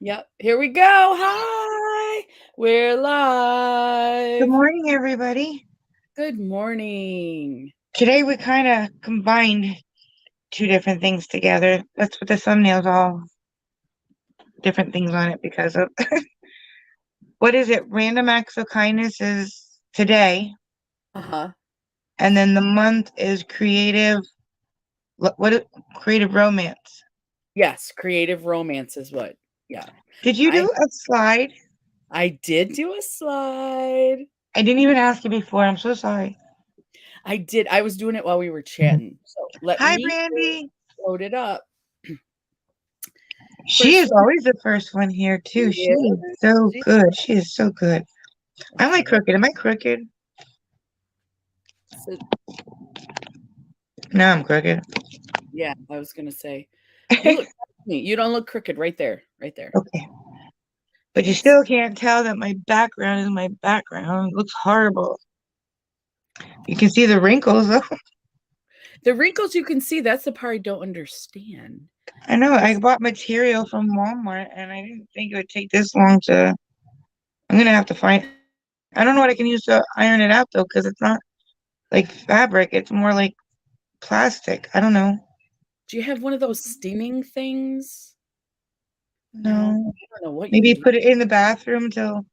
Yep. Here we go. Hi. We're Good live. morning, everybody. Good morning. Today we kind of combined two different things together. That's what the thumbnail's all different things on it because of what is it? Random acts of kindness is today, Uh-huh. and then the month is creative romance. Yes, creative romance is what. Yeah. Did you I do a slide? I did do a slide. I didn't even ask you before. I'm so sorry. I did. I was doing it while we were chatting. So let Hi, me Brandy. load it up. She First is one. always the first one here too. She Yeah. is so good. She is so good. I'm like Okay. crooked. Am I crooked? So No, I'm crooked. yeah, I was gonna say you look me. You don't look crooked right there. Right there. Okay. But you Okay. still can't tell that my background is my background. It looks horrible. You can see the wrinkles though. The wrinkles you can see, that's the part I don't understand. I know I It's bought material from Walmart and I didn't think it would take this long to I'm gonna have to find I don't know what I can use to iron it out though, because it's not like fabric, it's more like plastic. I don't know. do you have one of those steaming things? No, No. I don't know what you Maybe would use. put it in the bathroom till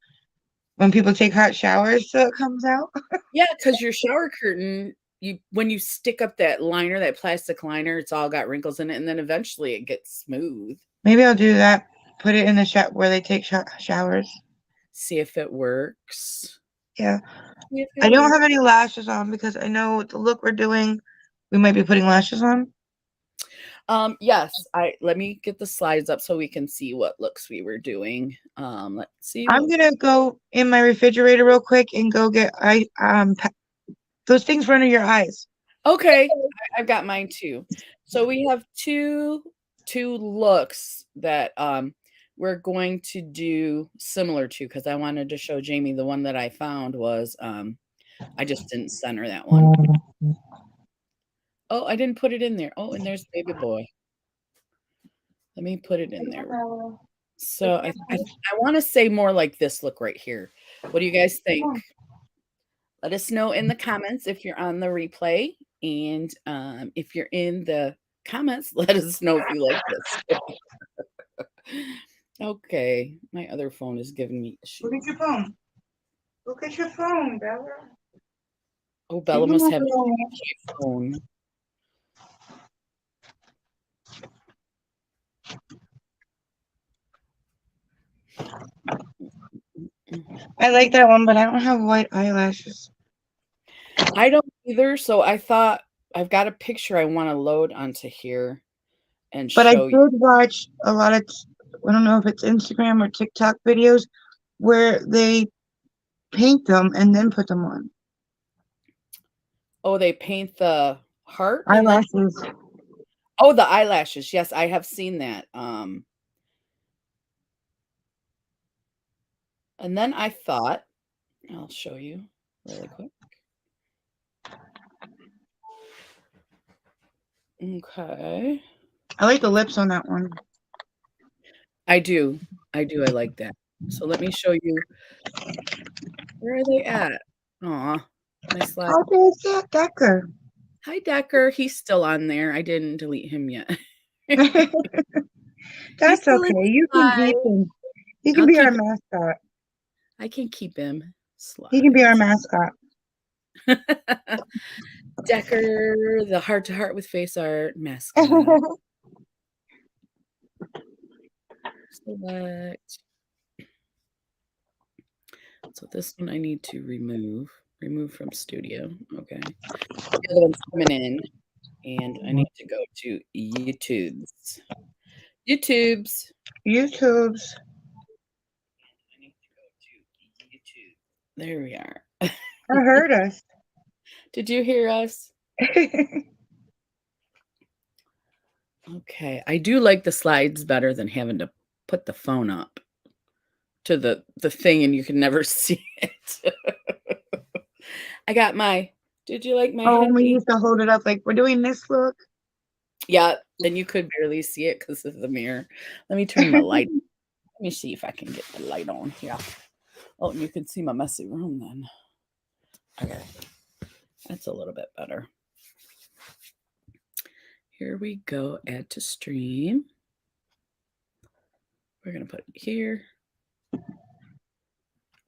when people take hot showers so it comes out. Yeah, because your shower curtain, you when you stick up that liner, that plastic liner, it's all got wrinkles in it, and then eventually it gets smooth. Maybe I'll do that. Put it in the where they take showers. See if it works. Yeah. See if I it don't works. have any lashes on because I know with the look we're doing, we might be putting lashes on. Yes, I let me get the slides up so we can see what looks we were doing. Let's see I'm what gonna go in my refrigerator real quick and go get those things for under your eyes. okay, I've got mine too. So we have two looks that we're going to do similar to because I wanted to show Jamie the one that I found was I just didn't center that one. Oh, I didn't put it in there. Oh, and there's baby boy. Let me put it in there. So I want to say more like this look right here. What do you guys think? Let us know in the comments if you're on the replay, and if you're in the comments, let us know if you like this. Okay, my other phone is giving me Look issues. at your phone. Look at your phone, Bella. Oh, You Bella can must look have at all. a phone. I like that one, but I don't have white eyelashes. I don't either, so I thought I've got a picture I want to load onto here and But I show you. did watch a lot of, I don't know if it's Instagram or TikTok videos where they paint them and then put them on. Oh, they paint the heart and then Eyelashes. oh, the eyelashes. Yes, I have seen that. And then I thought I'll show you really quick. Okay. I like the lips on that one. I do. I do. I like that. So let me show you. Where are they at? Aw, my slide. How big is that Decker? Hi, Decker. He's still on there. I didn't delete him yet. He's That's still in okay. the You can keep slide. him. He can I'll be our keep. mascot. I can keep him. He can be our Slides. mascot. Decker, the heart to heart with face art mascot. Select. So this one I need to remove. Remove from studio. Okay. The other one's coming in, and I need to go to YouTube's. YouTube's. YouTube's. I need to go to YouTube. There we are. I heard us. Did you hear us? Okay. I do like the slides better than having to put the phone up to the thing and you can never see it. I got my did you like my Oh, we hoodie? used to hold it up like we're doing this look. Yeah, and you could barely see it because of the mirror. Let me turn the light. me see if I can get the light on here. Oh, and you can see my messy room then. Okay. That's a little bit better. Here we go. Add to stream. We're going to put it here.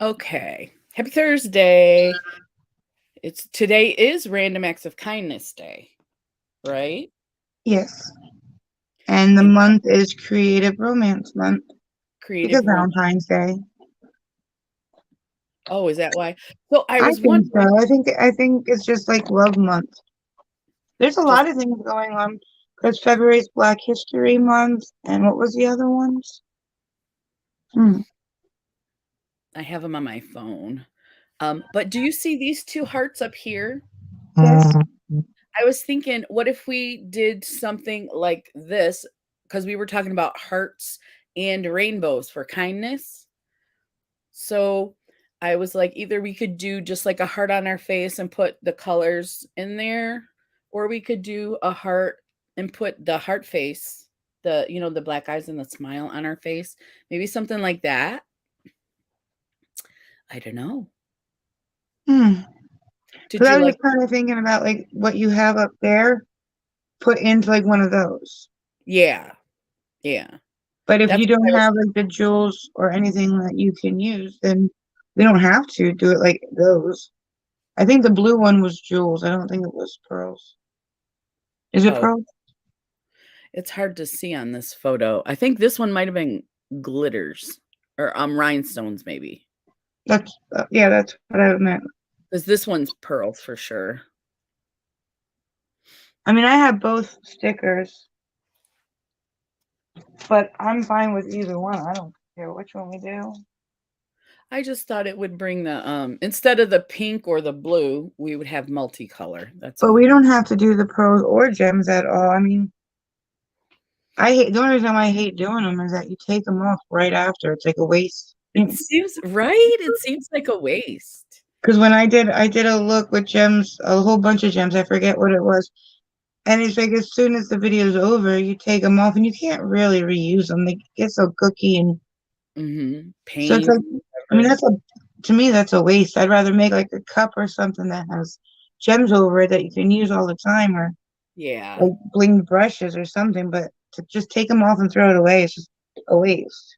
Okay. Happy Thursday. Today is Random Acts of Kindness Day, right? Yes. And the month is Creative Romance Month. Creative Because Romance. Valentine's Day. Oh, is that why? So I I was think wondering. so. I think it's just like Love Month. There's a lot of things going on because February's Black History Month, and what was the other ones? I have them on my phone. But do you see these two hearts up here? Yes. I was thinking, what if we did something like this? Because we were talking about hearts and rainbows for kindness. So I was like, either we could do just like a heart on our face and put the colors in there, or we could do a heart and put the heart face, the black eyes and the smile on our face. Maybe something like that. I don't know. Did Because I you was like? just kind of thinking about like what you have up there, put into like one of those. Yeah. But if That's you what don't I was. have like the jewels or anything that you can use, then we don't have to do it like those. I think the blue one was jewels. I don't think it was pearls. Is it Oh, pearls? it's hard to see on this photo. I think this one might have been glitters or rhinestones, maybe. That's yeah, that's what I meant. Because this one's pearls for sure. I mean, I have both stickers, but I'm fine with either one. I don't care which one we do. I just thought it would bring the instead of the pink or the blue, we would have multicolor. That's But all. we don't have to do the pearls or gems at all. I mean, I hate the only reason why I hate doing them is that you take them off right after. It's like a waste. It seems right. It seems like a waste. Because when I did a look with gems, a whole bunch of gems. I forget what it was, and it's like as soon as the video's over, you take them off, and you can't really reuse them. They get so cookie, and so it's Paint, like, I mean, whatever. to me that's a waste. I'd rather make like a cup or something that has gems over it that you can use all the time, or Yeah. like bling brushes or something. But to just take them off and throw it away, it's just a waste.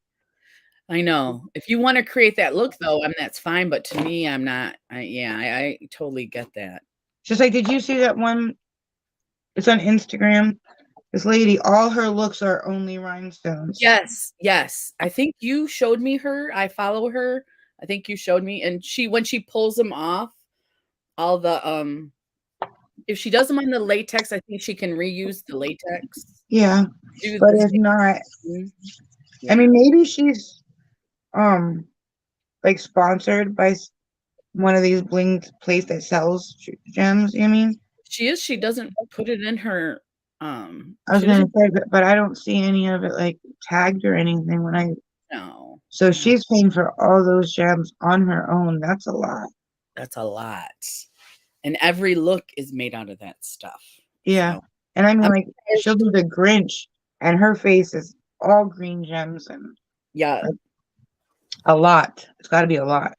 I know. If you want to create that look though, that's fine. But to me, I'm not. I totally get that. Just like, did you see that one? It's on Instagram. This lady, all her looks are only rhinestones. Yes. I think you showed me her. I follow her. I think you showed me, and when she pulls them off, all the if she does them on the latex, I think she can reuse the latex. Yeah, Do but the if not, same. I Yeah. mean, maybe she's like sponsored by one of these bling place that sells gems. You know what I mean? She doesn't put it in her I was she gonna doesn't say, but I don't see any of it like tagged or anything when I. know. So No. she's paying for all those gems on her own. That's a lot. That's a lot. And every look is made out of that stuff. Yeah, So and I mean, I'm like she'll surprised. do the Grinch, and her face is all green gems and Yeah. like, a lot. It's got to be a lot.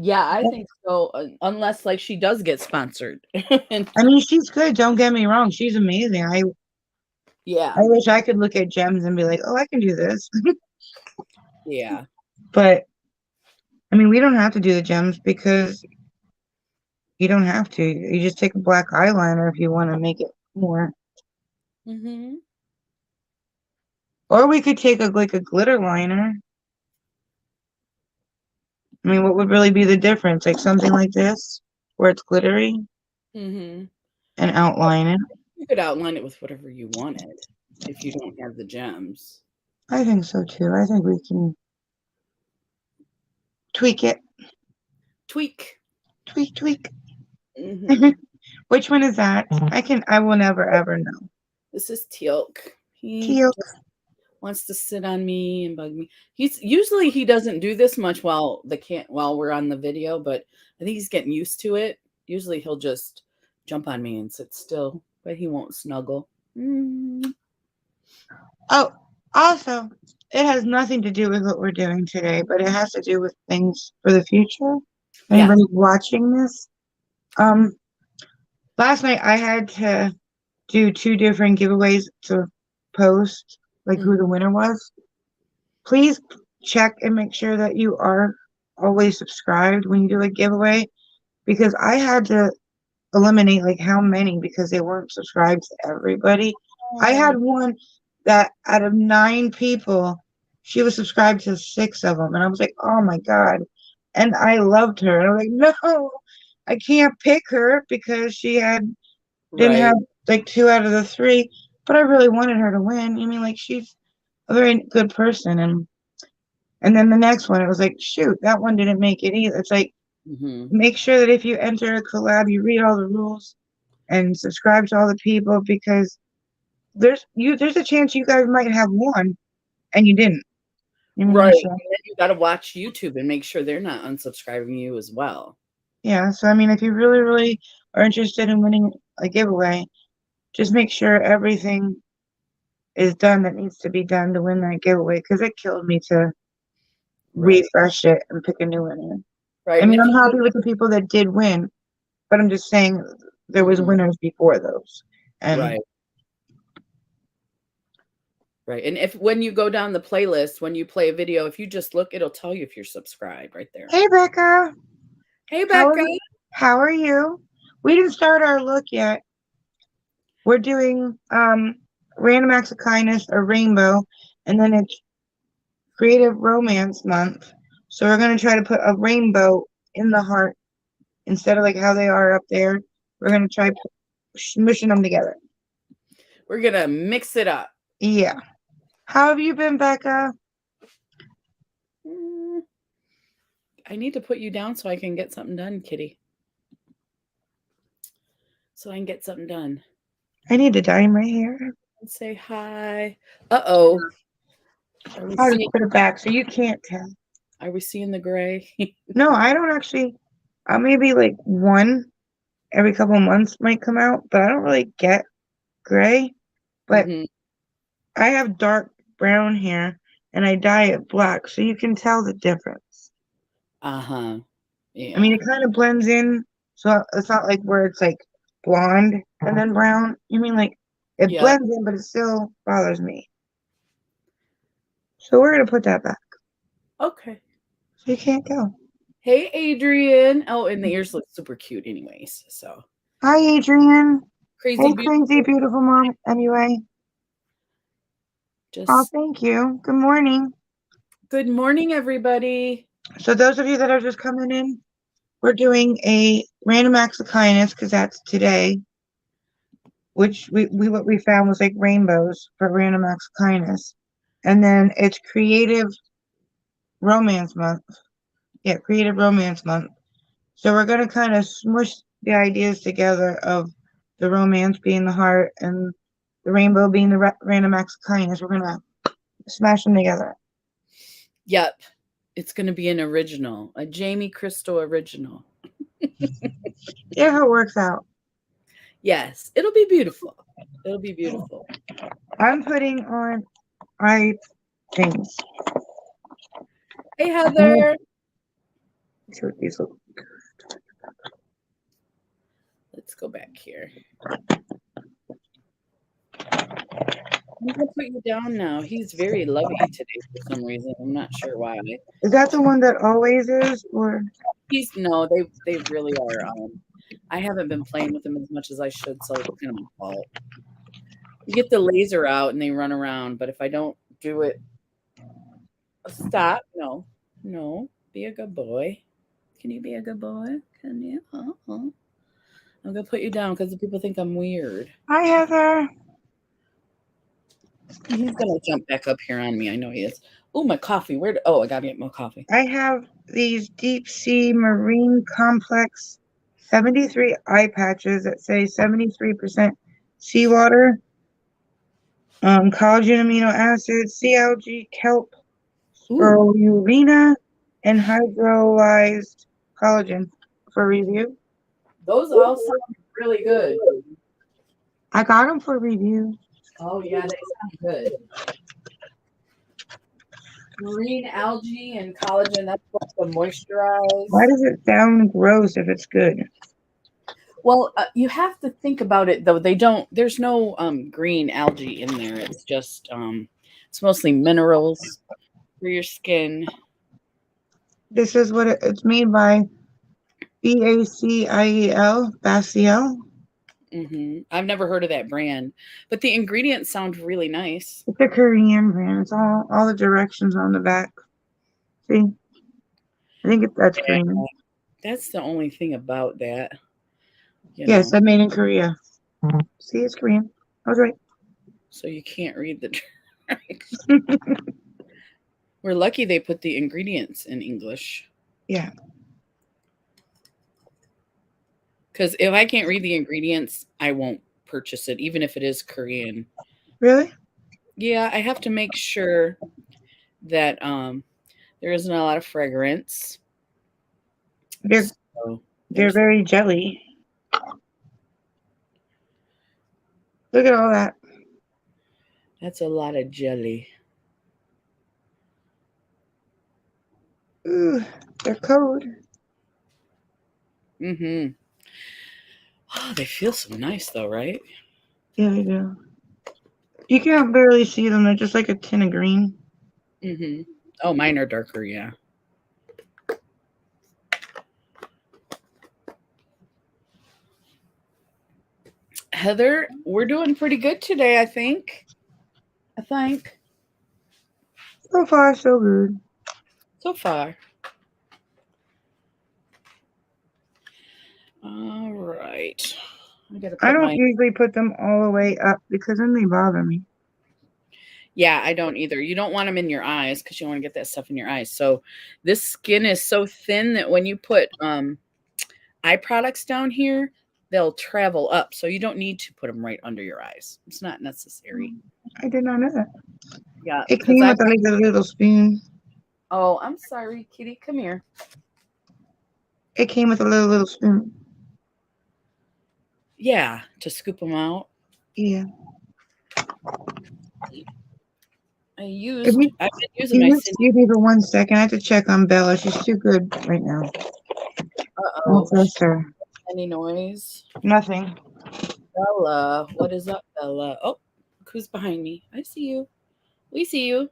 Yeah, I think so. Unless like she does get sponsored. And I mean, she's good. Don't get me wrong. She's amazing. I yeah. wish I could look at gems and be like, oh, I can do this. Yeah. But I mean, we don't have to do the gems because you don't have to. You just take a black eyeliner if you want to make it more. Mm-hmm. Or we could take like a glitter liner. I mean, what would really be the difference? Like something like this, where it's glittery Mm-hmm. and outline it. You could outline it with whatever you wanted if you don't have the gems. I think so too. I think we can tweak it. Tweak. Tweak, tweak. Mm-hmm. Which one is that? I will never ever know. This is Teal'c. He Teal. just wants to sit on me and bug me. He doesn't do this much while we're on the video, but I think he's getting used to it. Usually he'll just jump on me and sit still, but he won't snuggle. Mm. Oh, Also, it has nothing to do with what we're doing today, but it has to do with things for the future. Yeah. Anybody watching this? Um, Last night I had to do two different giveaways to post, like who the winner was. Please check and make sure that you are always subscribed when you do a giveaway because I had to eliminate like how many because they weren't subscribed to everybody. I had one that out of 9 people, she was subscribed to 6 of them, and I was like, oh my god. And I loved her, and I was like, no, I can't pick her because she didn't Right. have like 2 out of the 3, but I really wanted her to win. I mean, like she's a very good person, and then the next one, it was like, shoot, that one didn't make it either. It's like make sure that if you enter a collab, you read all the rules and subscribe to all the people because there's a chance you guys might have won and you didn't. You mean Right. so, And then you gotta watch YouTube and make sure they're not unsubscribing you as well. yeah. So I mean, if you really, really are interested in winning a giveaway, just make sure everything is done that needs to be done to win that giveaway because it killed me to Right. refresh it and pick a new winner. Right. I And mean, if I'm you happy with the people that did win, but I'm just saying there was winners before those. And right. Right. And if when you go down the playlist, when you play a video, if you just look, it'll tell you if you're subscribed right there. hey, Becca, Hey how are Becca. how are you? We didn't start our look yet. We're doing random acts of kindness or rainbow, and then it's creative romance month. So we're gonna try to put a rainbow in the heart instead of like how they are up there. We're gonna try smushing them together. We're gonna mix it up. Yeah. How have you been, Becca? I need to put you down so I can get something done, kitty. So I can get something done. I need to dye my hair. And say hi. Uh-oh. I'll just put it back so you can't tell. Are we seeing the gray? No, I don't actually. Maybe like one every couple months might come out, but I don't really get gray. But I have dark brown hair and I dye it black, so you can tell the difference. Uh-huh. Yeah. I mean, it kind of blends in, so it's not like where it's like blonde and then brown. You mean like it blends in, but it still bothers me. So we're gonna put that back. Okay. So you can't go. Hey, Adrian. Oh, and the ears look super cute anyways, so. Hi, Adrian. Crazy Hey, beautiful. crazy beautiful mom. Anyway. Oh, thank you. Good morning. Good morning, everybody. So those of you that are just coming in, we're doing a random acts of kindness because that's today, which what we found was like rainbows for random acts of kindness. And then it's creative romance month. Yeah, creative romance month. So we're going to kind of smush the ideas together of the romance being the heart and the rainbow being the random acts of kindness. We're going to smash them together. Yep. It's going to be an original, a Jamie Crystal original. Yeah, how it works out. Yes, it'll be beautiful. It'll be beautiful. I'm putting on eye things. Hey, Heather. Let's see what these look. Let's go back here. I'm going to put you down now. He's very lovey today for some reason. I'm not sure why. Is that the one that always is, or? No, they really are. I haven't been playing with them as much as I should, so it's kind of my fault. You get the laser out and they run around, but if I don't do it, stop. No, be a good boy. Can you be a good boy? Can you? I'm gonna put you down because people think I'm weird. Hi, Heather. He's gonna jump back up here on me. I know he is. Oh, my coffee. I gotta get more coffee. I have these deep sea marine complex 73 eye patches that say 73% seawater, collagen amino acids, sea algae, kelp, spirulina, and hydrolyzed collagen for review. Those all sound really good. I got them for review. Oh yeah, they sound good. green algae and collagen. That's what the moisturize. Why does it sound gross if it's good? Well, you have to think about it though. They don't. There's no green algae in there. It's just it's mostly minerals for your skin. This is what it's made by Baciel. Baciel. I've never heard of that brand, but the ingredients sound really nice. It's a Korean brand. It's all the directions on the back. See, I think that's Korean. That's the only thing about that. Yes, I made in Korea. See, it's Korean. I was right. So you can't read the directions. We're lucky they put the ingredients in English. Yeah. Because if I can't read the ingredients, I won't purchase it, even if it is Korean. Really? Yeah, I have to make sure that there isn't a lot of fragrance. They're very jelly. Look at all that. That's a lot of jelly. Ooh, they're cold. Oh, they feel so nice though, right? Yeah, they do. You can't barely see them. They're just like a tin of green. Oh, mine are darker, yeah. Heather, we're doing pretty good today, I think. So far, so good. So far. All right. I don't usually put them all the way up because then they bother me. Yeah, I don't either. You don't want them in your eyes because you don't want to get that stuff in your eyes. So this skin is so thin that when you put eye products down here, they'll travel up. So you don't need to put them right under your eyes. It's not necessary. I did not know that. Yeah. It came with like a little spoon. Oh, I'm sorry, kitty. Come here. It came with a little spoon. Yeah, to scoop them out. Yeah. I've been using my excuse me for 1 second. I have to check on Bella. She's too good right now. Uh-oh. Trust her. Any noise? Nothing. Bella. What is up, Bella? Oh, who's behind me? I see you. We see you.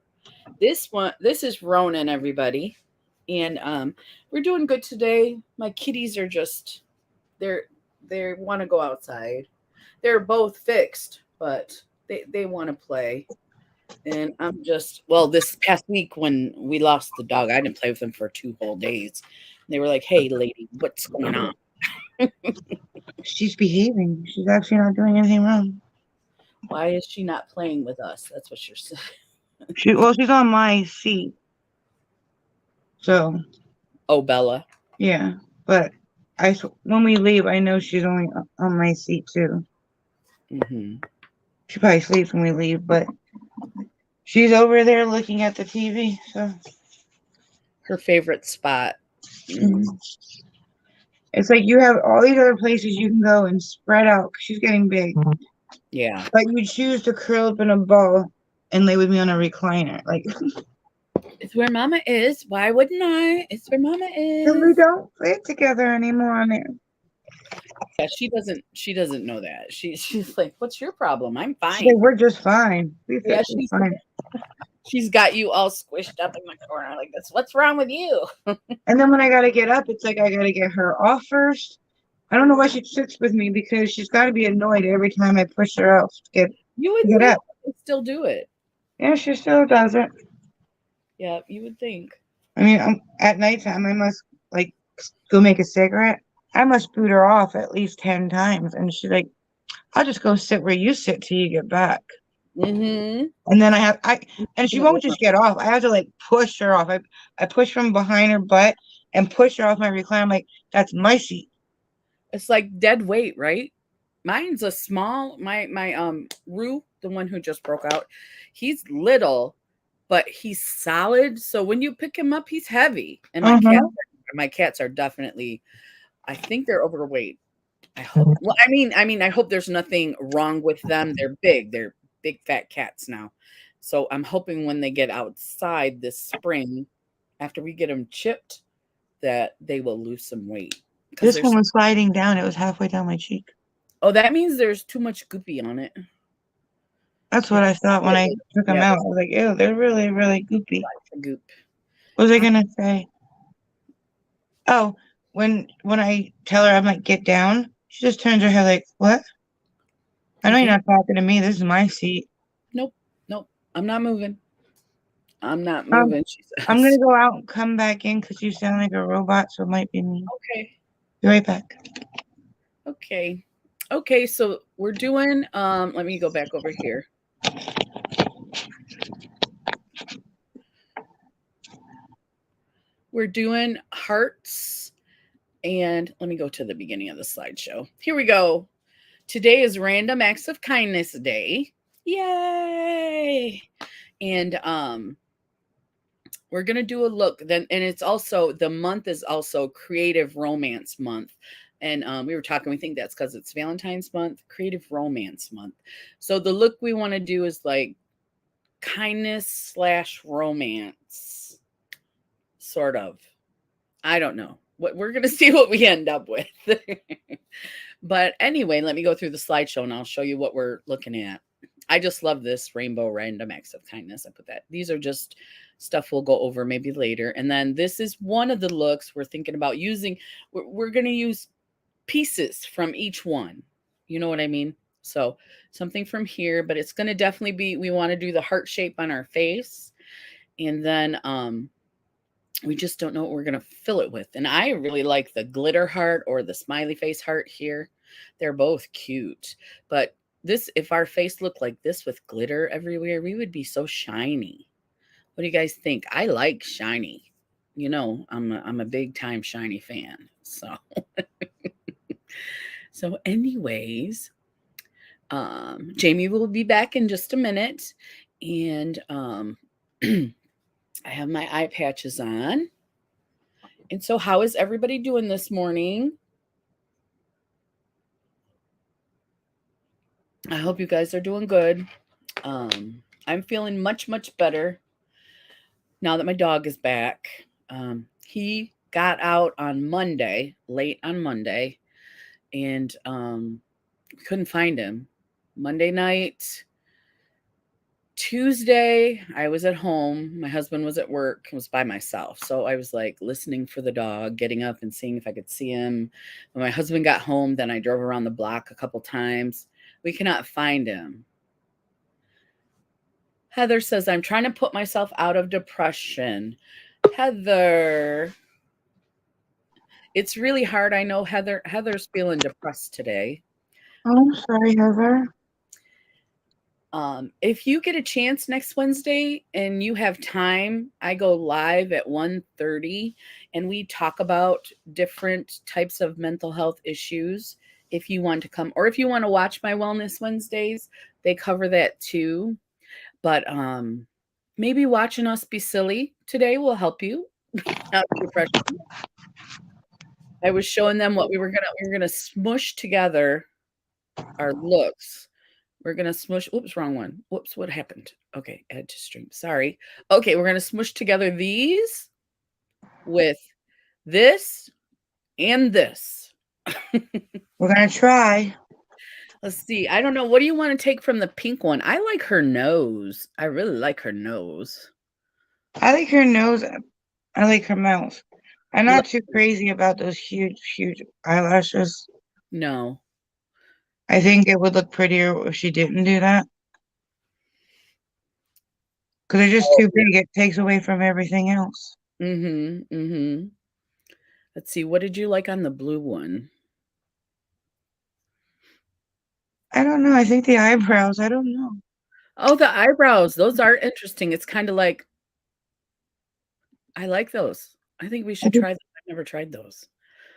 This is Ronan, everybody. And we're doing good today. My kitties are just they want to go outside. They're both fixed, but they want to play. And I'm just, well, this past week when we lost the dog, I didn't play with them for 2 whole days. And they were like, "Hey, lady, what's going on?" She's behaving. She's actually not doing anything wrong. Why is she not playing with us? That's what you're saying. She's on my seat. So. Oh, Bella. Yeah, but when we leave, I know she's only on my seat too. She probably sleeps when we leave, but she's over there looking at the TV. So her favorite spot. It's like you have all these other places you can go and spread out. She's getting big. Yeah, but you choose to curl up in a ball and lay with me on a recliner. Like it's where Mama is. Why wouldn't I? It's where Mama is. And we don't play together anymore on there. Yeah, she doesn't know that. She's like, "What's your problem? I'm fine. She's like, we're just fine." Yeah, she's fine. She's got you all squished up in the corner like this. What's wrong with you? And then when I gotta get up, it's like I gotta get her off first. I don't know why she sits with me because she's got to be annoyed every time I push her out to get up. Still do it. Yeah, she still does it. Yeah, you would think. I mean, at nighttime, I must like go make a cigarette. I must boot her off at least 10 times, and she's like, "I'll just go sit where you sit till you get back." And then and she won't just get off. I have to like push her off. I push from behind her butt and push her off my recliner. I'm like, that's my seat. It's like dead weight, right? Mine's a small, my Rue, the one who just broke out, he's little, but he's solid. So when you pick him up, he's heavy. And my cats are definitely, I think they're overweight. I hope. Well, I mean, I hope there's nothing wrong with them. They're big fat cats now. So I'm hoping when they get outside this spring, after we get them chipped, that they will lose some weight. Because This one there's, was sliding down. It was halfway down my cheek. oh, that means there's too much goopy on it. That's what It's I thought when I took them yeah, out. I there's was like, ew, they're really, really goopy. lots of goop. What was I Uh, gonna say? Oh, when I tell her I'm like, get down, she just turns her head like, what? I know you're okay. not talking to me. This is my seat. Nope. Nope. I'm not moving. I'm not Um, moving, she I'm gonna says. go out and come back in because you sound like a robot, so it might be me. Okay. Be right back. Okay. Okay, so we're doing let me go back over here. We're doing hearts, and let me go to the beginning of the slideshow. Here we go. Today is Random Acts of Kindness Day. Yay! And we're gonna do a look then, and it's also the month is also Creative Romance Month. And we were talking, we think that's because it's Valentine's month, Creative Romance Month. So the look we want to do is like kindness slash romance, sort of. I don't know. What we're gonna see what we end up with. But anyway, let me go through the slideshow and I'll show you what we're looking at. I just love this rainbow random acts of kindness. I put that. These are just stuff we'll go over maybe later. And then this is one of the looks we're thinking about using. We're going to use pieces from each one. You know what I mean? So something from here, but it's going to definitely be, we want to do the heart shape on our face. And then we just don't know what we're going to fill it with. And I really like the glitter heart or the smiley face heart here. They're both cute. But this, if our face looked like this with glitter everywhere, we would be so shiny. What do you guys think? I like shiny. You know, I'm a big time shiny fan. So so anyways, Jamie will be back in just a minute. And I have my eye patches on. And so, how is everybody doing this morning? I hope you guys are doing good. I'm feeling much, much better now that my dog is back. He got out on Monday, late on Monday, and couldn't find him. Monday night, Tuesday, I was at home. My husband was at work. I was by myself. So I was like listening for the dog, getting up and seeing if I could see him. When my husband got home, then I drove around the block a couple times. We cannot find him. Heather says, I'm trying to put myself out of depression. Heather, it's really hard. I know Heather's feeling depressed today. Oh, I'm sorry, Heather. If you get a chance next Wednesday and you have time, I go live at 1:30 and we talk about different types of mental health issues. If you want to come, or if you want to watch my Wellness Wednesdays, they cover that too. But maybe watching us be silly today will help you out of depression. I was showing them what we were gonna smush together our looks. We're gonna smush. Oops, wrong one. Whoops, what happened? Okay, add to stream. Sorry. Okay, we're gonna smush together these with this and this. We're gonna try. Let's see. I don't know. What do you want to take from the pink one? I like her nose. I really like her nose. I like her nose. I like her mouth. I'm You not like, too crazy about those huge, huge eyelashes. no. I think it would look prettier if she didn't do that. Because they're just Oh, too big. It takes away from everything else. mm-hmm. Mm-hmm. Let's see. What did you like on the blue one? I don't know. I think the eyebrows. I don't know. Oh, the eyebrows. Those are interesting. It's kind of like I like those. I think we should try them. I've never tried those.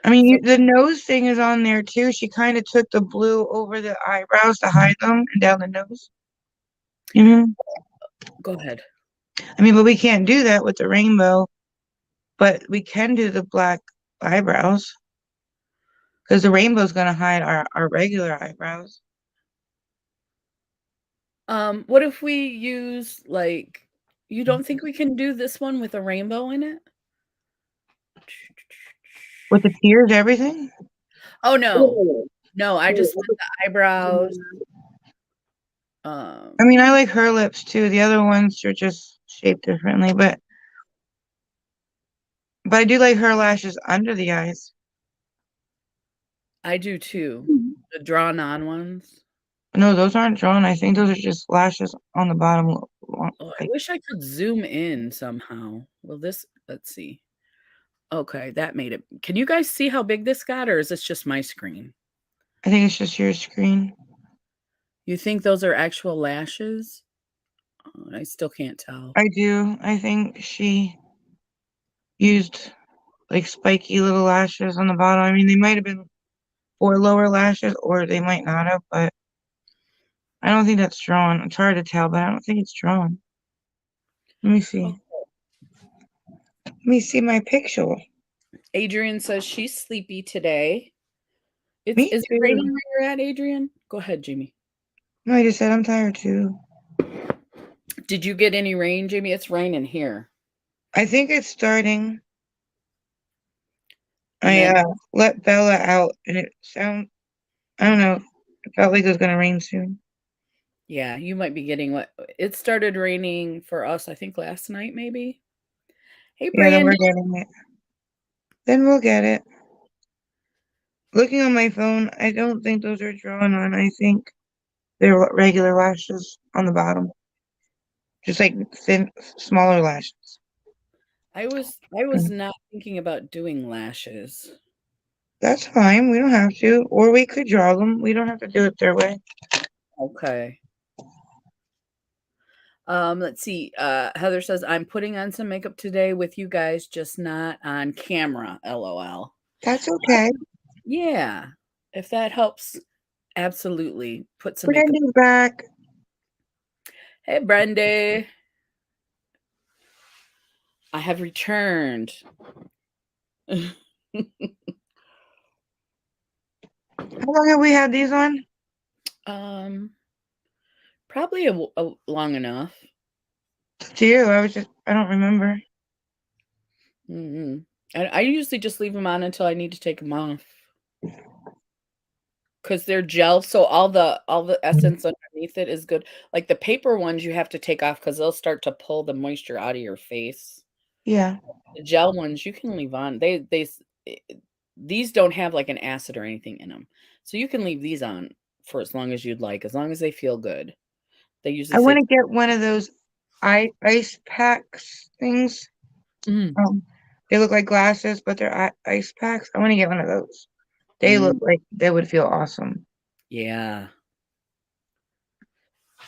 I mean, So the nose thing is on there too. She kind of took the blue over the eyebrows to hide them and down the nose. Hmm. go ahead. I mean, but we can't do that with the rainbow. But we can do the black eyebrows because the rainbow's going to hide our regular eyebrows. What if we use, like you don't think we can do this one with a rainbow in it? With the tears, everything? Oh, no. No, I just meant the eyebrows. I Um, mean, I like her lips too. The other ones are just shaped differently, but I do like her lashes under the eyes. I do too. The drawn on ones. No, those aren't drawn. I think those are just lashes on the bottom. Oh, I Like, wish I could zoom in somehow. Will this let's see. Okay, that made it. Can you guys see how big this got, or is this just my screen? I think it's just your screen. You think those are actual lashes? I still can't tell. I do. I think she used like spiky little lashes on the bottom. I mean, they might have been 4 lower lashes, or they might not have, but I don't think that's drawn. It's hard to tell, but I don't think it's drawn. Let me Oh, see. Let me see my picture. Adrian says she's sleepy today. It's Me is it raining too. where you're at, Adrian? Go ahead, Jamie. No, I just said I'm tired too. Did you get any rain, Jamie? It's raining here. I think it's starting. And I then let Bella out, and I don't know. It felt like it was gonna rain soon. yeah, you might be getting what it started raining for us, I think last night maybe. Hey Yeah, then Brandon. we're getting it. Then we'll get it. Looking on my phone, I don't think those are drawn on. I think they're regular lashes on the bottom, just like thin, smaller lashes. I was not thinking about doing lashes. That's fine. We don't have to, or we could draw them. We don't have to do it their way. Okay. Let's see. Heather says, I'm putting on some makeup today with you guys, just not on camera. LOL. That's okay. Yeah. If that helps, absolutely. Put some makeup. Brandy's back. Hey, Brandy. I have returned. How long have we had these on? um, Probably long enough. To you, I don't remember. Mm-hmm. I usually just leave them on until I need to take them off. Because they're gel, so all the essence underneath it is good. Like the paper ones you have to take off because they'll start to pull the moisture out of your face. Yeah. The gel ones you can leave on. These don't have like an acid or anything in them. So you can leave these on for as long as you'd like, as long as they feel good. They usually I want say to get one of those ice packs things. mm, They look like glasses, but they're ice packs. I want to get one of those. They look mm, like they would feel awesome. yeah.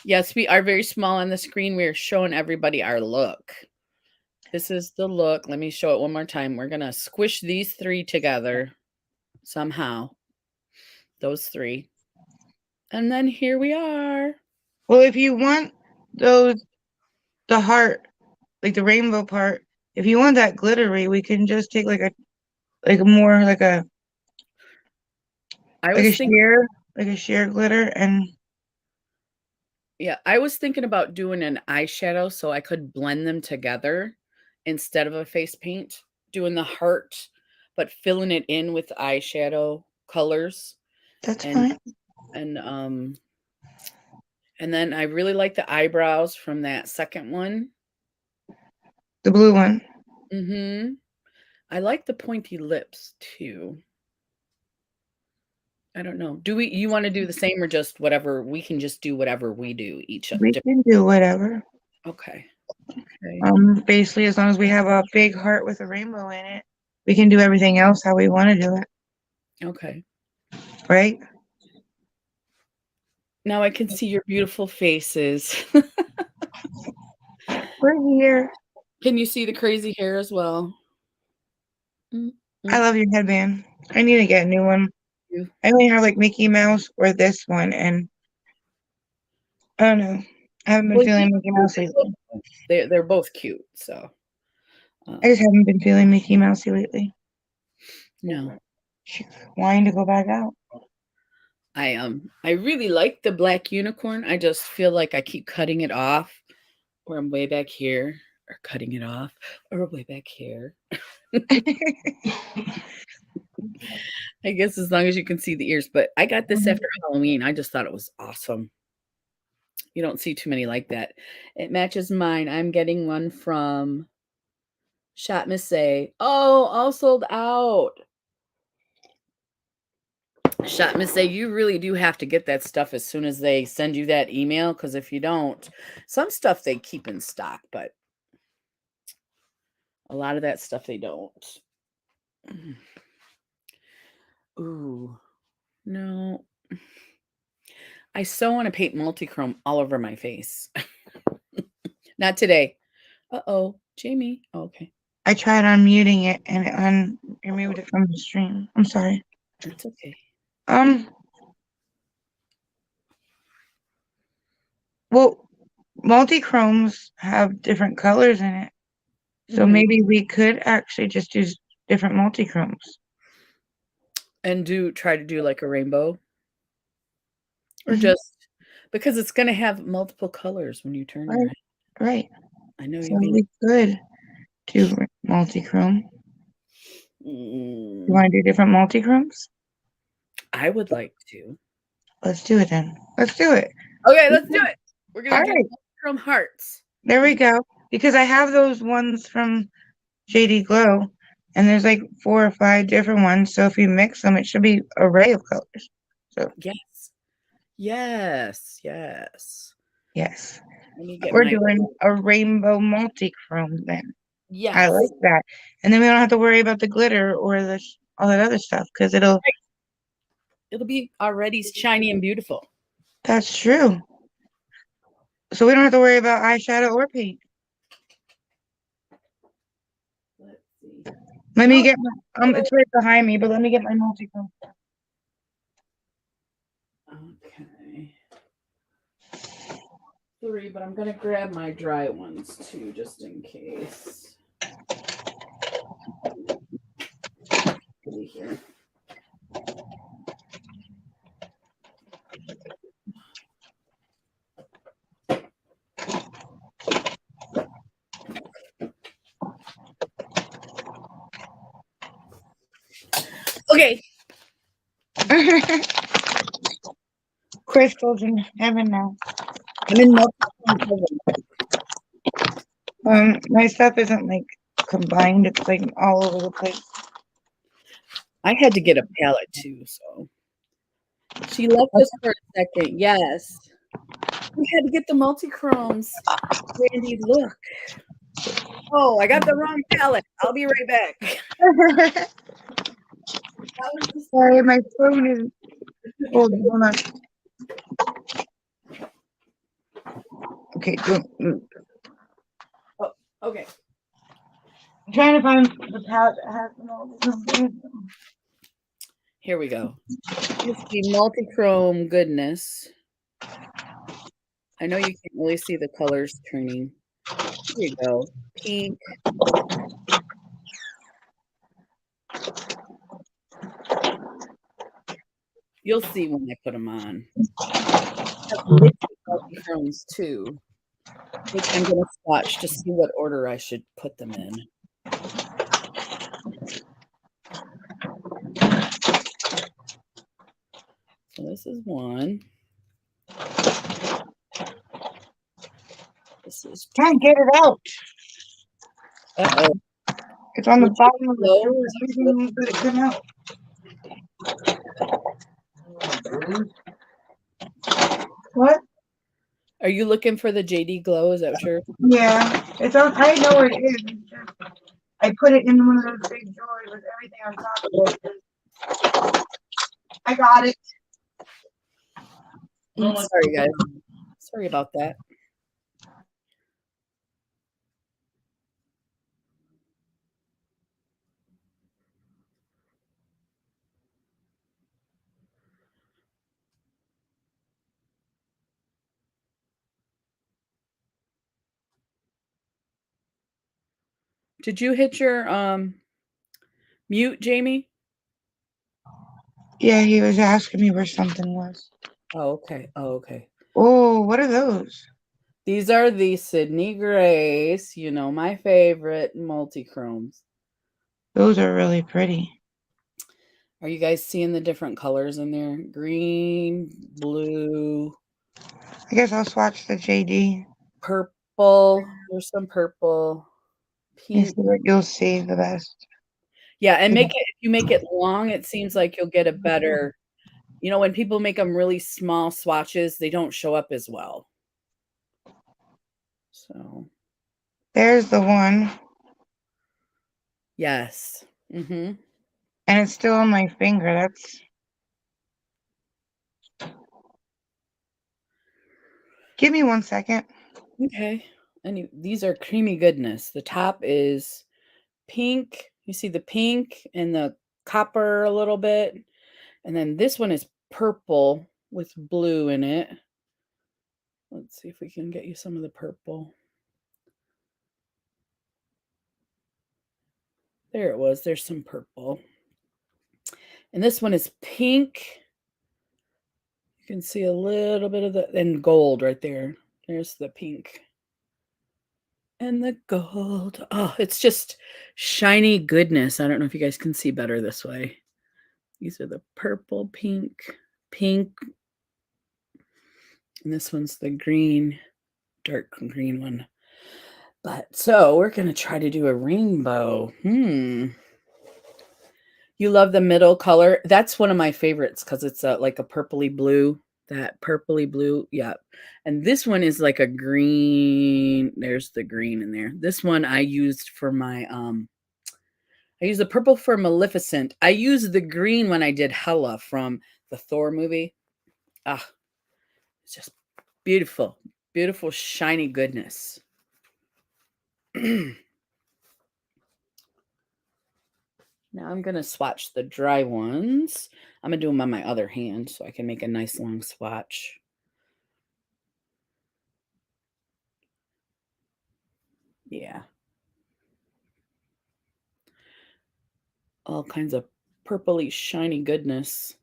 Yes, we are very small on the screen. We are showing everybody our look. This is the look. Let me show it one more time. We're gonna squish these three together somehow. Those three. And then here we are. Well, if you want those, the heart, like the rainbow part, if you want that glittery, we can just take like a more I like was a thinking, sheer like a sheer glitter, and yeah, I was thinking about doing an eyeshadow so I could blend them together instead of a face paint, doing the heart, but filling it in with eyeshadow colors that's and fine. and um and then I really like the eyebrows from that second one. The blue one. Mhm. I like the pointy lips too. I don't know. Do you wanna do the same or just whatever we can just do whatever we do each We can do whatever. okay. Okay. Basically, as long as we have a big heart with a rainbow in it, we can do everything else how we want to do it, Okay. right? Now I can see your beautiful faces. We're here. Can you see the crazy hair as well? Mm, I mm, love your headband. I need to get a new one. you. I only have like Mickey Mouse or this one, and I don't know. I haven't been Well, feeling Mickey Mouse lately. they're both cute, so, I just um, haven't been feeling Mickey Mousey lately. no. She's wanting to go back out. I really like the black unicorn. I just feel like I keep cutting it off, or I'm way back here, or cutting it off, or way back here. I guess as long as you can see the ears, but I got this after Halloween. I just thought it was awesome. You don't see too many like that. It matches mine. I'm getting one from Shot Miss A. Oh, all sold out. Shot Miss A, you really do have to get that stuff as soon as they send you that email, because if you don't, some stuff they keep in stock, but a lot of that stuff they don't. Ooh, no. I so want to paint multichrome all over my face. Not today. Uh-oh, Jamie. Oh, okay. I tried unmuting it and it removed it from the stream. I'm sorry. That's okay. Well, multi-chromes have different colors in it. So maybe we could actually just do different multi-chromes. And try to do like a rainbow. Or just because it's going to have multiple colors when you turn your head. Right. I know So you'd be. we could do multi-chrome. You want to do different multi-chromes? I would like to. Let's do it then. Let's do it. Okay, let's do it. We're going to do right. multichrome hearts. There we go. Because I have those ones from JD Glow, and there's like 4 or 5 different ones. So if you mix them, it should be an array of colors. So yes, yes, yes. Yes. Let me get We're doing a rainbow multi-chrome then. Yes. I like that. And then we don't have to worry about the glitter or all that other stuff because it'll be already shiny and beautiful. That's true. So we don't have to worry about eyeshadow or paint. Let's see. Let me get my, it's right behind me, but let me get my multi-chrome. Okay. 3, but I'm going to grab my dry ones too, just in case. Here. Okay. Crystals in heaven now. I'm in multiple heaven. My stuff isn't like combined, it's like all over the place. I had to get a palette too, so she left us for a second. Yes. We had to get the multi-chromes. Randy, look. Oh, I got the wrong palette. I'll be right back. Sorry, my phone is. Hold on. Okay, don't move. Oh, okay. I'm trying to find the palette that has them all. Here we go. It's the multi-chrome goodness. I know you can't really see the colors turning. Here you go. Pink. You'll see when I put them on. I have liquid multi-chromes too, which I'm going to swatch to see what order I should put them in. So this is one. This is. Can't get it out. Uh-oh. It's on the bottom of the but it couldn't out. What? Are you looking for the JD Glow? Is that what you're? Yeah, it's on. I know where it is. I put it in one of those big drawers with everything on top of it. I got it. Sorry, guys. Sorry about that. Did you hit your mute, Jamie? Yeah, he was asking me where something was. Oh, okay. Oh, okay. Oh, what are those? These are the Sydney Grace, you know, my favorite multi-chromes. Those are really pretty. Are you guys seeing the different colors in there? Green, blue, I guess I'll swatch the JD. purple. There's some purple, You see pink. what you'll see the best. Yeah, and make it if you make it long, it seems like you'll get a better when people make them really small swatches, they don't show up as well. So, There's the one. yes. Mhm. And it's still on my finger. That's. Give me 1 second. Okay. These are creamy goodness. The top is pink. You see the pink and the copper a little bit. And then this one is purple with blue in it. Let's see if we can get you some of the purple. There it was. There's some purple. And this one is pink. You can see a little bit of the and gold right there. There's the pink. And the gold. Oh, it's just shiny goodness. I don't know if you guys can see better this way. These are the purple, pink, pink. And this one's the green, dark green one. But so we're going to try to do a rainbow. You love the middle color. That's one of my favorites because it's like a purpley blue. That purpley blue. Yeah. And this one is like a green. There's the green in there. This one I used for my I use the purple for Maleficent. I used the green when I did Hella from the Thor movie. Ah, it's just beautiful. Beautiful shiny goodness. Now I'm going to swatch the dry ones. I'm going to do them on my other hand so I can make a nice long swatch. Yeah. All kinds of purpley shiny goodness.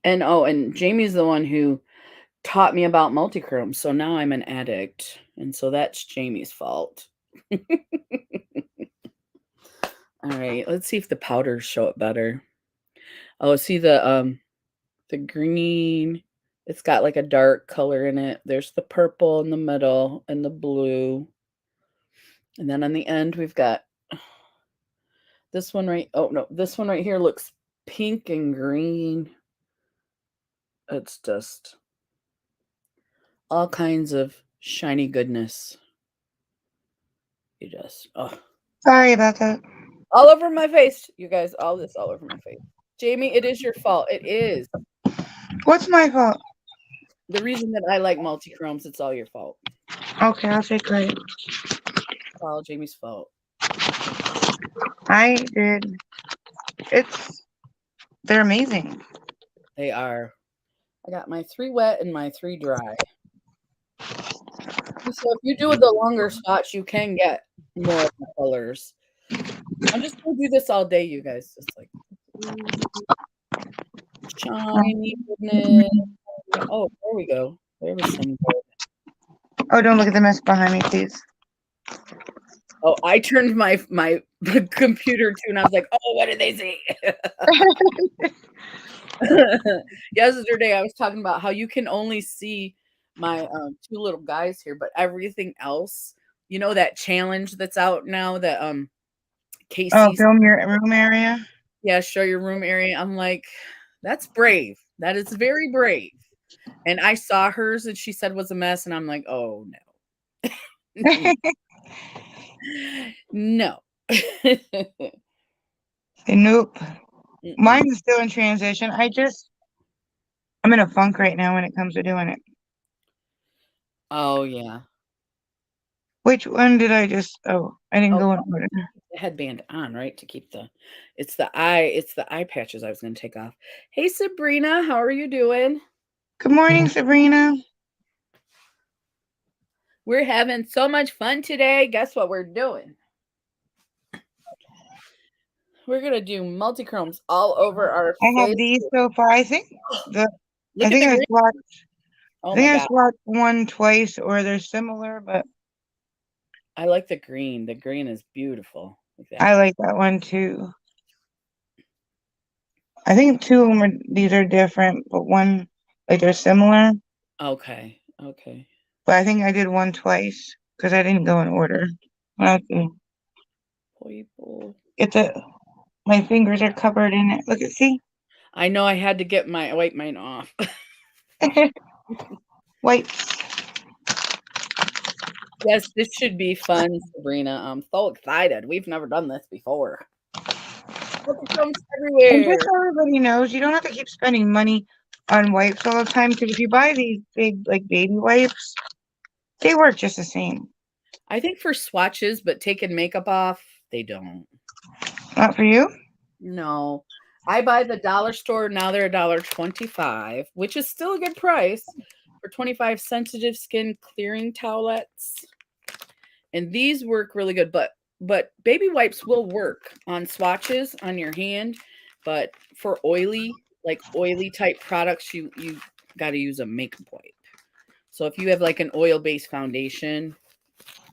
And Jamie's the one who taught me about multichrome. So now I'm an addict. And so that's Jamie's fault. All right, let's see if the powders show up better. Oh, see the green. It's got like a dark color in it. There's the purple in the middle and the blue. And then on the end we've got this one this one right here looks pink and green. It's just all kinds of shiny goodness. You just Sorry about that. all over my face, you guys. All this all over my face. Jamie, it is your fault. It is. What's my fault? The reason that I like multi-chromes, it's all your fault. Okay, I'll take credit. It's all Jamie's fault. I did. They're amazing. They are. I got my 3 wet and my 3 dry. So if you do the longer swatch, you can get more of the colors. I'm just gonna do this all day, you guys. Just like shiny goodness. Oh, there we go. There was some good. Oh, don't look at the mess behind me, please. Oh, I turned my computer to, and I was like, "Oh, what did they say?" Yesterday, I was talking about how you can only see my 2 little guys here, but everything else, you know, that challenge that's out now that Oh, Casey's film your room area. yeah, show your room area. I'm like, that's brave. That is very brave. And I saw hers and she said was a mess, and I'm like, oh no. No. Nope. Mm-mm. Mine is still in transition. I'm in a funk right now when it comes to doing it. Oh yeah. Which one did I just? Oh, I didn't Oh, go in order. the headband on, right? To keep it's the eye patches I was gonna take off. Hey Sabrina, how are you doing? Good morning, Sabrina. We're having so much fun today. Guess what we're doing? We're gonna do multi-chromes all over our I have face. these so far. The I Look at think the I green. swatched Oh my god. one twice or they're similar, but I like the green. The green is beautiful. Like I that. like that one too. I think two of them these are different, but one like they're similar. Okay. Okay. But I think I did one twice because I didn't go in order. I'll have to Purple. get my fingers are covered in it. Look at see? I know I had to get my wipe mine off. Wipes. Yes, this should be fun, Sabrina. I'm so excited. We've never done this before. Multi-chromes And just everywhere. so everybody knows, you don't have to keep spending money on wipes all the time because if you buy these big like baby wipes, they work just the same. I think for swatches, but taking makeup off, they don't. Not for you? No. I buy the dollar store, now they're $1.25, which is still a good price for 25 sensitive skin clearing towelettes. And these work really good, but baby wipes will work on swatches on your hand, but for oily type products, you got to use a makeup wipe. So if you have like an oil-based foundation,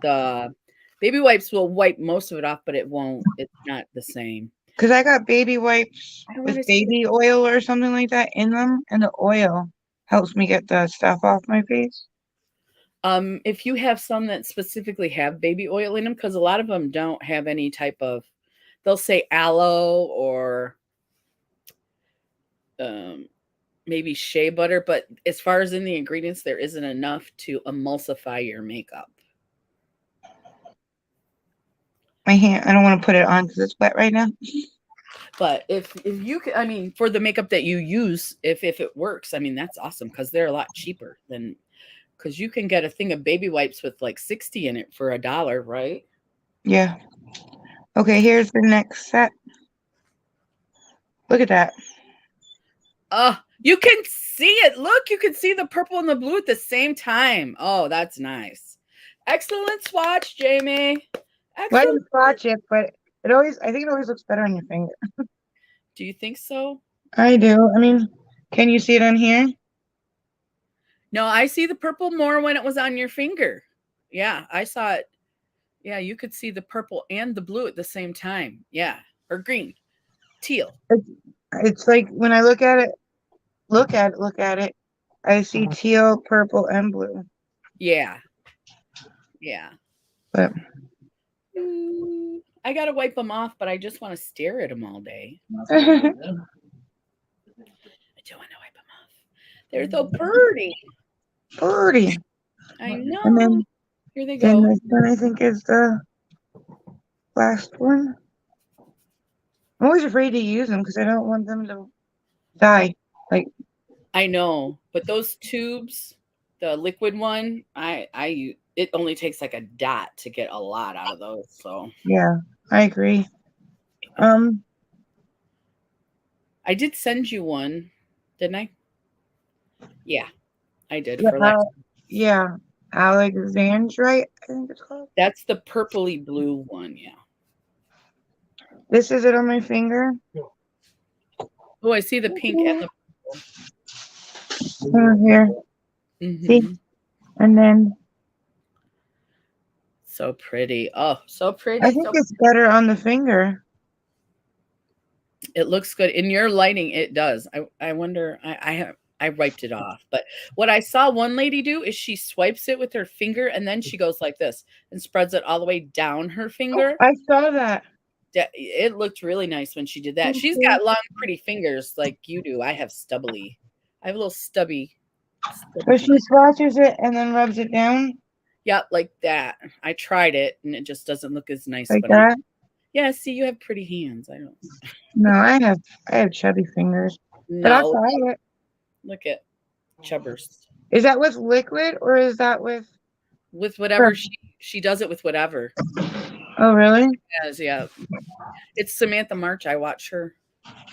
the baby wipes will wipe most of it off, but it's not the same. Because I got baby wipes I don't want with to see. baby oil or something like that in them, and the oil helps me get the stuff off my face. If you have some that specifically have baby oil in them, because a lot of them don't have any type of, they'll say aloe or um, maybe shea butter, but as far as in the ingredients, there isn't enough to emulsify your makeup. My hand, I don't want to put it on because it's wet right now. But if you can, I mean, for the makeup that you use, if it works, I mean, that's awesome because they're a lot cheaper than, because you can get a thing of baby wipes with like 60 in it for $1, right? Yeah. Okay, here's the next set. Look at that. You can see it. Look, you can see the purple and the blue at the same time. Oh, that's nice. Excellent swatch, Jamie. Well, I Excellent. didn't swatch it, but I think it always looks better on your finger. Do you think so? I do. I mean, can you see it on here? No, I see the purple more when it was on your finger. Yeah, I saw it. Yeah, you could see the purple and the blue at the same time. Yeah, or green, teal. It's like when I look at it, I see teal, purple, and blue. Yeah, yeah. But I got to wipe them off, but I just want to stare at them all day. I don't want to wipe them off. They're so pretty. pretty. I And know. then Here they then go. this one I think is the last one. I'm always afraid to use them because I don't want them to die. Like I know, but those tubes, the liquid one, it only takes like a dot to get a lot out of those. So yeah, I agree. Um, I did send you one, didn't I? Yeah, I did yeah, for like yeah, Alexandrite, I think it's called. that's the purpley blue one. Yeah. This is it on my finger. Oh, I see the pink and the Over here. See, mm-hmm. and then So pretty. Oh, so I pretty. think So it's better on the finger. it looks good in your lighting. It does. I wonder. I wiped it off, but what I saw one lady do is she swipes it with her finger and then she goes like this and spreads it all the way down her Oh, finger. I saw that. It looked really nice when she did that. Thank She's you. got long, pretty fingers like you do. I have stubbly. I have a little stubby So she fingers. swatches it and then rubs it down Yeah, like that. I tried it and it just doesn't look as nice like when I. that. Yeah, see, you have pretty hands. I don't. No, I have chubby fingers, but I'll No, try it. look at Chubbers. Is that with liquid or is that with? With whatever she does it with whatever. Oh, really? Yes, yeah. It's Samantha March. I watch her.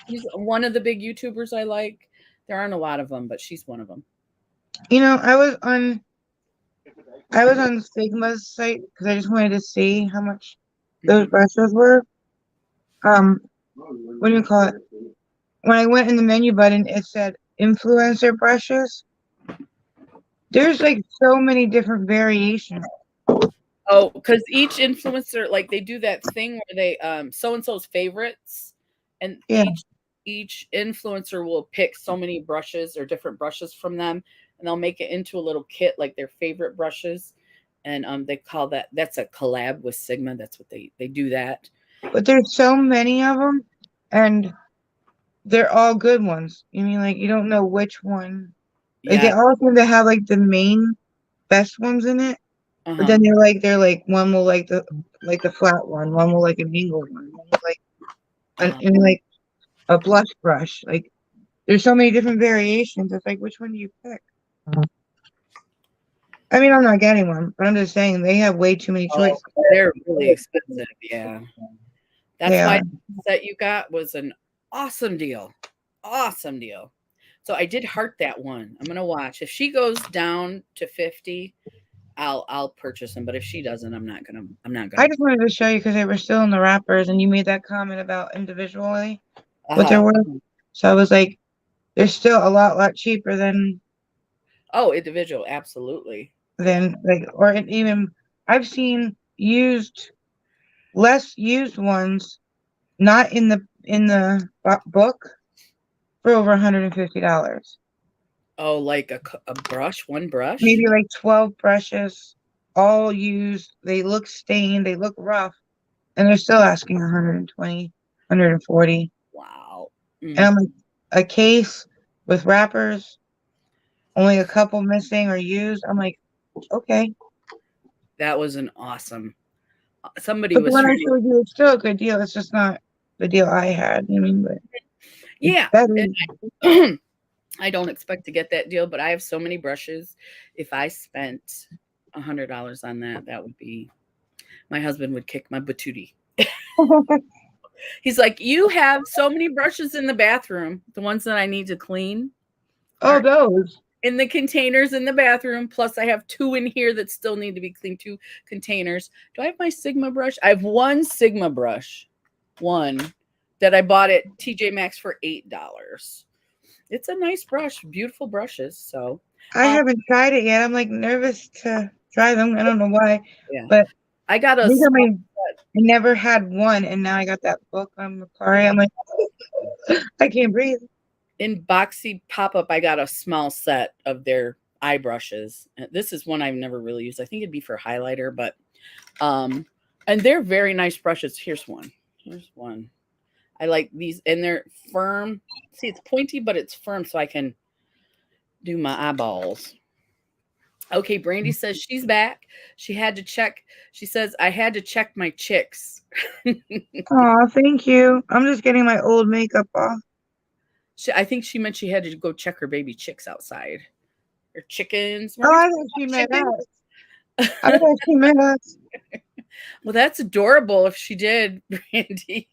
She's one of the big YouTubers I like. There aren't a lot of them, but she's one of them. You know, I was on Sigma's site because I just wanted to see how much those Mhm. brushes were. Um, what do you call it? When I went in the menu button, it said influencer brushes. There's like so many different variations. Oh, because each influencer, like they do that thing where they so and so's favorites, and Yeah, each influencer will pick so many brushes or different brushes from them, and they'll make it into a little kit like their favorite brushes, and they call that's a collab with Sigma. That's what they do that. but there's so many of them, and they're all good ones. You mean like you don't know which one? Like they Yeah. all seem to have like the main best ones in it, Uh but huh. then they're like one will like the flat one will like a mingled one will like and like a blush brush. Like there's so many different variations. It's like which one do you pick? I mean, I'm not getting one, but I'm just saying they have way too many Oh, choices. they're really expensive. Yeah. That's They why are. the set you got was an awesome deal. Awesome deal. So I did heart that one. I'm gonna watch. If she goes down to 50, I'll purchase them. But if she doesn't, I'm not I gonna. just wanted to show you because they were still in the wrappers, and you made that comment about individually what they're Uh-huh. worth. So I was like, they're still a lot cheaper Oh, individual, absolutely. Yeah. than like or even I've seen used less used ones not in the book for over $150. Oh, like a brush, one brush. Maybe like 12 brushes, all used. They look stained, they look rough, and they're still asking 120, 140. Wow. And Mm, I'm like, a case with wrappers, only a couple missing or used. I'm like, okay. that was an awesome. Somebody But the was one I trying. showed you, it's still a good deal. It's just not the deal I had. I mean, but it's Yeah. better. And I don't expect to get that deal, but I have so many brushes. If I spent $100 on that, that would be my husband would kick my batootie. He's like, "You have so many brushes in the bathroom. The ones that I need to clean Oh, are those. in the containers in the bathroom. Plus, I have two in here that still need to be cleaned, two containers. Do I have my Sigma brush? I have one Sigma brush, one that I bought at TJ Maxx for $8. It's a nice brush, beautiful brushes. So, I um, haven't tried it yet. I'm like nervous to try them. I don't know why, yeah, but I got a these are small my. I never had one, and now I got that book on Macari. I'm like, I can't breathe. in Boxy pop up. I got a small set of their eye brushes. This is one I've never really used. I think it'd be for highlighter, but um, and they're very nice brushes. Here's one. Here's one. I like these, and they're firm. See, it's pointy, but it's firm, so I can do my eyeballs. Okay, Brandy says she's back. She had to check. She says I had to check my chicks. Oh, thank you. I'm just getting my old makeup off. I think she meant she had to go check her baby chicks outside. Her chickens. Oh, Weren't we I talking thought she about met chickens? us. I thought she met us. Well, that's adorable if she did, Brandy.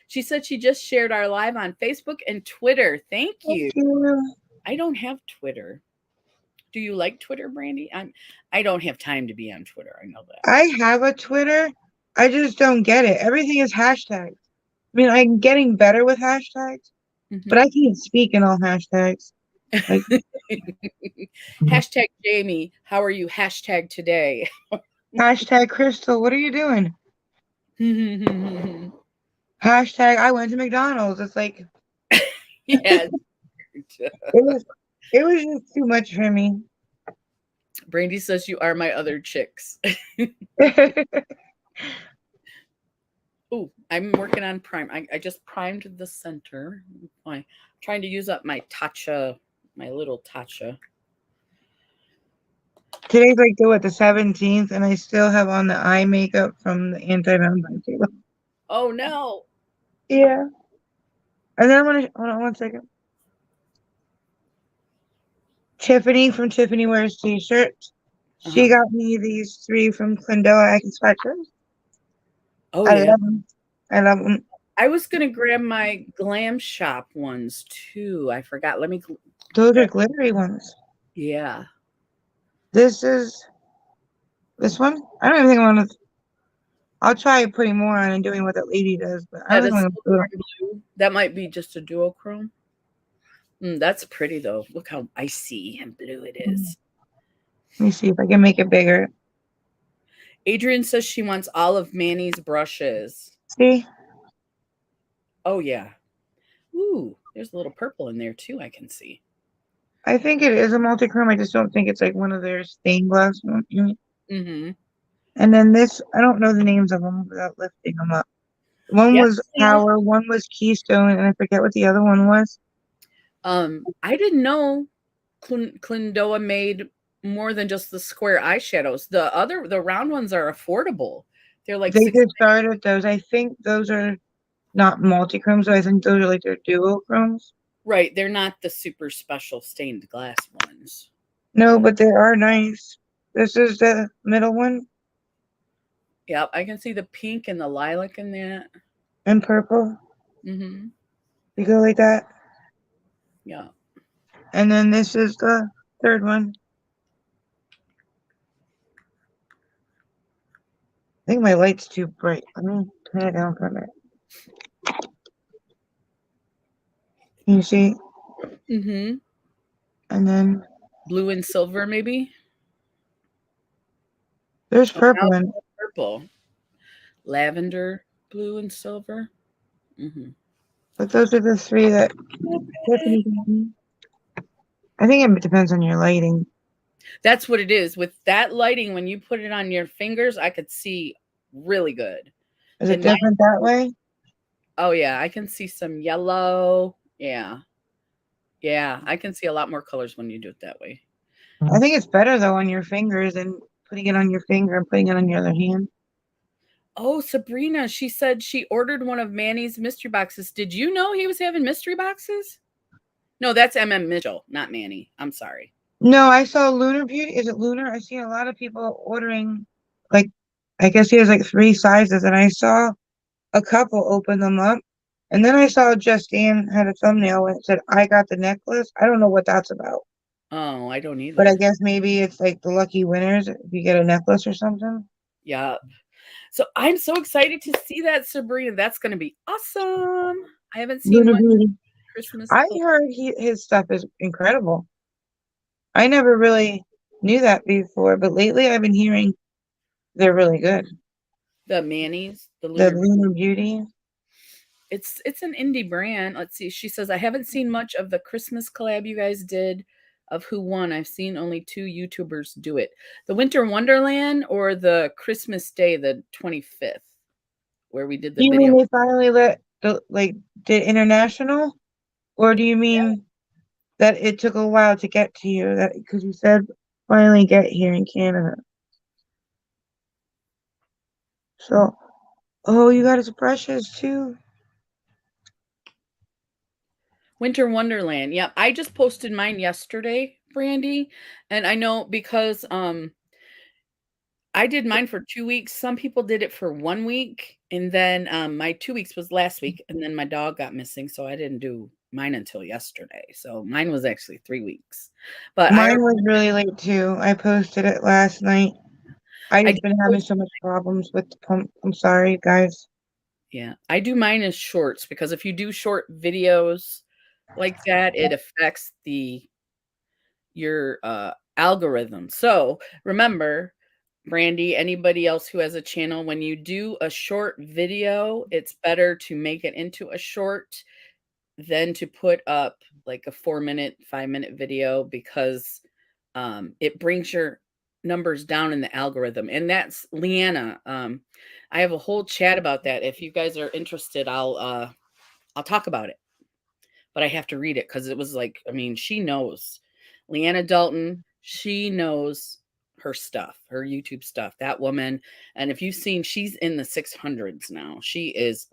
She said she just shared our live on Facebook and Twitter. Thank Thank you. you. I don't have Twitter. Do you like Twitter, Brandy? I don't have time to be on Twitter. I know that. I have a Twitter. I just don't get it. Everything is hashtags. I mean, I'm getting better with hashtags, but Mhm. I can't speak in all hashtags. Like Hashtag Jamie, how are you? Hashtag today. hashtag Crystal, what are you doing? Hashtag I went to McDonald's. It's like Yes. it was it was just too much for me. Brandy says you are my other chicks. Oh, I'm working on prime. I just primed the center. I'm trying to use up my Tatcha, my little Tatcha. Today's like the 17th, and I still have on the eye makeup from the anti-venom. Oh no. Yeah. And then I'm gonna hold on one second. Tiffany from Tiffany Wears T-shirts. She Uh-huh. got me these three from Clindoa. I can swatch those. Oh I yeah. love them. I love them. I was gonna grab my Glam Shop ones too. I forgot. Let me Those are grab. glittery ones. Yeah. This is this one. I don't even think I want to. I'll try putting more on and doing what that lady does, but I Yeah, really the want to do silver it. and blue. That might be just a duochrome. That's pretty though. Look how icy and blue it is. Let me see if I can make it bigger. Adrian says she wants all of Manny's brushes. See? Oh yeah. Ooh, there's a little purple in there too, I can see. I think it is a multi-chrome. I just don't think it's like one of their stained glass ones. Mm-hmm. And then this, I don't know the names of them without lifting them up. One Yeah. was Power, one was Keystone, and I forget what the other one was. I didn't know Clindoa made more than just the square eyeshadows. The round ones are affordable. They're like They six. just started those. I think those are not multi-chromes. I think those are like their duochromes. Right, they're not the super special stained glass ones. No, but they are nice. This is the middle one Yep, I can see the pink and the lilac in that. and purple. Mm-hmm. You go like that. Yeah. And then this is the third one. I think my light's too bright. Let me turn it down for a minute. Can you see? Mm-hmm. And then Blue and silver, maybe. there's Oh, now purple it's and purple, lavender, blue, and silver. Mm-hmm. but those are the three that Okay. Tiffany got me. I think it depends on your lighting. That's what it is. With that lighting, when you put it on your fingers, I could see really good. Is it And mine, different that way? oh yeah, I can see some yellow. Yeah. Yeah, I can see a lot more colors when you do it that way. I think it's better though on your fingers than putting it on your finger and putting it on your other hand. Oh, Sabrina, she said she ordered one of Manny's mystery boxes. Did you know he was having mystery boxes? No, that's MM Mitchell, not Manny. I'm sorry. No, I saw Lunar Beauty. Is it Lunar? I see a lot of people ordering, like, I guess he has like three sizes, and I saw a couple open them up. And then I saw Justine had a thumbnail and it said, I got the necklace. I don't know what that's about, Oh, I don't but I either. guess maybe it's like the lucky winners if you get a necklace or something. Yeah. So I'm so excited to see that, Sabrina. That's going to be awesome. I haven't seen Lunar much Beauty. Christmas I clothes. heard his stuff is incredible. I never really knew that before, but lately I've been hearing they're really good. The Manny's, the The Lunar. Lunar Beauty. It's an indie brand. Let's see. She says I haven't seen much of the Christmas collab you guys did of who won. I've seen only two YouTubers do it. The Winter Wonderland or the Christmas Day, the 25th, where we did Do the you mean video. they finally let the like did international, or do you mean that it took a while to get to you? That because you said finally get here in Canada. So, oh, you got his brushes too. Winter Wonderland. Yep. I just posted mine yesterday, Brandy. And I know because I did mine for 2 weeks. Some people did it for 1 week, and then, my 2 weeks was last week, and then my dog got missing, so I didn't do mine until yesterday. So mine was actually 3 weeks. But I Mine was really late too. I posted it last night. I I just do been having post so much problems with the pump. I'm sorry, guys. yeah, I do mine as shorts because if you do short videos like that, it affects your, algorithm. So, remember, Brandy, anybody else who has a channel, when you do a short video, it's better to make it into a short than to put up like a 4-minute, 5-minute video because it brings your numbers down in the algorithm. And that's Leanna. I have a whole chat about that. If you guys are interested, I'll talk about it. But I have to read it because it was like, I mean, she knows. Leanna Dalton, she knows her stuff, her YouTube stuff. That woman, and if you've seen, she's in the 600s now. She is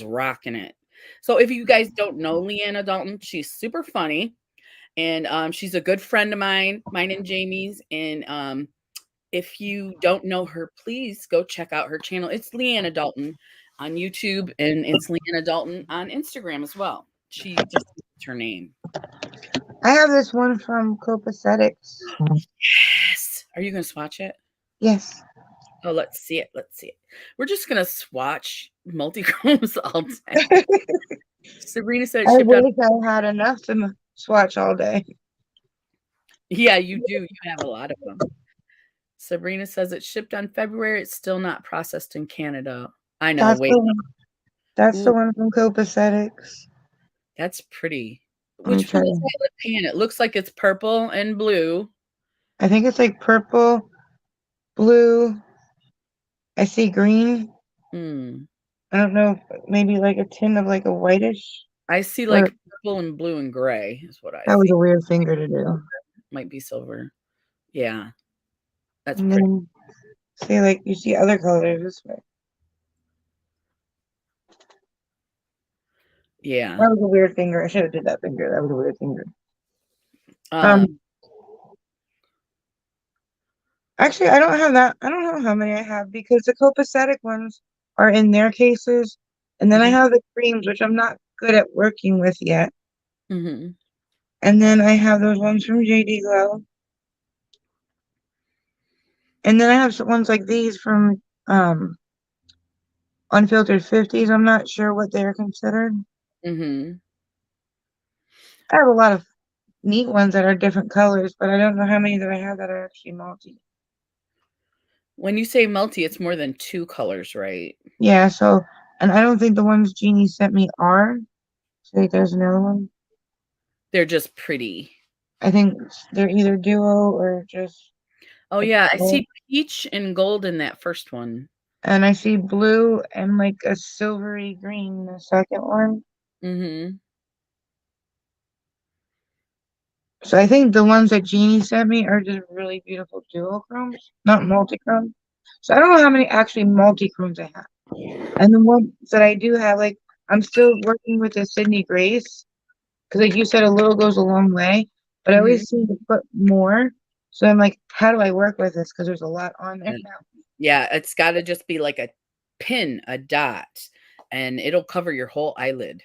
rocking it. So if you guys don't know Leanna Dalton, she's super funny, and she's a good friend of mine and Jamie's. And if you don't know her, please go check out her channel. It's Leanna Dalton on YouTube, and it's Leanna Dalton on Instagram as well. She just it's her name. I have this one from Copacetics. Yes. Are you gonna swatch it? Yes. Oh, let's see it. Let's see it. We're just gonna swatch multi-chromes all day. Sabrina said it I shipped on. wish I had enough to swatch all day. Yeah, you do. You have a lot of them. Sabrina says it shipped on February. It's still not processed in Canada. I know. That's Wait. the one. That's Ooh, the one from Copacetics. that's pretty. Let me Which try one is to. that pan? It looks like it's purple and blue. I think it's like purple, blue. I see green. Hmm. I don't know, maybe like a tint of like a whitish. I see Or like purple and blue and gray is what I that was see. a weird finger to do. Might be silver. Yeah, that's And pretty. then see, like you see other colors this way. Yeah. That was a weird finger. I should have did that finger. That was a weird finger. Uh, Um, actually, I don't have that. I don't know how many I have because the copacetic ones are in their cases, and then I mhm, have the creams, which I'm not good at working with yet. mhm, And then I have those ones from JD Glow, and then I have some ones like these from Unfiltered 50s. I'm not sure what they're considered. mhm. I have a lot of neat ones that are different colors, but I don't know how many that I have that are actually multi. When you say multi, it's more than 2 colors, right? Yeah, so, and I don't think the ones Jeannie sent me are. So there's another one. They're just pretty. I think they're either duo or just Oh, a yeah, I duo. see peach and gold in that first one. And I see blue and like a silvery green in the second one. Mhm, So I think the ones that Jeannie sent me are just really beautiful duochromes, not multichromes. So I don't know how many actually multichromes I have. And the ones that I do have, like I'm still working with the Sydney Grace because, like you said, a little goes a long way. But I mhm. always seem to put more. So I'm like, how do I work with this? Because there's a lot on there now. Yeah, it's gotta just be like a pin, a dot, and it'll cover your whole eyelid.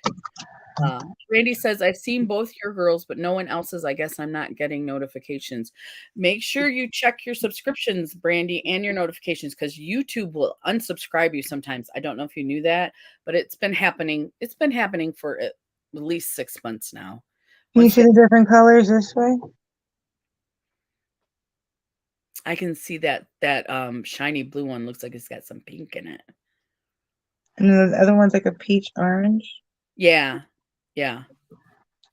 Randy says, "I've seen both your girls, but no one else's. I guess I'm not getting notifications." Make sure you check your subscriptions, Brandy, and your notifications because YouTube will unsubscribe you sometimes. I don't know if you knew that, but it's been happening. It's been happening for at least 6 months now. Can you Once see they, the different colors this way? I can see that shiny blue one looks like it's got some pink in it. And then the other one's like a peach orange. Yeah, yeah,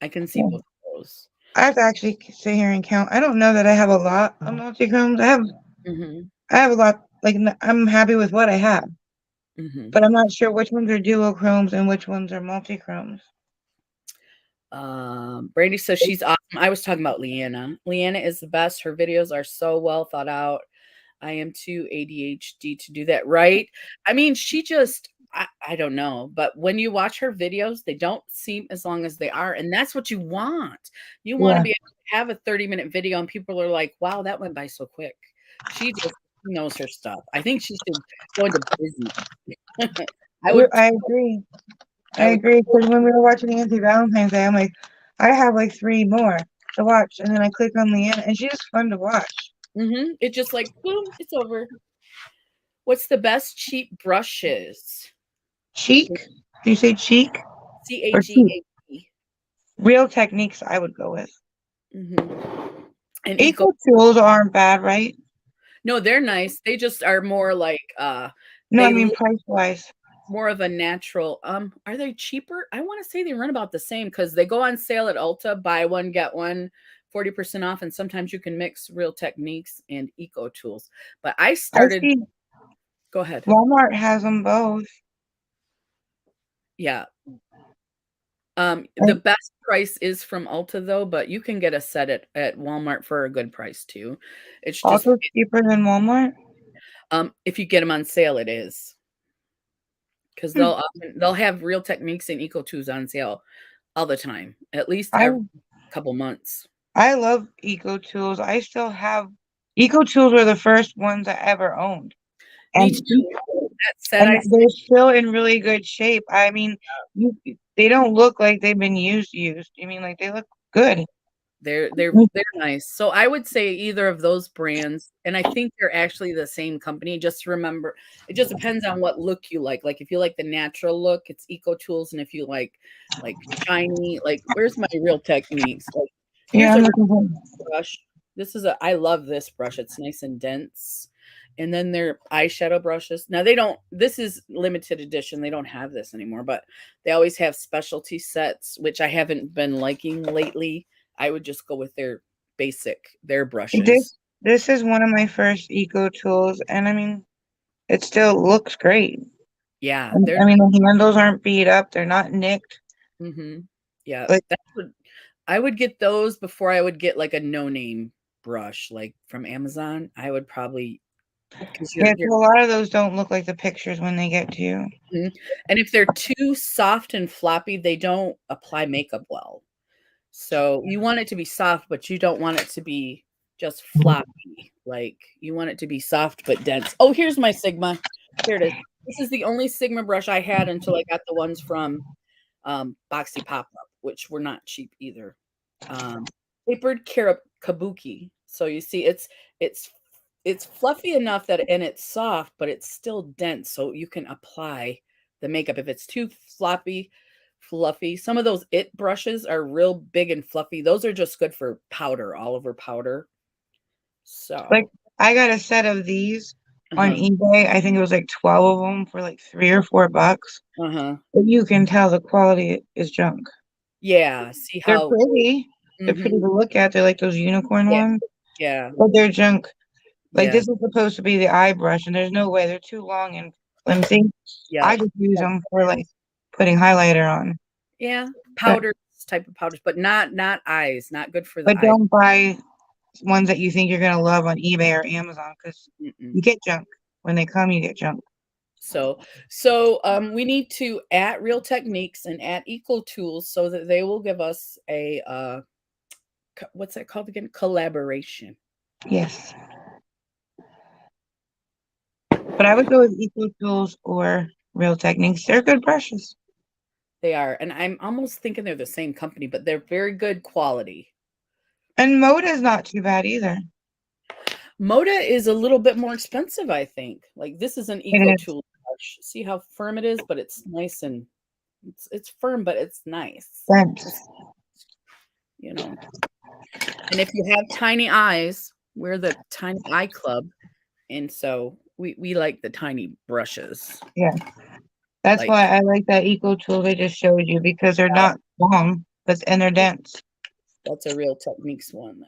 I can see Yeah. both of those. I have to actually sit here and count. I don't know that I have a lot of multichromes. Hmm. I have a lot. Like I'm happy with what I have, Hmm. but I'm not sure which ones are duochromes and which ones are multichromes. Brandy says she's awesome. I was talking about Leanna. Leanna is the best. Her videos are so well thought out. I am too ADHD to do that, right? I mean, she just, I don't know, but when you watch her videos, they don't seem as long as they are. And that's what you want. You want to Yeah. be able to have a 30-minute video and people are like, wow, that went by so quick. She just knows her stuff. I think she should go into business. I would, I agree. I I would, agree. Because when we were watching Anti Valentine's Day, I'm like, I have like three more to watch, and then I click on Leanna, and she's just fun to watch. it's just like, boom, it's over. What's the best cheap brushes? Cheek? Do you say cheek or cheek? CAGAP. Real techniques I would go with. Mhm. And eco. Equal tools aren't bad, right? No, they're nice. They just are more like, No, I they mean look price wise. more of a natural, are they cheaper? I wanna say they run about the same because they go on sale at Ulta, buy one, get one, 40% off, and sometimes you can mix Real Techniques and Eco Tools. But I I started. see Go ahead. Walmart has them both. Yeah. The And best price is from Ulta though, but you can get a set at Walmart for a good price too. It's just, also cheaper than Walmart. if you get them on sale, it is. Because Hmm. they'll have Real Techniques and Eco Tools on sale all the time, at least I every couple months. I love Eco Tools. I still have Eco Tools were the first ones I ever owned. Me And too. That said, and they're still in really good shape. I mean, they don't look like they've been used. I mean, like they look good. They're nice. So I would say either of those brands, and I think they're actually the same company. Just remember, it just depends on what look you like. Like if you like the natural look, it's Eco Tools, and if you like shiny, like where's my Real Techniques? Like Yeah, here's I'm a looking for. brush. This is I love this brush. It's nice and dense. And then their eyeshadow brushes. Now they don't, this is limited edition. They don't have this anymore, but they always have specialty sets, which I haven't been liking lately. I would just go with their brushes. This is one of my first Eco Tools, and I mean, it still looks great. Yeah, I mean, the handles aren't beat up; they're not nicked. Yeah, Like, I would get those before I would get like a no-name brush, like from Amazon. I would probably because yeah, so a lot of those don't look like the pictures when they get to you. and if they're too soft and floppy, they don't apply makeup well. So you want it to be soft, but you don't want it to be just floppy. Like you want it to be soft but dense. Oh, here's my Sigma. Here it is. This is the only Sigma brush I had until I got the ones from Boxy Pop Up, which were not cheap either. Tapered kabuki. So you see, it's fluffy enough that and it's soft, but it's still dense, so you can apply the makeup. If it's too fluffy, some of those brushes are real big and fluffy. Those are just good for powder, all over powder. Like, So, I got a set of these on eBay. I think it was like 12 of them for like $3 or $4. But you can tell the quality is junk. Yeah, see They're how pretty. They're pretty to look at. They're like those unicorn yeah, ones, yeah, but they're junk. Like, yeah, this is supposed to be the eye brush, and there's no way. They're too long and flimsy. yeah, I just use them for like putting highlighter on. yeah, But powders, type of powders, but not eyes, not good for the but eye. don't buy ones that you think you're gonna love on eBay or Amazon because Mm-mm. you get junk. When they come, you get junk. So we need to at Real Techniques and at Equal Tools so that they will give us a what's that called again? Collaboration. Yes. But I would go with Eco Tools or Real Techniques. They're good brushes. They are, and I'm almost thinking they're the same company, but they're very good quality. And Moda is not too bad either. Moda is a little bit more expensive, I think. Like this is an Eco It is Tool brush. See how firm it is, but it's nice and it's firm, but it's nice. dense. You know. And if you have tiny eyes, we're the tiny eye club, and so we like the tiny brushes. Yeah. That's Like why I like that Eco Tool they just showed you because they're not long, but and they're dense. that's a Real Techniques one.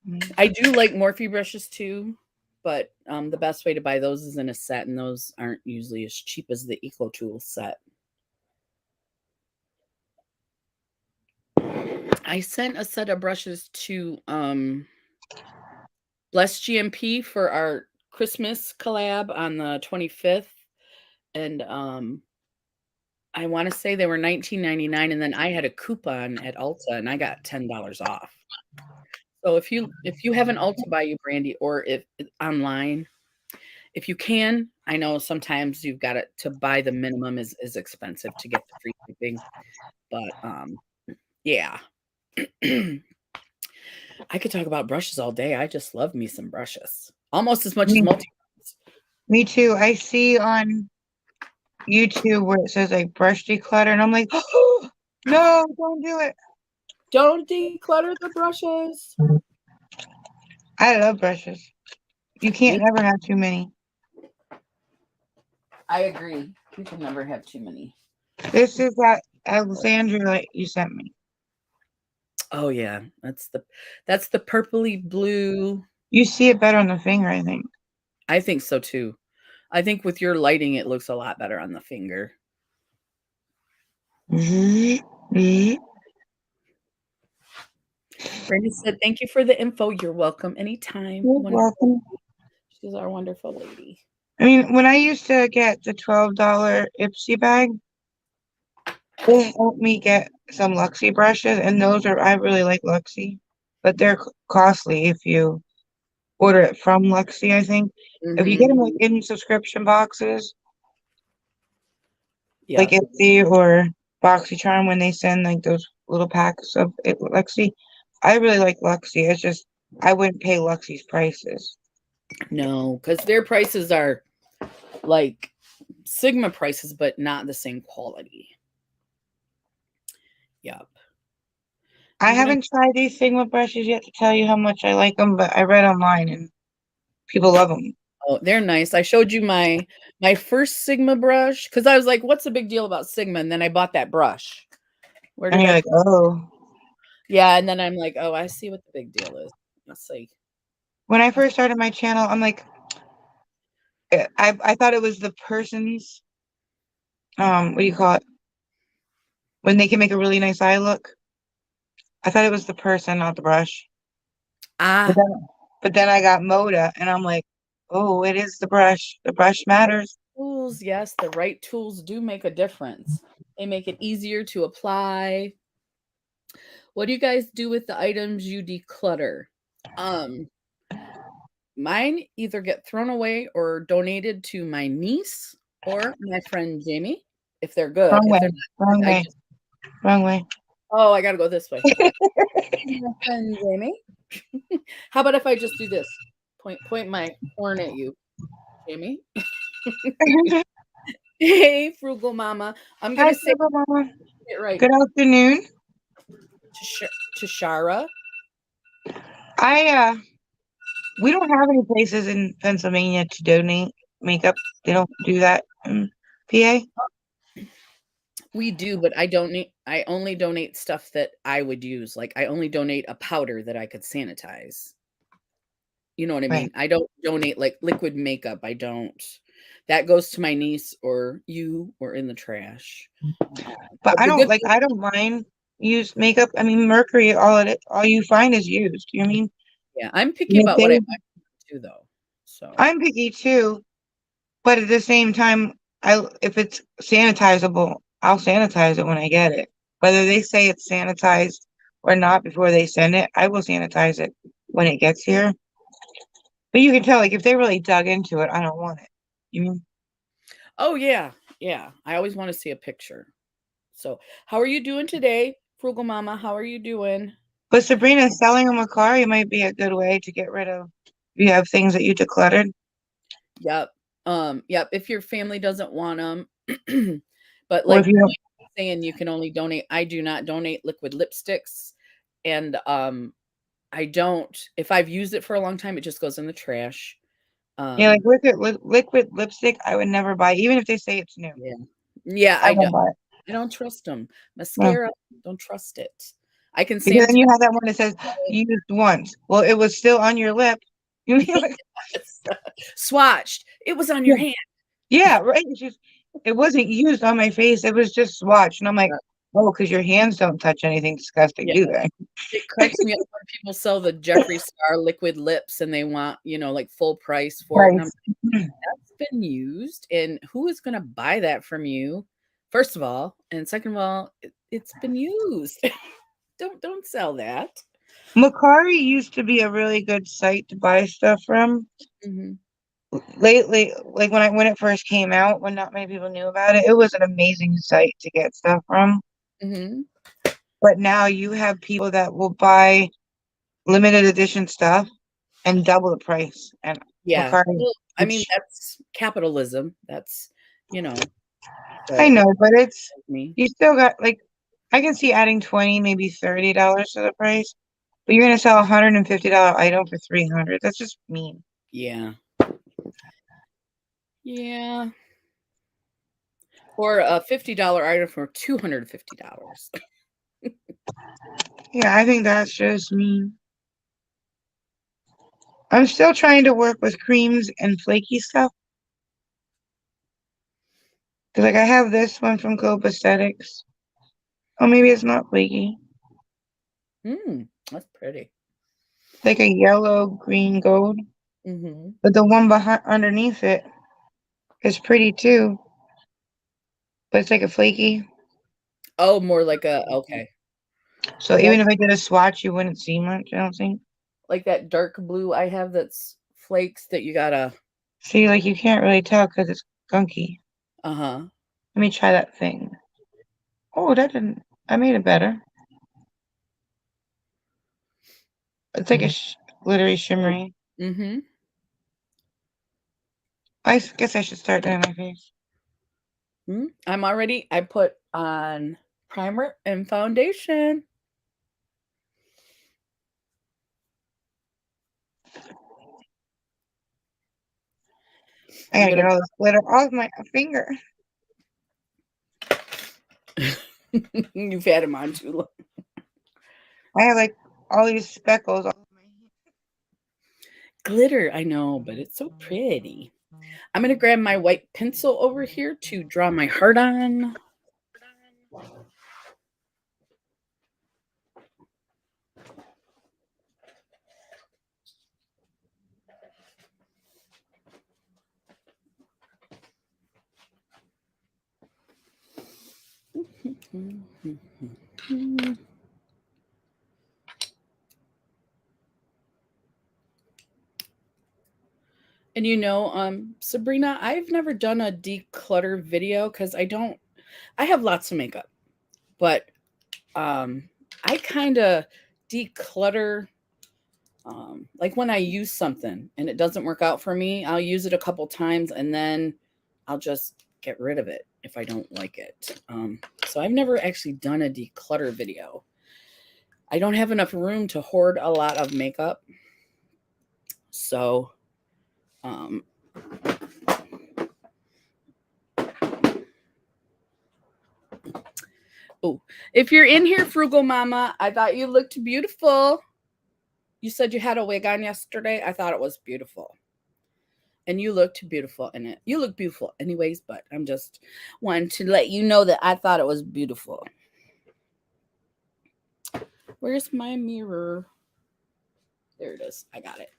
Mm. I do like Morphe brushes too, but the best way to buy those is in a set, and those aren't usually as cheap as the Eco Tool set. I sent a set of brushes to Bless GMP for our Christmas collab on the 25th, and I want to say they were $19.99, and then I had a coupon at Ulta, and I got $10 off. So if you have an Ulta by you, Brandy, or if online, if you can, I know sometimes you've got to buy the minimum is expensive to get the free shipping, but yeah. I could talk about brushes all day. I just love me some brushes. Almost as much as multi. Me too. I see on YouTube where it says like brush declutter, and I'm like, oh, no, don't do it. Don't declutter the brushes. I love brushes. You can't never have too many. I agree. You can never have too many. This is that Alexandra that you sent me. Oh yeah, that's the purpley blue. You see it better on the finger, I think. I think so too. I think with your lighting, it looks a lot better on the finger. Brandy said, "Thank you for the info. You're welcome anytime." You're welcome. She's our wonderful lady. I mean, when I used to get the $12 Ipsy bag, it helped me get some Luxie brushes, and those are, I really like Luxie, but they're costly if you order it from Luxie, I think. If you get them like in subscription boxes, like Ipsy or BoxyCharm, when they send like those little packs of it, Luxie. I really like Luxie. It's just I wouldn't pay Luxie's prices. No, because their prices are like Sigma prices, but not the same quality. Yep. I You're gonna haven't tried these Sigma brushes yet to tell you how much I like them, but I read online and people love them. Oh, they're nice. I showed you my first Sigma brush because I was like, "What's the big deal about Sigma?" And then I bought that brush. Where And did you're I? like, oh. Yeah, and then I'm like, "Oh, I see what the big deal is." Let's see. When I first started my channel, I'm like, I thought it was the person's what do you call it? When they can make a really nice eye look. I thought it was the person, not the brush. But Ah, then, but then I got Moda, and I'm like, oh, it is the brush. The brush matters. tools. Yes, the right tools do make a difference. They make it easier to apply. What do you guys do with the items you declutter? Um, Mine either get thrown away or donated to my niece or my friend Jamie if they're good. Wrong If way. they're not Wrong good, I way. just Wrong way. oh, I gotta go this way. Okay. My friend Jamie. How about if I just do this? Point my horn at you, Jamie. Hey, frugal mama. I'm Hi, gonna say Sugar Mama. it right Good afternoon. to Shara. I we don't have any places in Pennsylvania to donate makeup. They don't do that in PA. We do, but I only donate stuff that I would use. Like I only donate a powder that I could sanitize. You know what I Right. mean? I don't donate like liquid makeup. I don't. That goes to my niece or you or in the trash. But But the good I don't mind used makeup. I mean Mercury, all you find is used. You know what I mean? yeah, I'm picky And if about what I they buy too, though. So I'm picky too, but at the same time, I if it's sanitizable, I'll sanitize it when I get it. Whether they say it's sanitized or not before they send it, I will sanitize it when it gets here. But you can tell, like, if they really dug into it, I don't want it. You mean? oh yeah, yeah. I always want to see a picture. So how are you doing today, Frugal Mama? How are you doing? But Sabrina, selling them a car, it might be a good way to get rid of. You have things that you decluttered, Yep. Yep. If your family doesn't want them, but or if like you don't. saying you can only donate, I do not donate liquid lipsticks, and I don't. If I've used it for a long time, it just goes in the trash. Yeah, like Um, liquid lipstick, I would never buy, even if they say it's new. yeah, yeah, I I won't don't. buy it. I don't trust them. No. Mascara, don't trust it. I can Because then sanitize you have that one that says it. used once. Well, it was still on your lip. You mean like, Swatched. It was on your yeah, hand. yeah, right. It wasn't used on my face. It was just swatched. And I'm like, oh, because your hands don't touch anything disgusting, Yeah. do they? It cracks me up when people sell the Jeffree Star liquid lips and they want, like full price for it. And I'm Price. that's been used. And who is going to buy that from you? First of all. And second of all, it's been used. Don't sell that. Macari used to be a really good site to buy stuff from. Hmm. Lately, like when it first came out, when not many people knew about it, it was an amazing site to get stuff from. Hmm. But now you have people that will buy limited edition stuff and double the price. And Yeah. Macari, Well, I mean, which that's capitalism. That's, I so it know, but it's tells me. you still got like I can see adding 20, maybe $30 to the price, but you're gonna sell $150 item for 300. That's just mean. Yeah. Yeah. Or a $50 item for $250. Yeah, I think that's just mean. I'm still trying to work with creams and flaky stuff. 'Cause like I have this one from Cope Aesthetics. Oh, maybe it's not flaky. That's pretty. Like a yellow, green, gold. Hmm. But the one behind underneath it is pretty too. But it's like a flaky. Oh, more like a okay. So Well, even if I did a swatch, you wouldn't see much, I don't think. like that dark blue I have that's flakes that you gotta See, like you can't really tell because it's gunky. uh-huh. Let me try that thing. Oh, that didn't. I made it better. It's like a glittery shimmery. Mm-hmm. I guess I should start doing my face. I put on primer and foundation. I gotta get all this glitter off my finger. You've had him on too long. I have like all these speckles. Glitter, I know, but it's so pretty. I'm going to grab my white pencil over here to draw my heart on. And Sabrina, I've never done a declutter video because I have lots of makeup, but I kind of declutter. Like when I use something and it doesn't work out for me, I'll use it a couple times and then I'll just get rid of it if I don't like it. So I've never actually done a declutter video. I don't have enough room to hoard a lot of makeup. So, oh, if you're in here, Frugal Mama, I thought you looked beautiful. You said you had a wig on yesterday. I thought it was beautiful. And you looked beautiful in it. You look beautiful anyways, but I'm just wanting to let you know that I thought it was beautiful. Where's my mirror? There it is. I got it.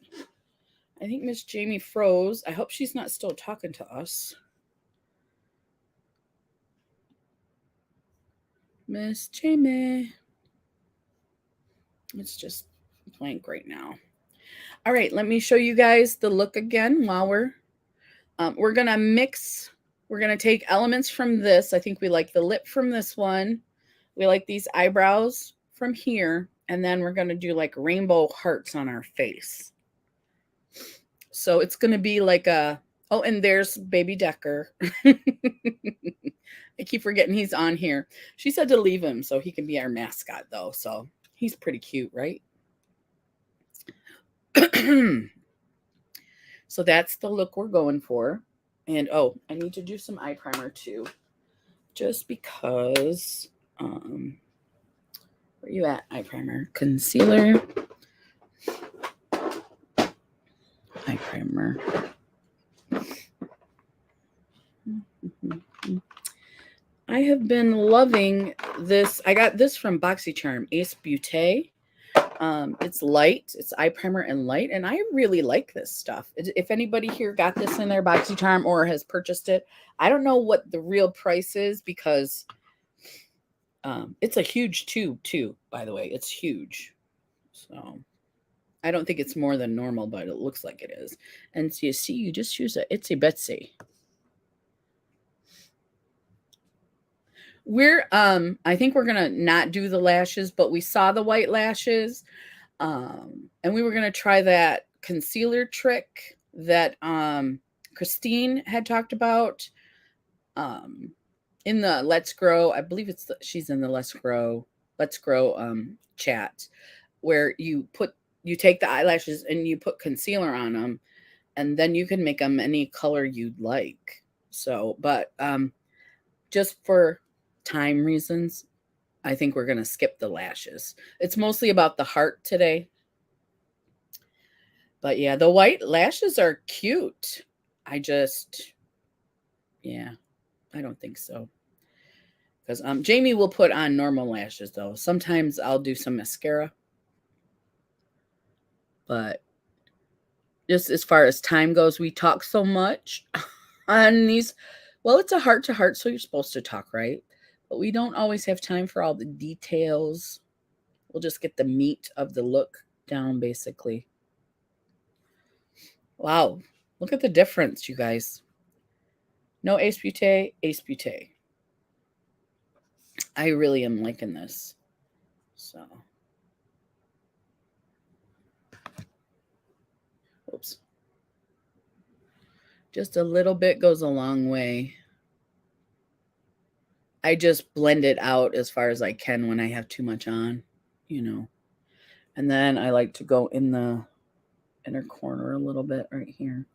I think Miss Jamie froze. I hope she's not still talking to us. Miss Jamie. It's just blank right now. All right, let me show you guys the look again while we're going to mix. We're going to take elements from this. I think we like the lip from this one. We like these eyebrows from here. And then we're going to do like rainbow hearts on our face. So it's going to be like oh, and there's Baby Decker. I keep forgetting he's on here. She said to leave him so he can be our mascot though. So he's pretty cute, right? So that's the look we're going for. And oh, I need to do some eye primer too. Just because where you at? Eye primer. Concealer. Eye primer. I have been loving this. I got this from BoxyCharm, Ace Beauté. It's light. It's eye primer and light. And I really like this stuff. If anybody here got this in their BoxyCharm or has purchased it, I don't know what the real price is because it's a huge tube too, by the way. It's huge. So I don't think it's more than normal, but it looks like it is. And so you see, you just use a Itsy Bitsy. I think we're gonna not do the lashes, but we saw the white lashes. And we were gonna try that concealer trick that Christine had talked about in the Let's Grow. I believe she's in the Let's Grow chat, where you take the eyelashes and you put concealer on them, and then you can make them any color you'd like. So, but just for time reasons, I think we're going to skip the lashes. It's mostly about the heart today. But yeah, the white lashes are cute. Yeah, I don't think so. Because Jamie will put on normal lashes, though. Sometimes I'll do some mascara. But just as far as time goes, we talk so much on these. Well, it's a heart-to-heart, so you're supposed to talk, right? But we don't always have time for all the details. We'll just get the meat of the look down, basically. Wow. Look at the difference, you guys. No Ace Beauté, Ace Beauté. I really am liking this. So. Oops. Just a little bit goes a long way. I just blend it out as far as I can when I have too much on, you know. And then I like to go in the inner corner a little bit right here.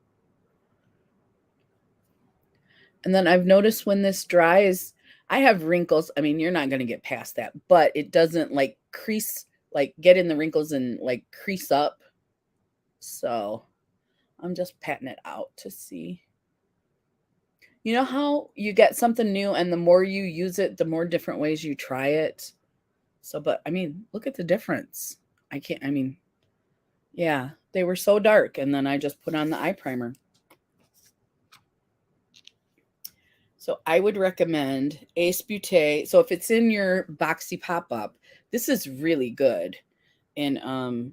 And then I've noticed when this dries, I have wrinkles. I mean, you're not going to get past that, but it doesn't like crease, like get in the wrinkles and like crease up. So I'm just patting it out to see. You know how you get something new and the more you use it, the more different ways you try it. So, but I mean, look at the difference. I mean, yeah, they were so dark. And then I just put on the eye primer. So I would recommend Ace Beauté. So if it's in your boxy pop-up, this is really good. And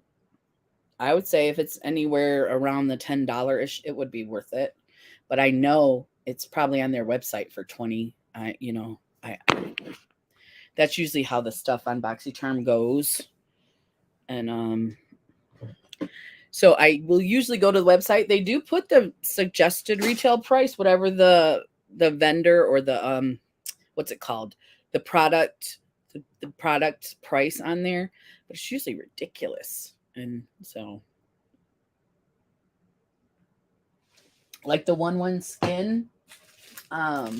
I would say if it's anywhere around the $10-ish, it would be worth it. But I know it's probably on their website for 20. That's usually how the stuff on BoxyCharm goes. And so I will usually go to the website. They do put the suggested retail price, whatever the vendor or the what's it called? The product price on there, but it's usually ridiculous. And so like the 1-1 Skin, I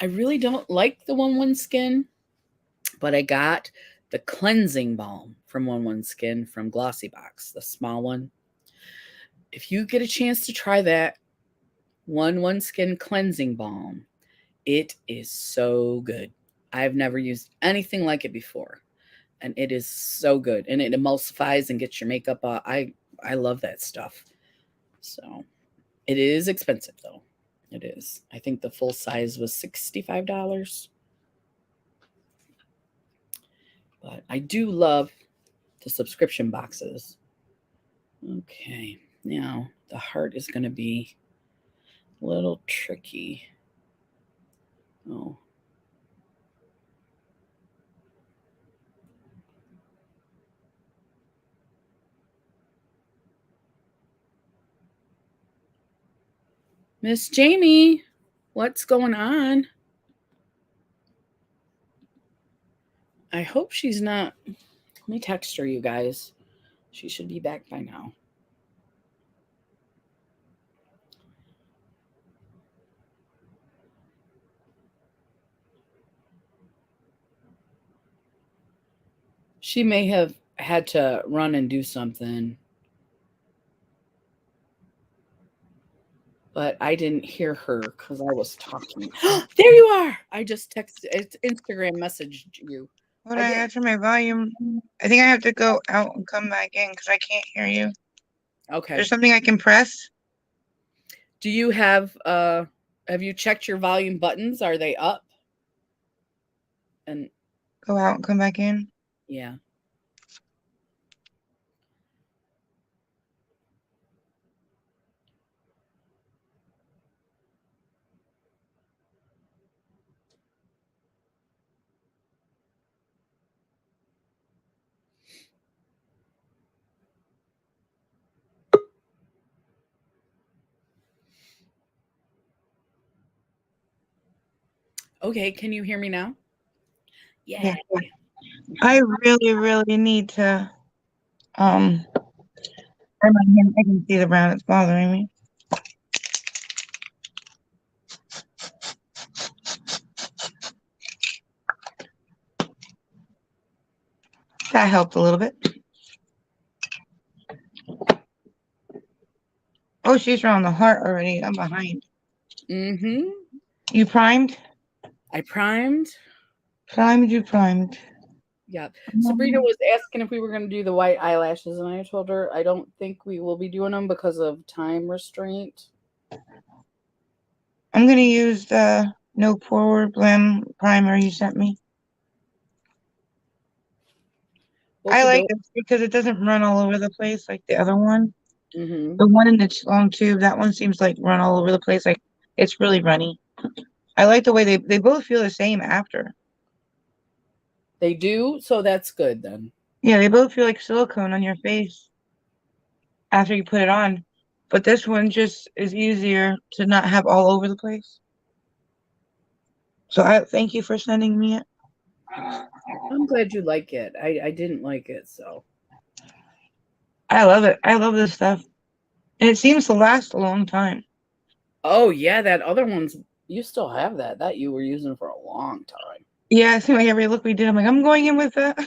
really don't like the 1-1 Skin, but I got the cleansing balm from 1-1 Skin from Glossy Box, the small one. If you get a chance to try that 1-1 Skin cleansing balm, it is so good. I've never used anything like it before, and it is so good. And it emulsifies and gets your makeup off. I love that stuff. So it is expensive though. It is. I think the full size was $65. But I do love the subscription boxes. Okay, now the heart is going to be a little tricky. Oh. Miss Jamie, what's going on? I hope she's not. Let me text her, you guys. She should be back by now. She may have had to run and do something, but I didn't hear her because I was talking. There you are. I just texted, it's Instagram messaged you. When I add to my volume, I think I have to go out and come back in because I can't hear you. Okay. There's something I can press. Do you have you checked your volume buttons? Are they up? And go out and come back in. Yeah. Okay, can you hear me now? Yeah. I really need to burn my hand. I can see the brown, it's bothering me. That helped a little bit. Oh, she's around the heart already. I'm behind. Mm-hmm. You primed? I primed. You primed. Yeah. Sabrina was asking if we were going to do the white eyelashes, and I told her I don't think we will be doing them because of time restraint. I'm going to use the No Pore Blem primer you sent me. I like this because it doesn't run all over the place like the other one. Mm-hmm. The one in the long tube, that one seems like run all over the place. Like it's really runny. I like the way they both feel the same after. They do, so that's good then. Yeah, they both feel like silicone on your face after you put it on. but this one just is easier to not have all over the place. So I thank you for sending me it. I'm glad you like it. I didn't like it, so. I love it. I love this stuff. And it seems to last a long time. Oh yeah, that other one's you still have that. That you were using for a long time. Yeah, it seemed like every look we did, I'm like, I'm going in with that.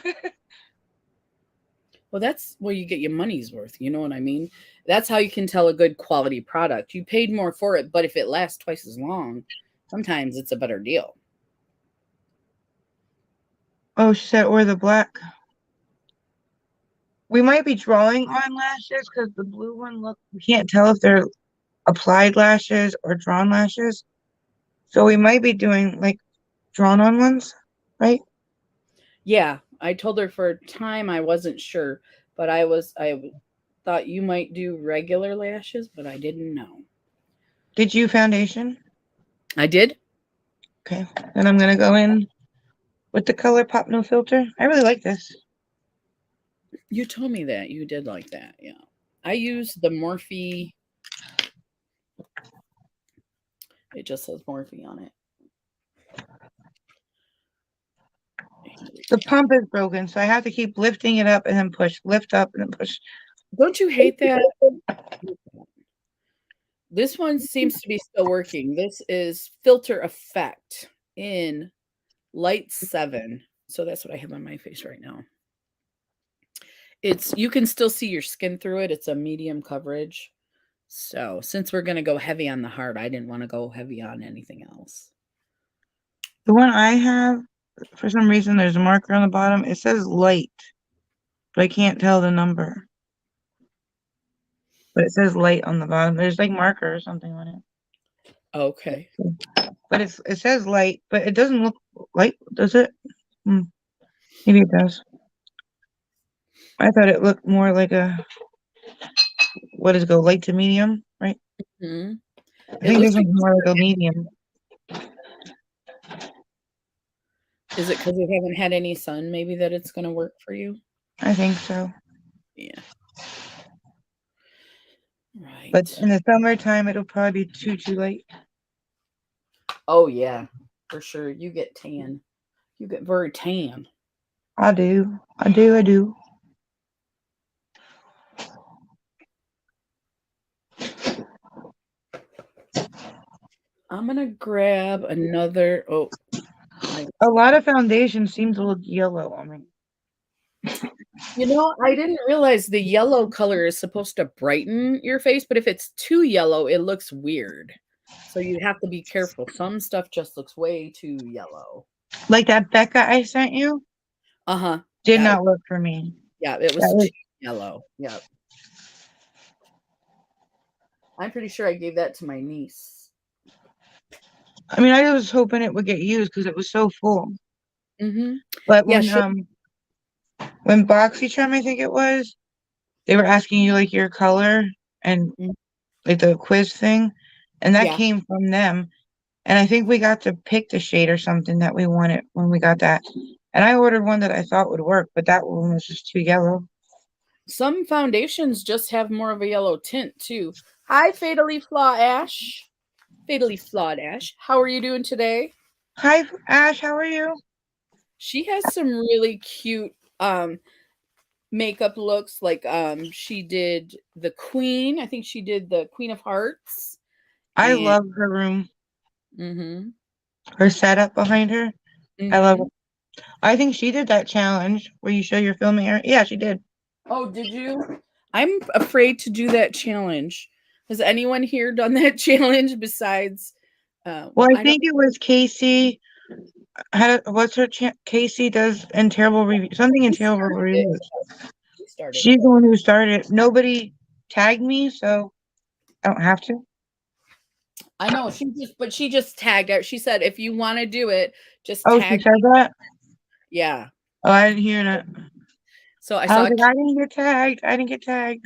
Well, that's where you get your money's worth. You know what I mean? That's how you can tell a good quality product. You paid more for it, but if it lasts twice as long, sometimes it's a better deal. Oh, she said, or the black. We might be drawing on lashes because the blue one, look, we can't tell if they're applied lashes or drawn lashes. So we might be doing like drawn on ones, right? Yeah, I told her for a time I wasn't sure, but I thought you might do regular lashes, but I didn't know. Did you foundation? I did. Okay. Then I'm gonna go in with the Color Pop No Filter. I really like this. You told me that you did like that. Yeah, I use the Morphe. It just says Morphe on it. The pump is broken, so I have to keep lifting it up and then push, lift up and then push. Don't you hate that? This one seems to be still working. This is Filter Effect in Light 7. So that's what I have on my face right now. You can still see your skin through it. It's a medium coverage. So since we're going to go heavy on the heart, I didn't want to go heavy on anything else. The one I have, for some reason, there's a marker on the bottom. It says light, but I can't tell the number. But it says light on the bottom. There's like marker or something on it. Okay. But it says light, but it doesn't look light, does it? Maybe it does. I thought it looked more like a, what does it go, light to medium, right? Mm-hmm. I It think looks this like, one's more like a medium. is it because you haven't had any sun maybe that it's going to work for you? I think so. Yeah. But Right. in the summertime, it'll probably be too late. Oh, yeah, for sure. You get tan. You get very tan. I do. I do. I do. I'm going to grab another. Oh, A lot of foundations seem to look yellow on me. I didn't realize the yellow color is supposed to brighten your face, but if it's too yellow, it looks weird. So you have to be careful. Some stuff just looks way too yellow. Like that Becca I sent you Uh-huh. did That not work for me. Yeah, it That was was, too yellow. Yep. I'm pretty sure I gave that to my niece. I mean, I was hoping it would get used because it was so full. Mm-hmm. But Yeah, when BoxyCharm, I think it was, they were asking you like your color and mm, like the quiz thing, and that yeah. came from them. And I think we got to pick the shade or something that we wanted when we got that. And I ordered one that I thought would work, but that one was just too yellow. Some foundations just have more of a yellow tint too. Hi, Fatally Flaw Ash. Fatally Flawed Ash. How are you doing today? Hi, Ash, how are you? She has some really cute makeup looks. Like she did the Queen. I think she did the Queen of Hearts. I And love her room, mm-hmm. her setup behind her. I love Mm-hmm. it. I think she did that challenge where you show your filming area. Yeah, she did. Oh, did you? I'm afraid to do that challenge. Has anyone here done that challenge besides Well, I I don't think it was Casey. What's her Casey does in terrible review something in she terrible started it. reviews. She started She's it. the one who started it. Nobody tagged me, so I don't have to. I know she just tagged out. She said if you want to do it, just Oh, she tag said me. that? Yeah. Oh, I didn't hear that. So I I was saw like, I didn't get tagged. I didn't get tagged.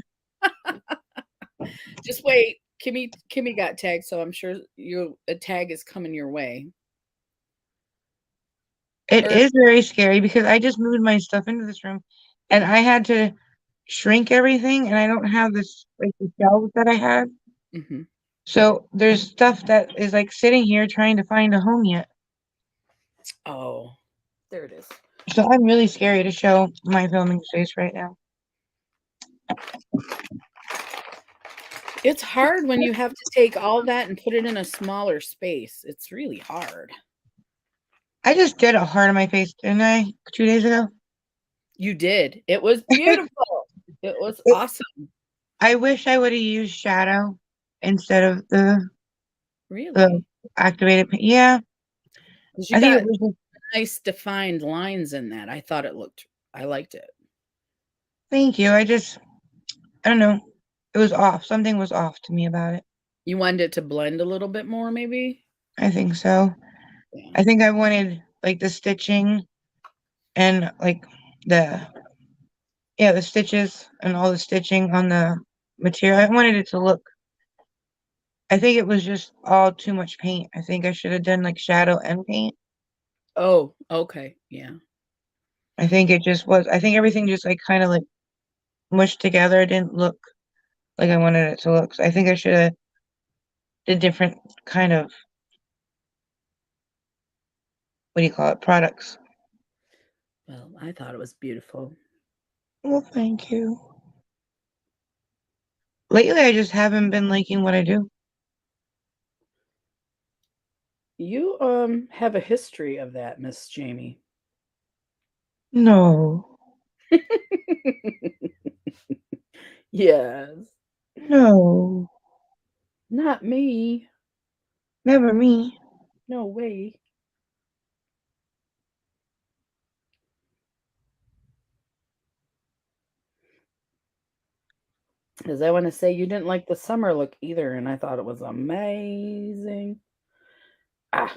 just wait. Kimmy got tagged, so I'm sure a tag is coming your way. It Or is very scary because I just moved my stuff into this room and I had to shrink everything, and I don't have this like the shelves that I had. Mhm. So there's stuff that is like sitting here trying to find a home yet. Oh, there it is. So I'm really scary to show my filming space right now. It's hard when you have to take all that and put it in a smaller space. It's really hard. I just did a heart on my face, didn't I? 2 days ago. You did. It was beautiful. It was It, awesome. I wish I would have used shadow instead of the Really. activated paint. Yeah, 'Cause you I think it got was just, nice defined lines in that. I liked it. thank you. I don't know. It was off. Something was off to me about it. You wanted it to blend a little bit more, maybe? I think so. Yeah. I think I wanted like the stitching and like the the stitches and all the stitching on the material. I wanted it to look. I think it was just all too much paint. I think I should have done like shadow and paint. Oh, okay. Yeah. I think it just was. I think everything just like kind of like mushed together. It didn't look like I wanted it to look. So I think I should have did different kind of, what do you call it, products. Well, I thought it was beautiful. Well, thank you. Lately, I just haven't been liking what I do. You have a history of that, Miss Jamie. No, Yes. no, Not me. never me. No way. Because I want to say you didn't like the summer look either, and I thought it was amazing. Ah,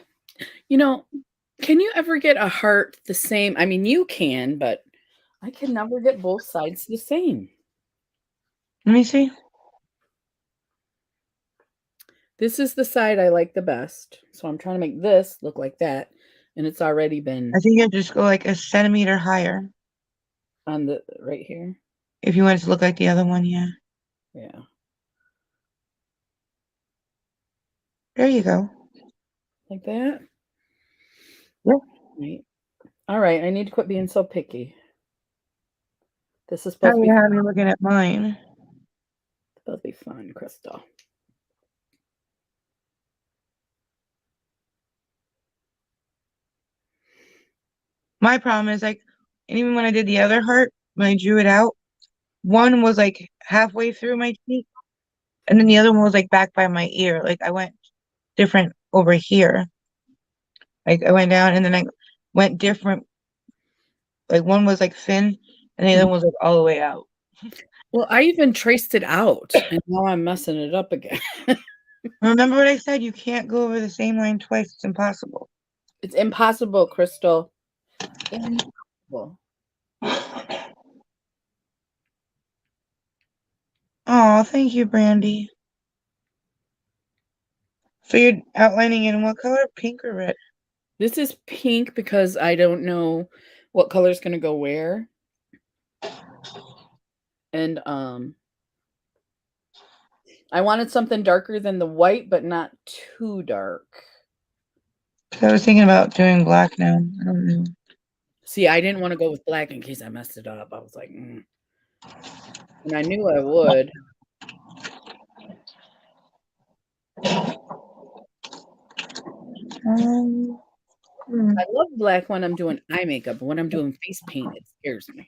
you know, can you ever get a heart the same? I mean, you can, but I can never get both sides the same. Let me see. This is the side I like the best. So I'm trying to make this look like that. And it's already I been think you just go like a centimeter higher on the right here. if you want it to look like the other one. Yeah, Yeah. there you go. Like that. Yeah. Right. All right. I need to quit being so picky. This is Now supposed to you be have me looking at mine. fun, Crystal. My problem is like, and even when I did the other heart, when I drew it out, one was like halfway through my cheek, and then the other one was like back by my ear. Like I went different over here. Like I went down and then I went different. Like one was like thin, and the other one was like all the way out. Well, I even traced it out, and now I'm messing it up again. Remember what I said? You can't go over the same line twice. It's impossible. It's impossible, Crystal. Impossible. Oh, thank you, Brandy. So you're outlining in what color? Pink or red? This is pink because I don't know what color is going to go where. And I wanted something darker than the white, but not too dark. 'Cause I was thinking about doing black now. I don't know. See, I didn't want to go with black in case I messed it up. I was like, and I knew I would. Um, hmm. I love black when I'm doing eye makeup, but when I'm doing face paint, it scares me.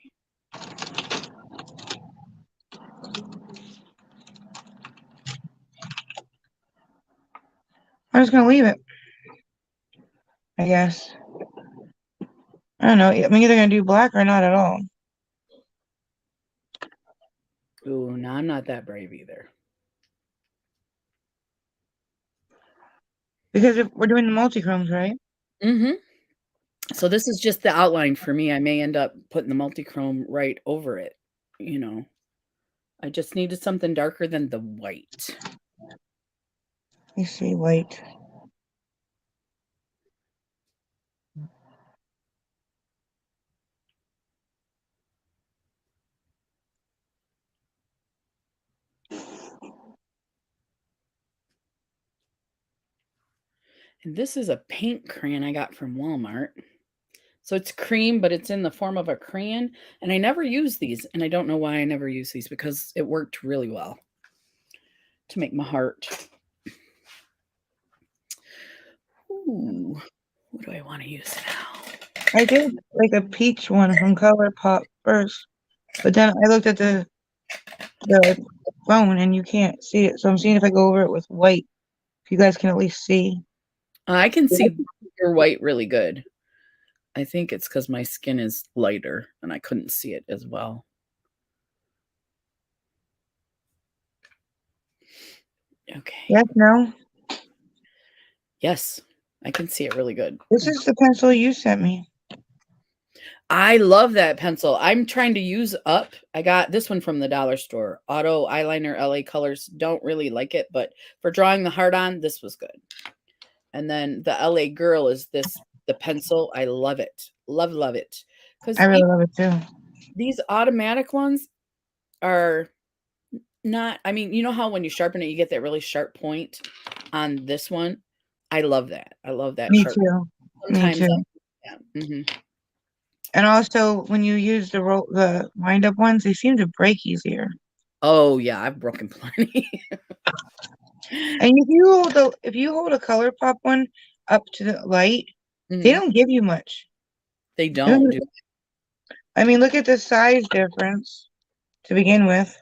I'm just gonna leave it, I guess. I don't know. I'm either gonna do black or not at all. Ooh, no, I'm not that brave either. Because if we're doing the multi-chromes, right? Mm-hmm. So this is just the outline for me. I may end up putting the multi-chrome right over it. You know, I just needed something darker than the white. Let me see, white. And this is a paint crayon I got from Walmart. So it's cream, but it's in the form of a crayon. And I never use these. And I don't know why I never use these because it worked really well to make my heart. Ooh, what do I want to use now? I did like a peach one from ColourPop first, but then I looked at the phone and you can't see it. So I'm seeing if I go over it with white, if you guys can at least see. I can see your white really good. I think it's because my skin is lighter and I couldn't see it as well. Okay. Yes, no? Yes, I can see it really good. This is the pencil you sent me. I love that pencil. I'm trying to use up. I got this one from the dollar store. Auto Eyeliner LA Colors. Don't really like it, but for drawing the heart on, this was good. And then the LA Girl is the pencil. I love it. Love it. Because I really love it too. these automatic ones are not, I mean, you know how when you sharpen it, you get that really sharp point on this one? I love that. I love that Me sharp. too. Sometimes Me too. And also, when you use the wind up ones, they seem to break easier. Oh yeah, I've broken plenty. And if you hold a ColourPop one up to the light, they don't give you much. They don't do. I mean, look at the size difference to begin with. Of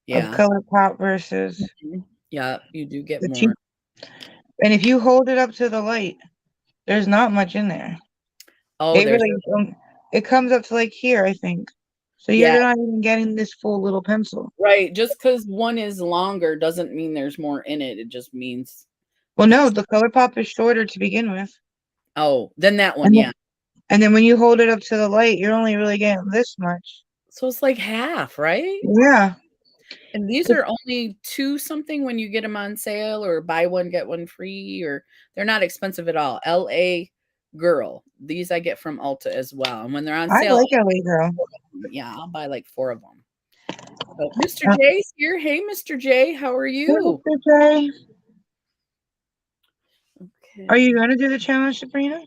Yeah. ColourPop versus Yeah, you do get the more. cheap. And if you hold it up to the light, there's not much in there. Oh, They there's really it comes up to like here, I think. So yeah, you're not even getting this full little pencil. right. Just because one is longer doesn't mean there's more in it. It just means Well, no, it's the ColourPop is shorter to begin with. oh, then that one, And yeah. then when you hold it up to the light, you're only really getting this much. So it's like half, right? Yeah. And these are only 2 something when you get them on sale or buy one, get one free, or they're not expensive at all. LA Girl. These I get from Ulta as well. And when they're on I sale, like LA Girl. yeah, I'll buy like 4 of them. So Mr. J's here. Hey, Mr. J, how are you? Okay. Okay. Are you going to do the challenge, Sabrina?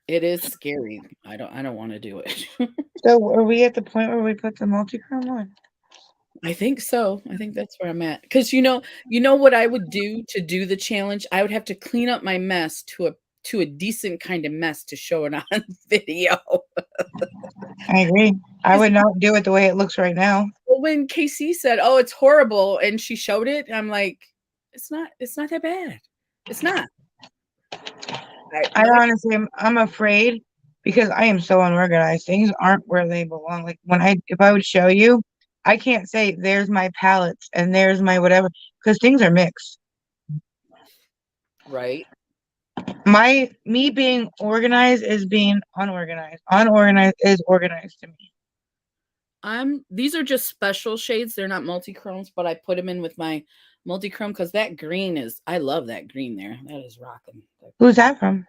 It is scary. I don't want to do it. So are we at the point where we put the multi-chrome on? I think so. I think that's where I'm at. Because you know what I would do to do the challenge? I would have to clean up my mess to a decent kind of mess to show it on video. I agree. I would not do it the way it looks right now. Well, when Casey said, "Oh, it's horrible," and she showed it, I'm like, it's not that bad. It's not. I honestly I'm afraid because I am so unorganized. Things aren't where they belong. Like if I would show you, I can't say there's my palettes and there's my whatever because things are mixed. Right. Me being organized is being unorganized. Unorganized is organized to me. These are just special shades. They're not multi-chromes, but I put them in with my multi-chrome because that green is, I love that green there. That is rocking. Who's that from?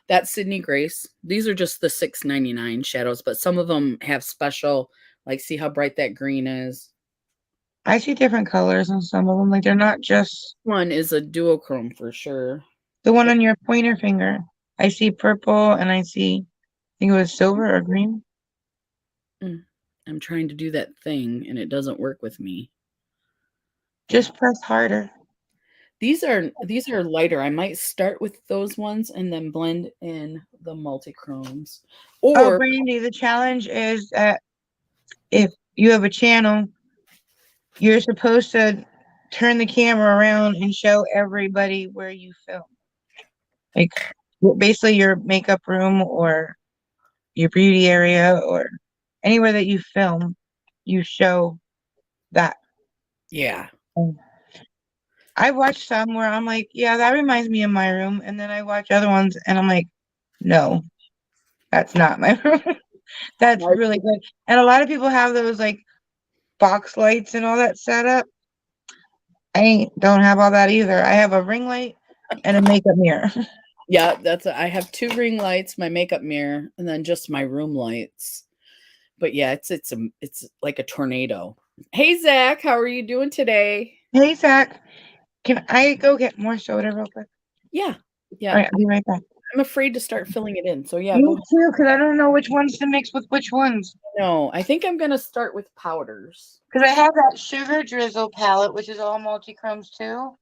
That's Sydney Grace. These are just the $6.99 shadows, but some of them have special, like see how bright that green is. I see different colors on some of them. Like they're not just One is a duochrome for sure. the one on your pointer finger. I see purple and I think it was silver or green. I'm trying to do that thing and it doesn't work with me. Just press harder. These are lighter. I might start with those ones and then blend in the multi-chromes. Oh, Or Brandy, the challenge is that if you have a channel, you're supposed to turn the camera around and show everybody where you film. Like basically your makeup room or your beauty area or anywhere that you film, you show that. yeah. I watched some where I'm like, yeah, that reminds me of my room. And then I watch other ones and I'm like, no, that's not my room. That's really good. And a lot of people have those like box lights and all that set up. I don't have all that either. I have a ring light and a makeup mirror. Yeah, I have 2 ring lights, my makeup mirror, and then just my room lights. But yeah, it's like a tornado. Hey, Zach, how are you doing today? Hey, Zach. Can I go get more soda real quick? Yeah, yeah. All right, I'll be right back. I'm afraid to start filling it in. So yeah, Me go ahead. too, because I don't know which ones to mix with which ones. No, I think I'm gonna start with powders. Because I have that sugar drizzle palette, which is all multi-chromes too.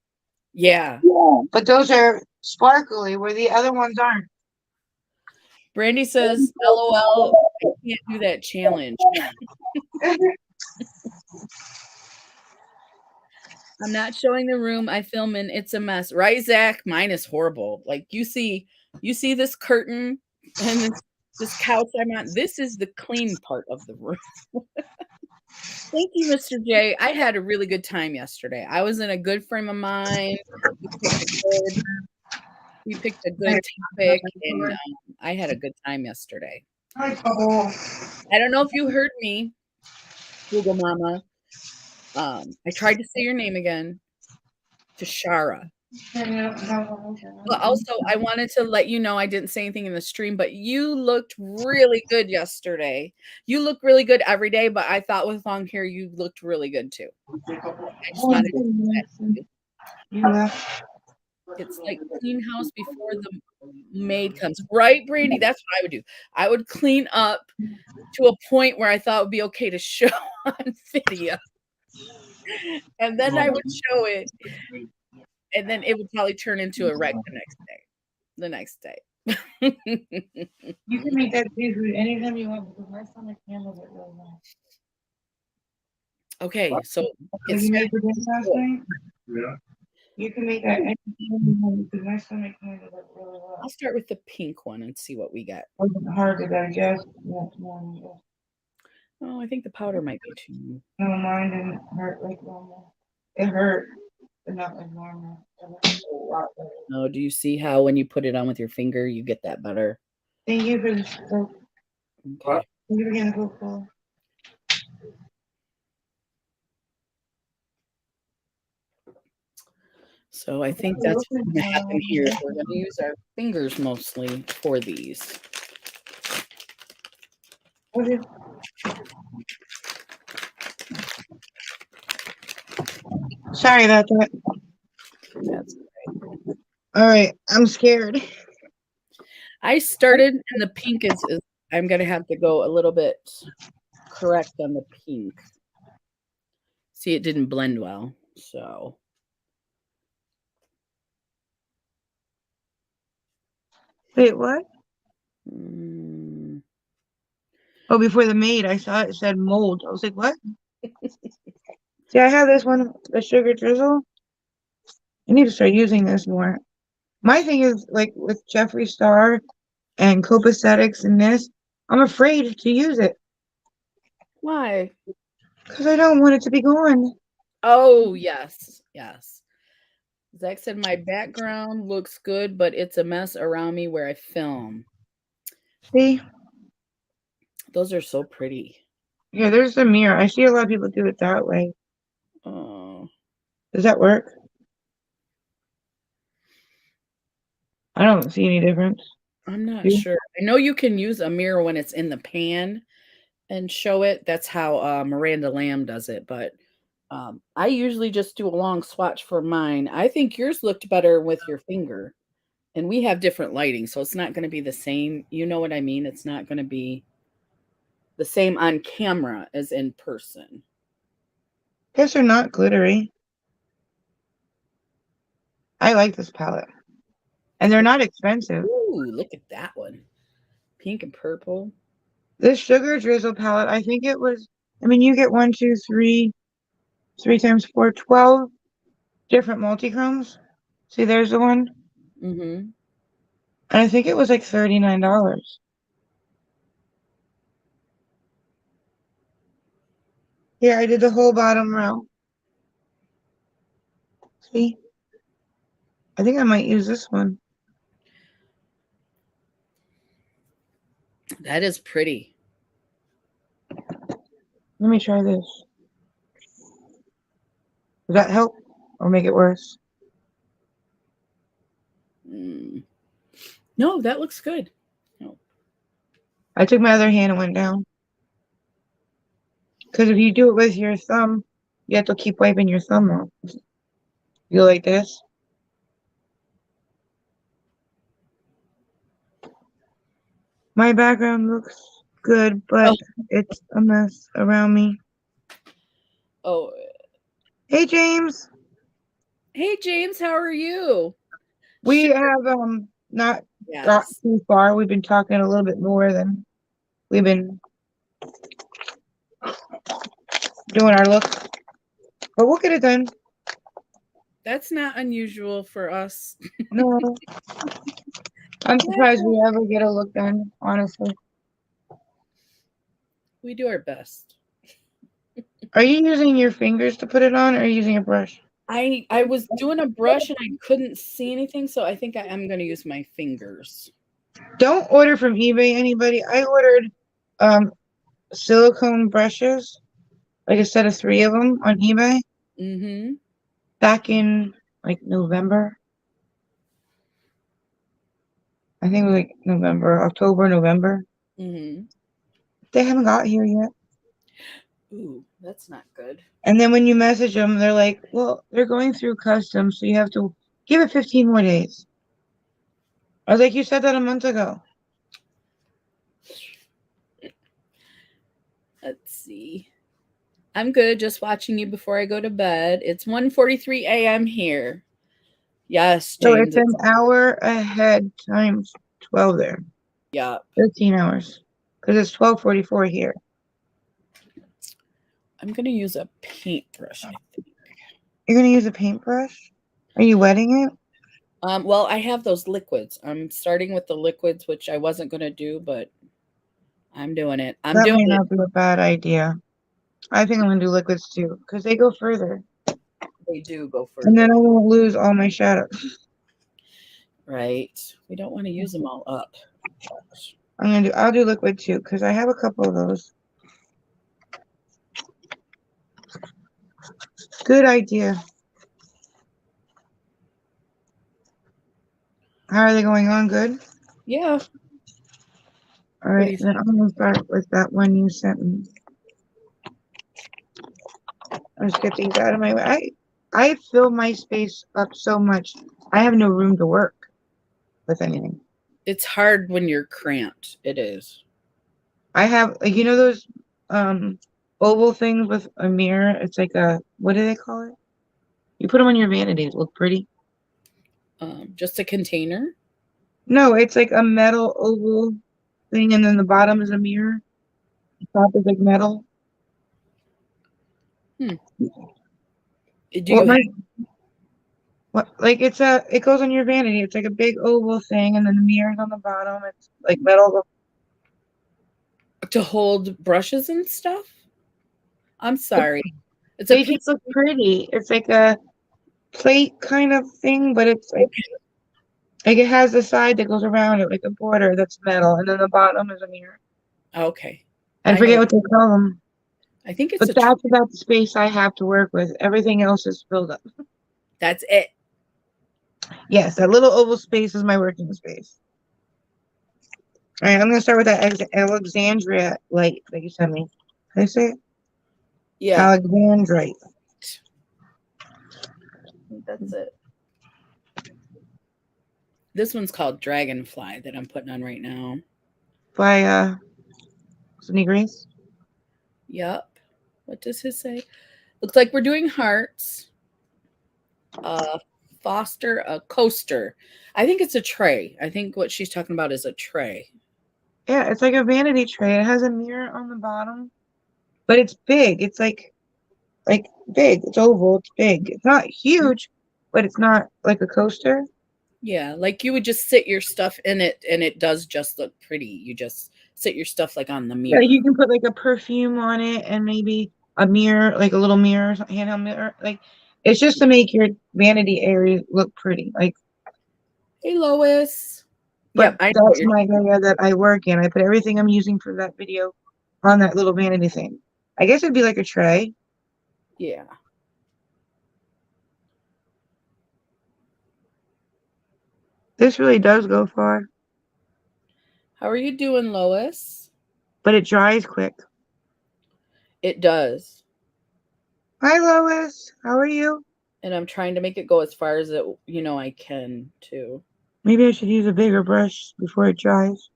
Yeah. Yeah. But those are sparkly, where the other ones aren't. Brandy says, LOL, I can't do that challenge. I'm not showing the room I film in. It's a mess. Right, Zach? Mine is horrible. Like you see this curtain and this couch I'm on. This is the clean part of the room. Thank you, Mr. J. I had a really good time yesterday. I was in a good frame of mind. We picked a good, we picked a good topic, and I had a good time yesterday. Oh. I don't know if you heard me, Google Mama. I tried to say your name again, Tashara. But also, I wanted to let you know I didn't say anything in the stream, but you looked really good yesterday. You look really good every day, but I thought with long hair, you looked really good too. I just wanted to say that. It's like clean house before the maid comes. Right, Brandy? That's what I would do. I would clean up to a point where I thought it would be okay to show on video. And then I would show it, and then it would probably turn into a wreck the next day. The next day. You can make that seafood anytime you want, because my stomach handles it really well. Okay, so Did you make it last night? Yeah. You can make that anytime you want, because my stomach handles it really well. I'll start with the pink one and see what we get. It wasn't hard to digest next morning. Oh, I think the powder might be too. No, mine didn't hurt like normal. It hurt, but not like normal. It hurt a lot better. Oh, do you see how when you put it on with your finger, you get that better? Thank you for the soap. Okay. Thank you for getting the Coca-Cola. So I think that's what's going to happen here. We're going to use our fingers mostly for these. Okay. Sorry about that. That's all right. I'm scared. I started, and the pink is I'm going to have to go a little bit correct on the pink. See, it didn't blend well, so. Wait, what? Mm. Oh, before the maid, I saw it said mold. I was like, what? See, I have this one, the sugar drizzle. I need to start using this more. My thing is, like, with Jeffree Star and copacetic and this, I'm afraid to use it. Why? Because I don't want it to be gone. Oh, yes, yes. Zach said, my background looks good, but it's a mess around me where I film. See? Those are so pretty. Yeah, there's the mirror. I see a lot of people do it that way. Oh. Does that work? I don't see any difference. I'm not sure. I know you can use a mirror when it's in the pan and show it. That's how Miranda Lamb does it, but I usually just do a long swatch for mine. I think yours looked better with your finger. And we have different lighting, so it's not going to be the same. You know what I mean? It's not going to be the same on camera as in person. Guess they're not glittery. I like this palette. And they're not expensive. Ooh, look at that one. Pink and purple. This sugar drizzle palette, I think it was, I mean, you get 1, 2, 3, 3 times 4, 12 different multi-chromes. See, there's the one. Mm-hmm. And I think it was like $39. Yeah, I did the whole bottom row. See? I think I might use this one. That is pretty. Let me try this. Does that help or make it worse? No, that looks good. No. I took my other hand and went down. Because if you do it with your thumb, you have to keep wiping your thumb off. You like this? My background looks good, but Oh, it's a mess around me. oh, Hey, James. hey James, how are you? We Sure. have not got Yes. too far. We've been talking a little bit more than we've been doing our look, but we'll get it done. That's not unusual for us. No, I'm Yeah, surprised we ever get a look done, honestly. we do our best. Are you using your fingers to put it on or are you using a brush? I was doing a brush and I couldn't see anything, so I think I am going to use my fingers. Don't order from eBay, anybody. I ordered um silicone brushes, like a set of 3 of them on eBay Mm-hmm. back in like November. I think it was like November, October, November. Mm-hmm. They haven't got here yet. Ooh, that's not good. And then when you message them, they're like, well, they're going through customs, so you have to give it 15 more days. I was like, you said that a month ago. Let's see. I'm good, just watching you before I go to bed. It's 1:43 a.m. here. Yes, So James, it's an it's hour ahead times 12 there. yeah. 13 hours. Because it's 12:44 here. I'm gonna use a paintbrush, I think. You're going to use a paintbrush? Are you wetting it? Well, I have those liquids. I'm starting with the liquids, which I wasn't gonna do, but I'm doing it. I'm That doing may it. not be a bad idea. I think I'm going to do liquids too, because they go further. They do go And then further, I won't lose all my shadows. right? We don't want to use them all up. I'll do liquid too, because I have a couple of those. Good idea. How are they going on? Good? Yeah. All What do right, you then think? I'm going to start with that one you sent me. Let's get these out of my way. I fill my space up so much. I have no room to work with anything. It's hard when you're cramped. It is. I have like those oval things with a mirror. It's like a what do they call it? You put them on your vanities. Look pretty. Just a container. No, it's like a metal oval thing, and then the bottom is a mirror. The top is like metal. Hmm. Do What you have my what like it goes on your vanity. It's like a big oval thing, and then the mirror's on the bottom. It's like metal. to hold brushes and stuff? I'm It, sorry. It's a they piece. just look pretty. It's like a plate kind of thing, but it's like it has the side that goes around it, like a border that's metal, and then the bottom is a mirror. Okay. I I know forget what what they call them, I think it's but a that's about the space I have to work with. Everything else is filled up. that's it. Yes, that little oval space is my working space. All right, I'm gonna start with that Alexandria light that you sent me. Can I say it? Yeah. Alexandrite I think that's it. This one's called Dragonfly that I'm putting on right now. by Sydney Grace. Yep. What does his say? Looks like we're doing hearts. Uh Foster a coaster. I think it's a tray. I think what she's talking about is a tray. Yeah, it's like a vanity tray. It has a mirror on the bottom, but it's big. It's like big. It's oval. It's big. It's not huge, but it's not like a coaster. Yeah, like you would just sit your stuff in it and it does just look pretty. You just sit your stuff like on the Yeah, mirror. you can put like a perfume on it and maybe a mirror, like a little mirror, handheld mirror. Like it's just to make your vanity area look pretty. Like, Hey Lois. but Yep, I know what that's you're my area that I work in. I put everything I'm using for that video on that little vanity thing. I guess it'd be like a tray. yeah. This really does go far, How are you doing, Lois? but it dries quick. It does. Hi, Lois. How are you? And I'm trying to make it go as far as I can too. Maybe I should use a bigger brush before it dries.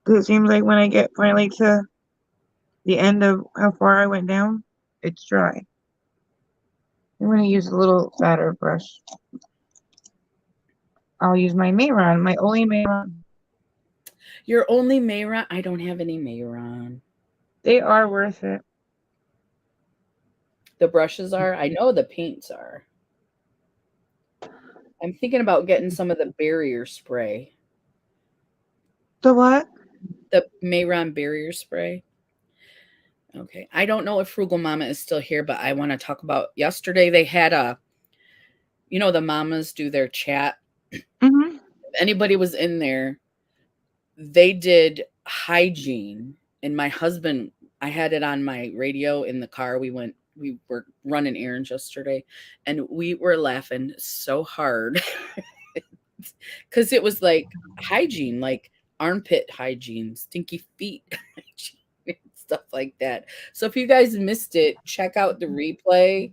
'Cause it seems like when I get finally to the end of how far I went down, it's dry. I'm going to use a little fatter brush. I'll use my Mayron, my only Mayron. Your only Mayron? I don't have any Mayron. They are worth it. The brushes are? I know the paints are. I'm thinking about getting some of the barrier spray. The what? The Mayron barrier spray. Okay. I don't know if Frugal Mama is still here, but I want to talk about yesterday they had the mamas do their chat. Mm-hmm. If anybody was in there, they did hygiene. And my husband, I had it on my radio in the car. We were running errands yesterday and we were laughing so hard because it was like hygiene, like armpit hygiene, stinky feet hygiene, stuff like that. So if you guys missed it, check out the replay.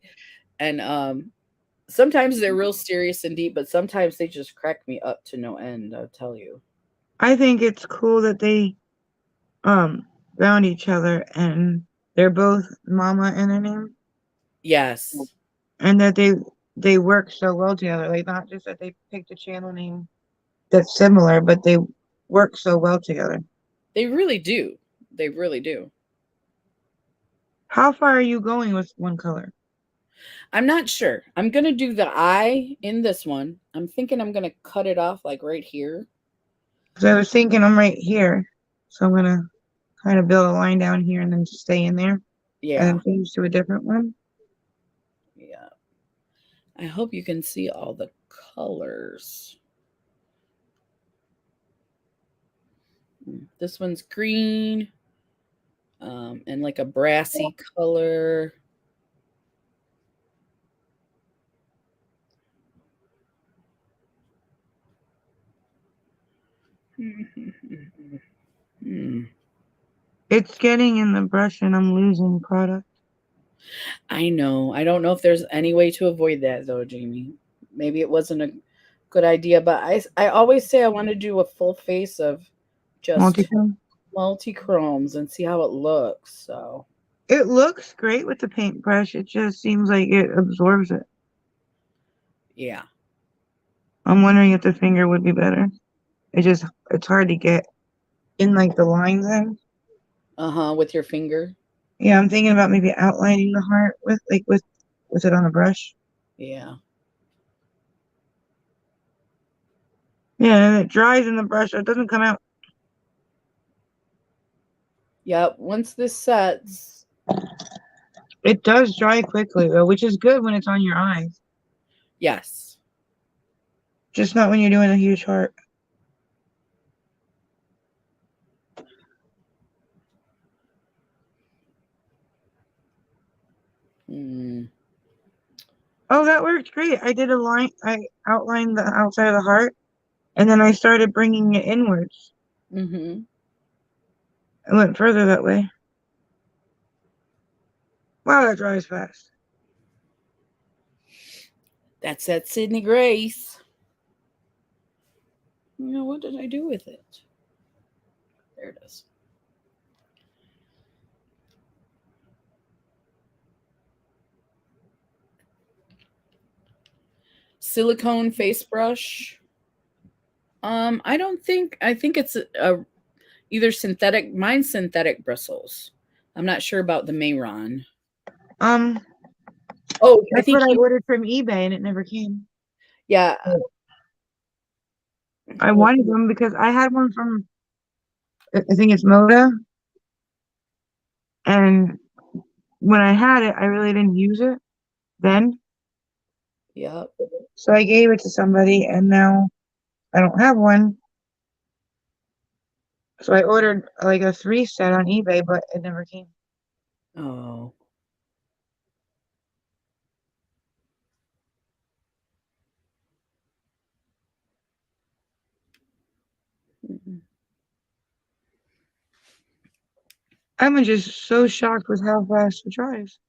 And sometimes they're real serious and deep, but sometimes they just crack me up to no end, I'll tell you. I think it's cool that they um found each other and they're both Mama in their name, Yes, and that they work so well together. Like not just that they picked a channel name that's similar, but they work so well together. they really do. They really do. How far are you going with one color? I'm not sure. I'm going to do the eye in this one. I'm thinking I'm going to cut it off like right here. Because I was thinking I'm right here, so I'm gonna kind of build a line down here and then stay in there, and Yeah. then change to a different one. Yeah. I hope you can see all the colors. This one's green, and like a brassy color. Hmm. It's getting in the brush and I'm losing product. I know. I don't know if there's any way to avoid that though, Jamie. Maybe it wasn't a good idea, but I always say I want to do a full face of just Multichrome. multi-chromes and see how it looks. So, It looks great with the paintbrush. It just seems like it absorbs it. yeah. I'm wondering if the finger would be better. It's hard to get in like the lines in. Uh-huh, with your finger. Yeah, I'm thinking about maybe outlining the heart with it on a brush. Yeah. Yeah, and it dries in the brush, so it doesn't come out. Yep, once this sets, It does dry quickly though, which is good when it's on your eyes. yes. Just not when you're doing a huge heart. Mm, Oh, that worked great. I did a line. I outlined the outside of the heart, and then I started bringing it inwards. mm-hmm. I went further that way. Wow, that dries fast. That's that Sydney Grace. What did I do with it? There it is. Silicone face brush. I think it's either synthetic, mine's synthetic bristles. I'm not sure about the Mayron. Um, Oh, I that's think what I ordered from eBay, and it never came. yeah. I Well, wanted them because I had one from I think it's Moda, and when I had it, I really didn't use it then, yep. so I gave it to somebody, and now I don't have one. So I ordered like a 3 set on eBay, but it never came. Oh. Mm-mm. I'm just so shocked with how fast it dries.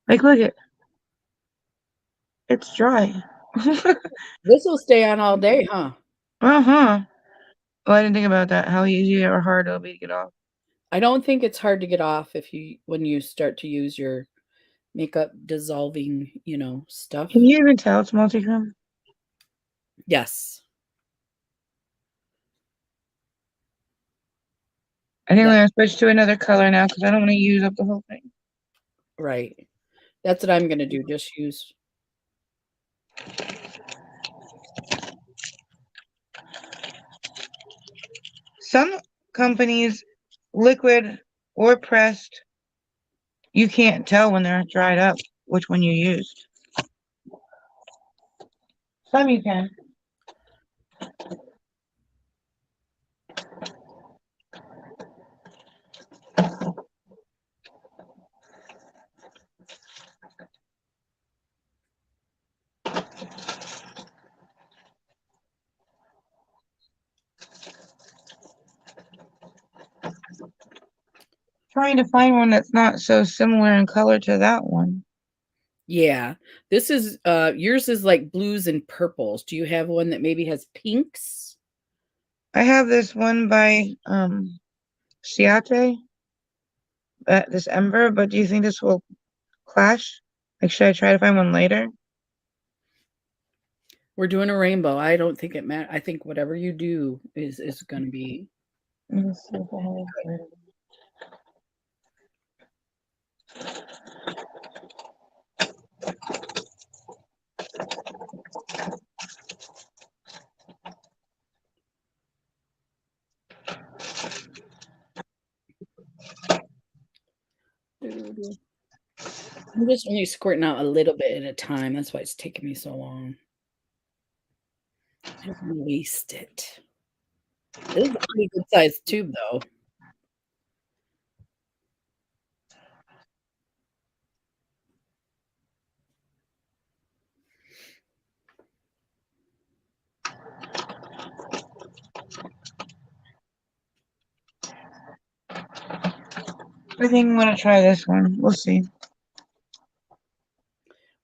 Like, look at it's dry. This will stay on all day, huh? Uh-huh. Oh, I didn't think about that. How easy or hard it'll be to get off. I don't think it's hard to get off if you when you start to use your makeup dissolving, stuff. Can you even tell it's multichrome? Yes. I think I'm That gonna switch to another color now because I don't want to use up the whole thing. right. That's what I'm gonna do. Just use Some companies, liquid or pressed, you can't tell when they're dried up which one you used. Some you can. Trying to find one that's not so similar in color to that one. yeah. This is yours is like blues and purples. Do you have one that maybe has pinks? I have this one by Ciate, this Ember, but do you think this will clash? Like, should I try to find one later? We're doing a rainbow. I don't think it matters. I think whatever you do is gonna be Let me see if I have it. I'm just only squirting out a little bit at a time. That's why it's taking me so long. I don't wanna waste it. This is a pretty good sized tube, though. I think I'm gonna try this one. We'll see.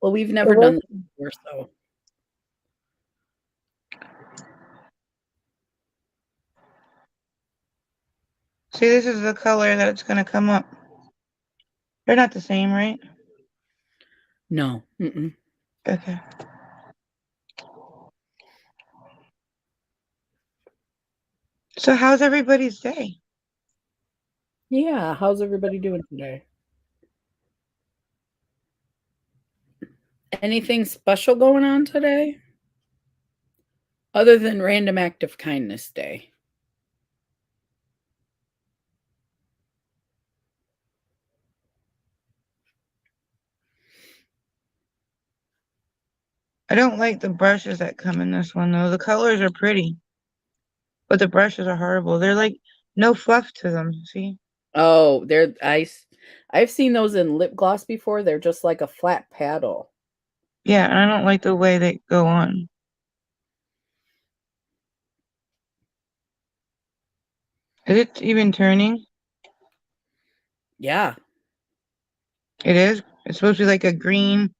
Well, we've never done this before, so See, this is the color that it's gonna come up. They're not the same, right? no. Mm-mm. Okay. So how's everybody's day? Yeah, how's everybody doing today? Anything special going on today? Other than Random Act of Kindness Day? I don't like the brushes that come in this one though. The colors are pretty, but the brushes are horrible. They're like no fluff to them. See? Oh, I've seen those in lip gloss before. They're just like a flat paddle. Yeah, and I don't like the way they go on. Is it even turning? Yeah. It is. It's supposed to be like a green,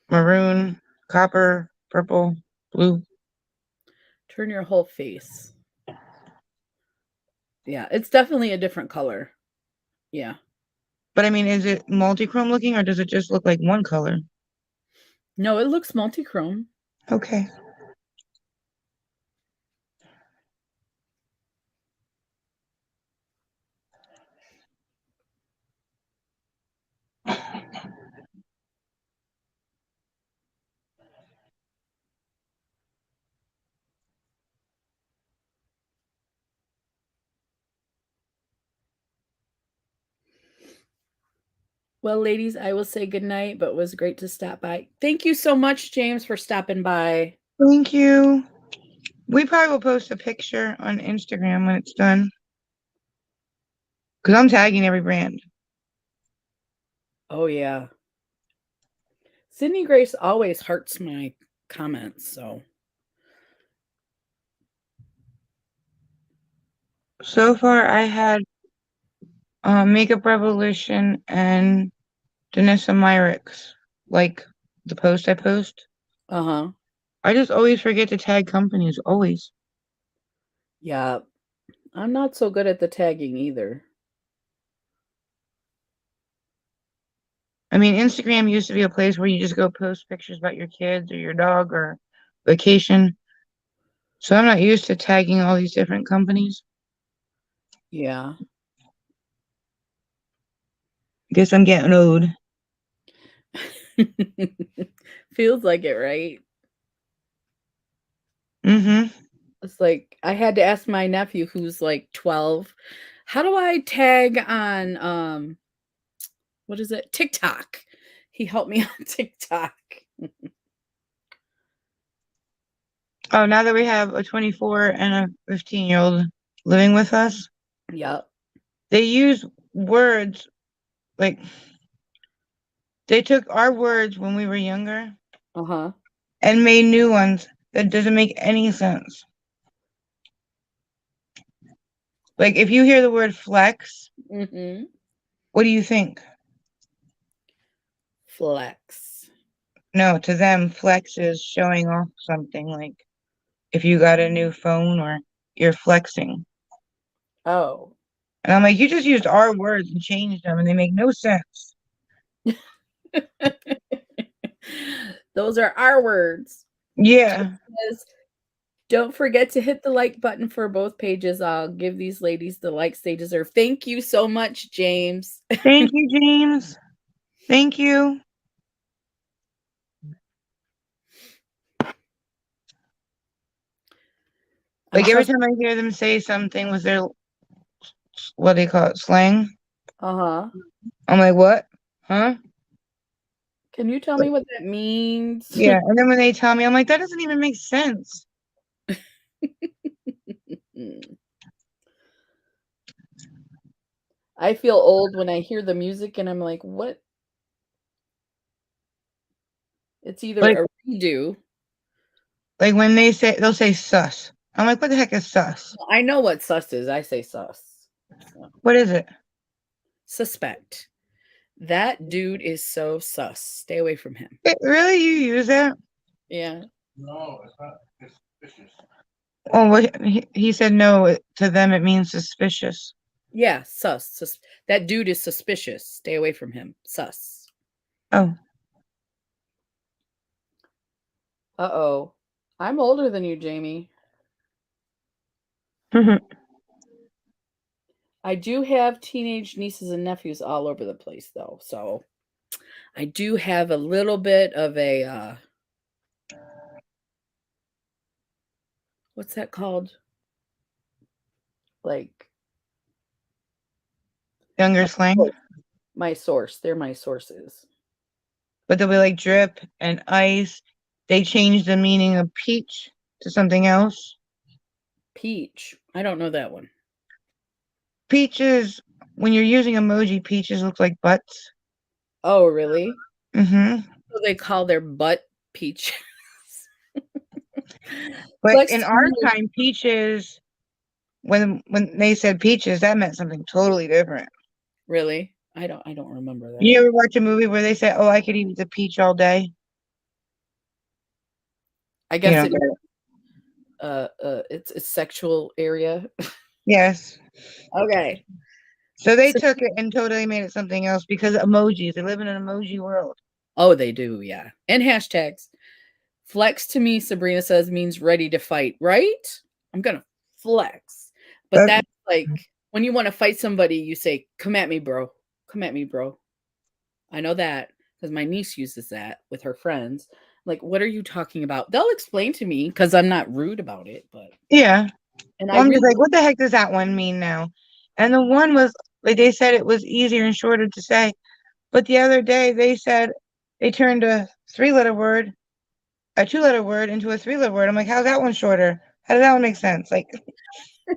maroon, copper, purple, blue. Turn your whole face. Yeah, it's definitely a different color. Yeah. But I mean, is it multi-chrome looking or does it just look like one color? No, it looks multi-chrome. Okay. Well, ladies, I will say goodnight, but it was great to stop by. Thank you so much, James, for stopping by. Thank you. We probably will post a picture on Instagram when it's done. Because I'm tagging every brand. Oh, yeah. Sydney Grace always hearts my comments, so. So far, I had Makeup Revolution and Danessa Myricks. Like the post I post. Uh-huh. I just always forget to tag companies. Always. Yeah. I'm not so good at the tagging either. I mean, Instagram used to be a place where you just go post pictures about your kids or your dog or vacation. So I'm not used to tagging all these different companies. Yeah. Guess I'm getting old. Feels like it, right? Mm-hmm. It's like I had to ask my nephew who's like 12, how do I tag on what is it? TikTok. He helped me on TikTok. Oh, now that we have a 24 and a 15-year-old living with us, Yep. they use words like they took our words when we were younger Uh-huh. and made new ones that doesn't make any sense. Like if you hear the word flex, Mhm. what do you think? Flex. No, to them, flex is showing off something like if you got a new phone or you're flexing. Oh. And I'm like, you just used our words and changed them and they make no sense. Those are our words. Yeah. Yes. Don't forget to hit the like button for both pages. I'll give these ladies the likes they deserve. Thank you so much, James. Thank you, James. Thank you. I'm Like every trust time I hear them say something with their what do they call it, slang, Uh-huh. I'm like, what? Huh? Can you tell me Like, what that means? yeah. And then when they tell me, I'm like, that doesn't even make sense. I feel old when I hear the music and I'm like, what? It's either Like a redo. like when they'll say sus. I'm like, what the heck is sus? I know what sus is. I say sus. So, What is it? suspect. That dude is so sus. Stay away from him. Really? You use that? Yeah. Oh, what he said no. To them, it means suspicious. Yeah, that dude is suspicious. Stay away from him. Sus. Oh. Uh-oh. I'm older than you, Jamie. I do have teenage nieces and nephews all over the place, though. So I do have a little bit of a, what's that called? Like, Younger my slang. source. My source. They're my sources. But they'll be like drip and ice. They changed the meaning of peach to something else. Peach. I don't know that one. Peaches, when you're using emoji, peaches look like butts. Oh, really? Mm-hmm. So they call their butt peach. But Flex in to our me. time, peaches, when they said peaches, that meant something totally different. Really? I don't remember You that. ever watch a movie where they say, "Oh, I could eat the peach all day"? I You guess know. it it's sexual area. Yes. Okay. So they So, took it and totally made it something else because emojis. They live in an emoji world. oh, they do, yeah. And hashtags. Flex to me, Sabrina says, means ready to fight, right? I'm gonna flex. But That that's like when you want to fight somebody, you say, come at me, bro. Come at me, bro. I know that because my niece uses that with her friends. Like, what are you talking about? They'll explain to me because I'm not rude about it, but yeah. and I Well, I'm just really like, what the heck does that one mean now? And the one was like they said it was easier and shorter to say. But the other day they said they turned a two-letter word into a three-letter word. I'm like, how's that one shorter? How does that one make sense? Like, I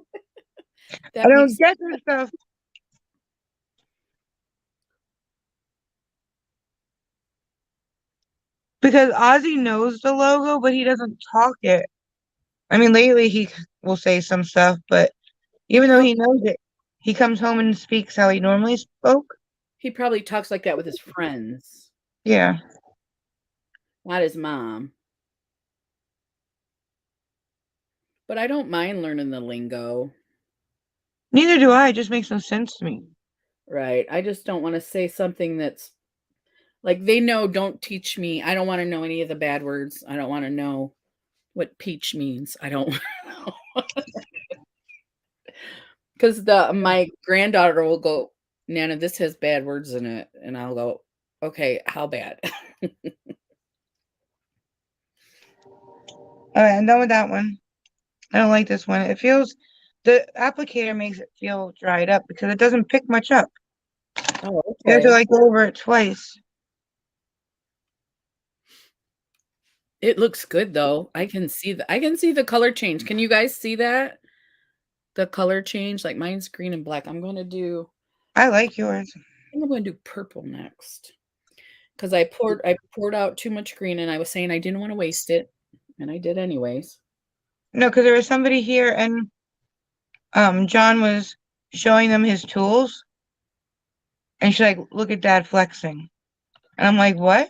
that don't makes get this stuff because Ozzy knows the logo, but he doesn't talk it. I mean, lately he will say some stuff, but he even though he probably knows it, He comes home and speaks how he normally spoke. He probably talks like that with his friends, Yeah. not his mom. But I don't mind learning the lingo. Neither do I. It just makes no sense to me. Right. I just don't want to say something that's like they know don't teach me. I don't want to know any of the bad words. I don't want to know what peach means. I don't know. Because the my granddaughter will go, Nana, this has bad words in it. And I'll go, okay, how bad? All right, I'm done with that one. I don't like this one. It feels the applicator makes it feel dried up because it doesn't pick much up. Oh, You have to okay. like go over it twice. It looks good though. I can see the color change. Can you guys see that? The color change, like mine's green and black. I like yours. I think I'm gonna do purple next. Because I poured out too much green and I was saying I didn't want to waste it. And I did anyways. No, because there was somebody here and John was showing them his tools and she's like, look at dad flexing. And I'm like, what?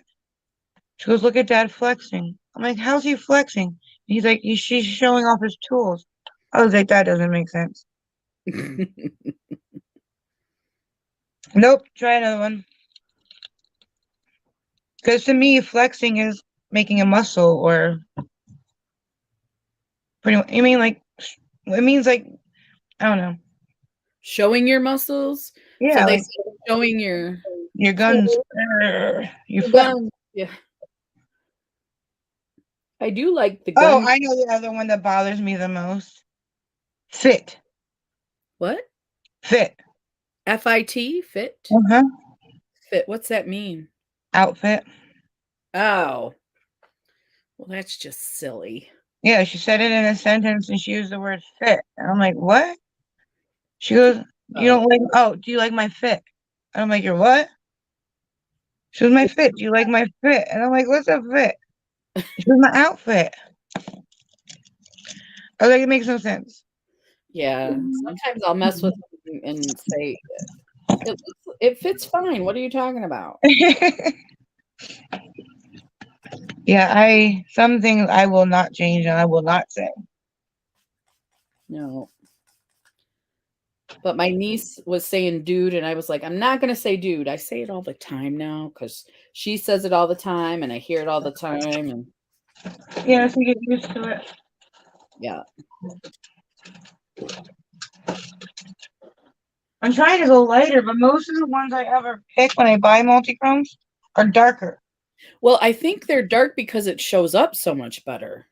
She goes, look at dad flexing. I'm like, how's he flexing? And he's like, she's showing off his tools. I was like, that doesn't make sense. Nope, try another one. Because to me, flexing is making a muscle or pretty much, I mean, like, it means like, I don't know. Showing your muscles. So Yeah, they like say showing your your guns, tool, you your flex. gun. Yeah. I do like the Oh, gun. I know the other one that bothers me the most. Fit. What? Fit. FIT? Fit? Uh-huh. Fit. What's that mean? Outfit. Oh. Well, that's just silly. Yeah, she said it in a sentence and she used the word fit. And I'm like, what? She goes, you Oh. don't like, oh, do you like my fit? And I'm like, your what? She goes, my fit. Do you like my fit? And I'm like, what's a fit? She goes, my outfit. I was like, it makes no sense. Yeah. Sometimes I'll mess with them and say it fits fine. What are you talking about? Yeah, some things I will not change and I will not say. No. But my niece was saying dude, and I was like, I'm not gonna say dude. I say it all the time now because she says it all the time and I hear it all the time. And Yeah, so get used to it. yeah. I'm trying to go lighter, but most of the ones I ever pick when I buy multichromes are darker. Well, I think they're dark because it shows up so much better.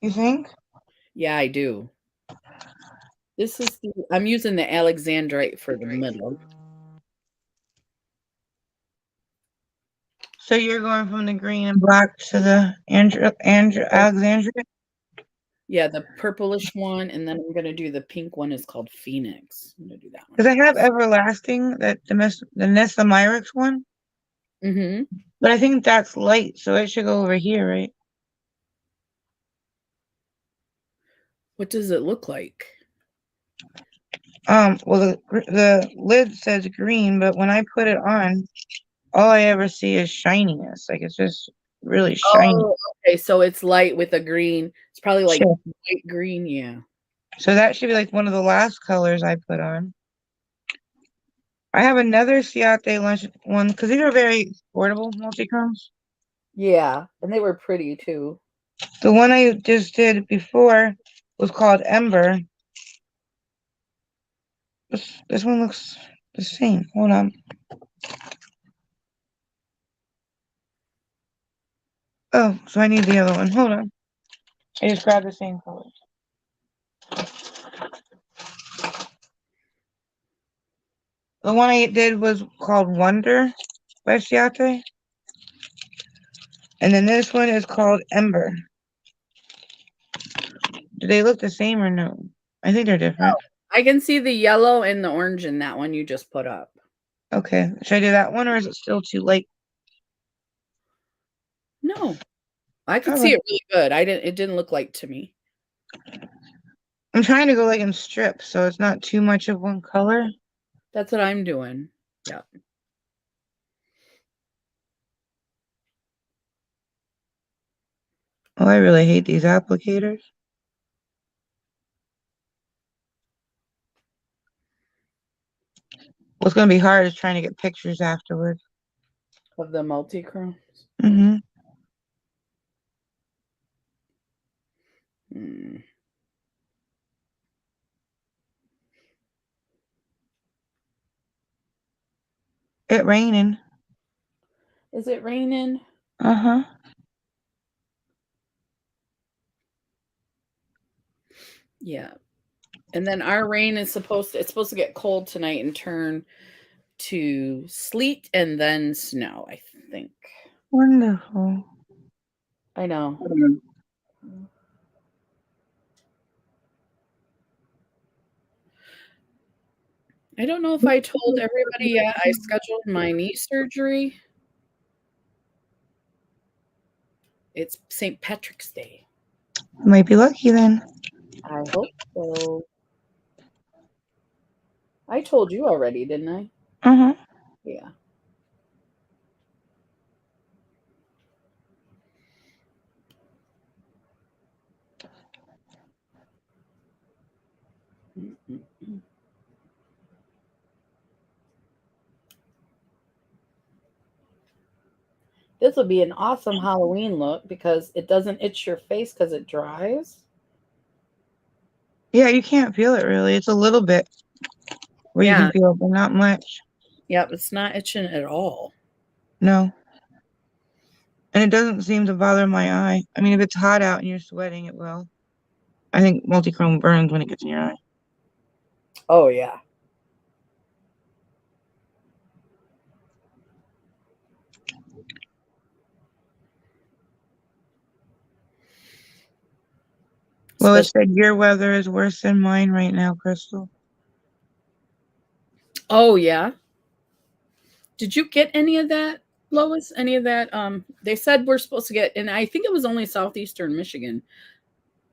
You think? Yeah, I do. I'm using the Alexandrite for the middle. So you're going from the green and black to the Alexandria? Yeah, the purplish one, and then I'm gonna do the pink one is called Phoenix. I'm gonna do that one Because I have next. Everlasting, the Nessa Myrix one, Mm-hmm. but I think that's light, so it should go over here, right? What does it look like? Well, the lid says green, but when I put it on, all I ever see is shininess. Like it's just really shiny. Oh, okay. So it's light with a green. It's probably like Sure. light green. Yeah. So that should be like one of the last colors I put on. I have another Ciate lunch one because these are very affordable multichromes. Yeah. And they were pretty too. The one I just did before was called Ember. This one looks the same. Hold on. Oh, so I need the other one. Hold on. I just grabbed the same color. The one I did was called Wonder by Ciate. And then this one is called Ember. Do they look the same or no? I think they're different. I can see the yellow and the orange in that one you just put up. Okay. Should I do that one or is it still too late? No, I could All see right. it really good. It didn't look like to me. I'm trying to go like in strips, so it's not too much of one color. That's what I'm doing. Yeah. Oh, I really hate these applicators. What's going to be hard is trying to get pictures afterwards. Of the multi-chromes. Mm-hmm. Hmm. It raining. Is it raining? Uh-huh. Yeah. And then our rain is supposed to get cold tonight and turn to sleet and then snow, I think. Wonderful. I know. I don't know if I told everybody yet I scheduled my knee surgery. It's St. Patrick's Day. Might be lucky then. I hope so. I told you already, didn't I? Uh-huh. Yeah. Mm-mm-mm. This would be an awesome Halloween look because it doesn't itch your face because it dries. Yeah, you can't feel it really. It's a little bit where you Yeah. can feel it, but not much. Yep. It's not itching at all. No. And it doesn't seem to bother my eye. I mean, if it's hot out and you're sweating, it will. I think multi-chrome burns when it gets in your eye. Oh, yeah. Well, it Especially. said your weather is worse than mine right now, Crystal. Oh, yeah. Did you get any of that, Lois? Any of that? They said we're supposed to get, and I think it was only southeastern Michigan,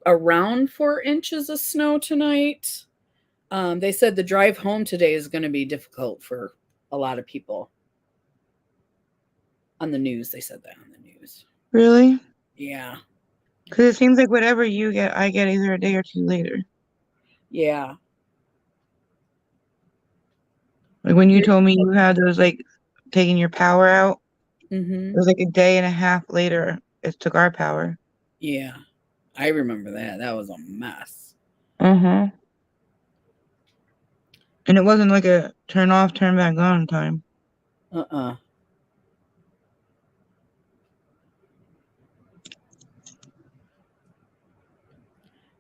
around 4 inches of snow tonight. They said the drive home today is going to be difficult for a lot of people. On the news, they said that on the news. Really? Yeah, Because it seems like whatever you get, I get either a day or two later. yeah. Like when you told me you had those like taking your power out, it Mm-hmm. was like a day and a half later it took our power. Yeah, I remember that. That was a mess. Uh-huh. And it wasn't like a turn off, turn back on time. Uh-uh.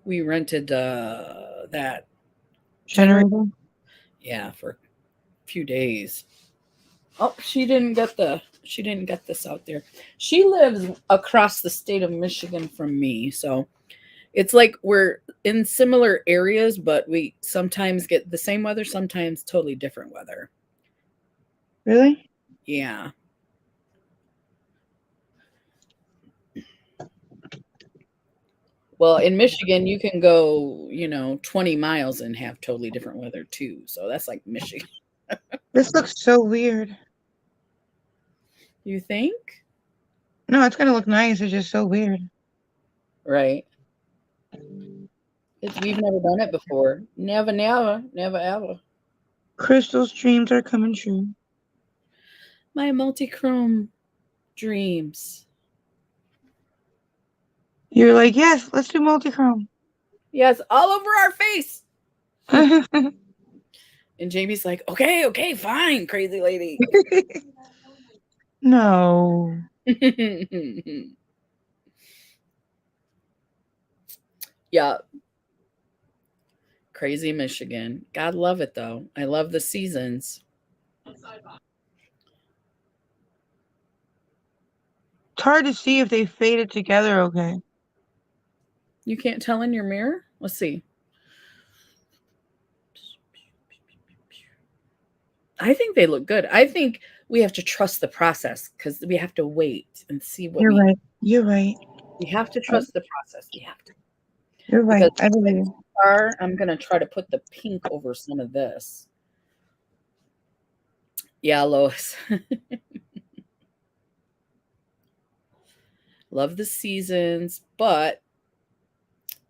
We rented that generator. Generator? Yeah, for a few days. Oh, she didn't get this out there. She lives across the state of Michigan from me, so it's like we're in similar areas, but we sometimes get the same weather, sometimes totally different weather. Really? Yeah. Well, in Michigan, you can go, 20 miles and have totally different weather too. So that's like Michigan. This looks so weird. You think? No, it's gonna look nice. It's just so weird. Right. We've never done it before. Never, never, never, ever. Crystal's dreams are coming true. My multi-chrome dreams. You're like, yes, let's do multi-chrome. Yes, all over our face. And Jamie's like, okay, okay, fine, crazy lady. No. Yeah, crazy Michigan. God love it though. I love the seasons. It's hard to see if they faded together okay. You can't tell in your mirror? Let's see. I think they look good. I think we have to trust the process because we have to wait and see what You're right. You're right. we have to Uh, trust the process. We have to. You're because right. I believe it's you. far, I'm gonna try to put the pink over some of this. Yeah, Lois. Love the seasons, but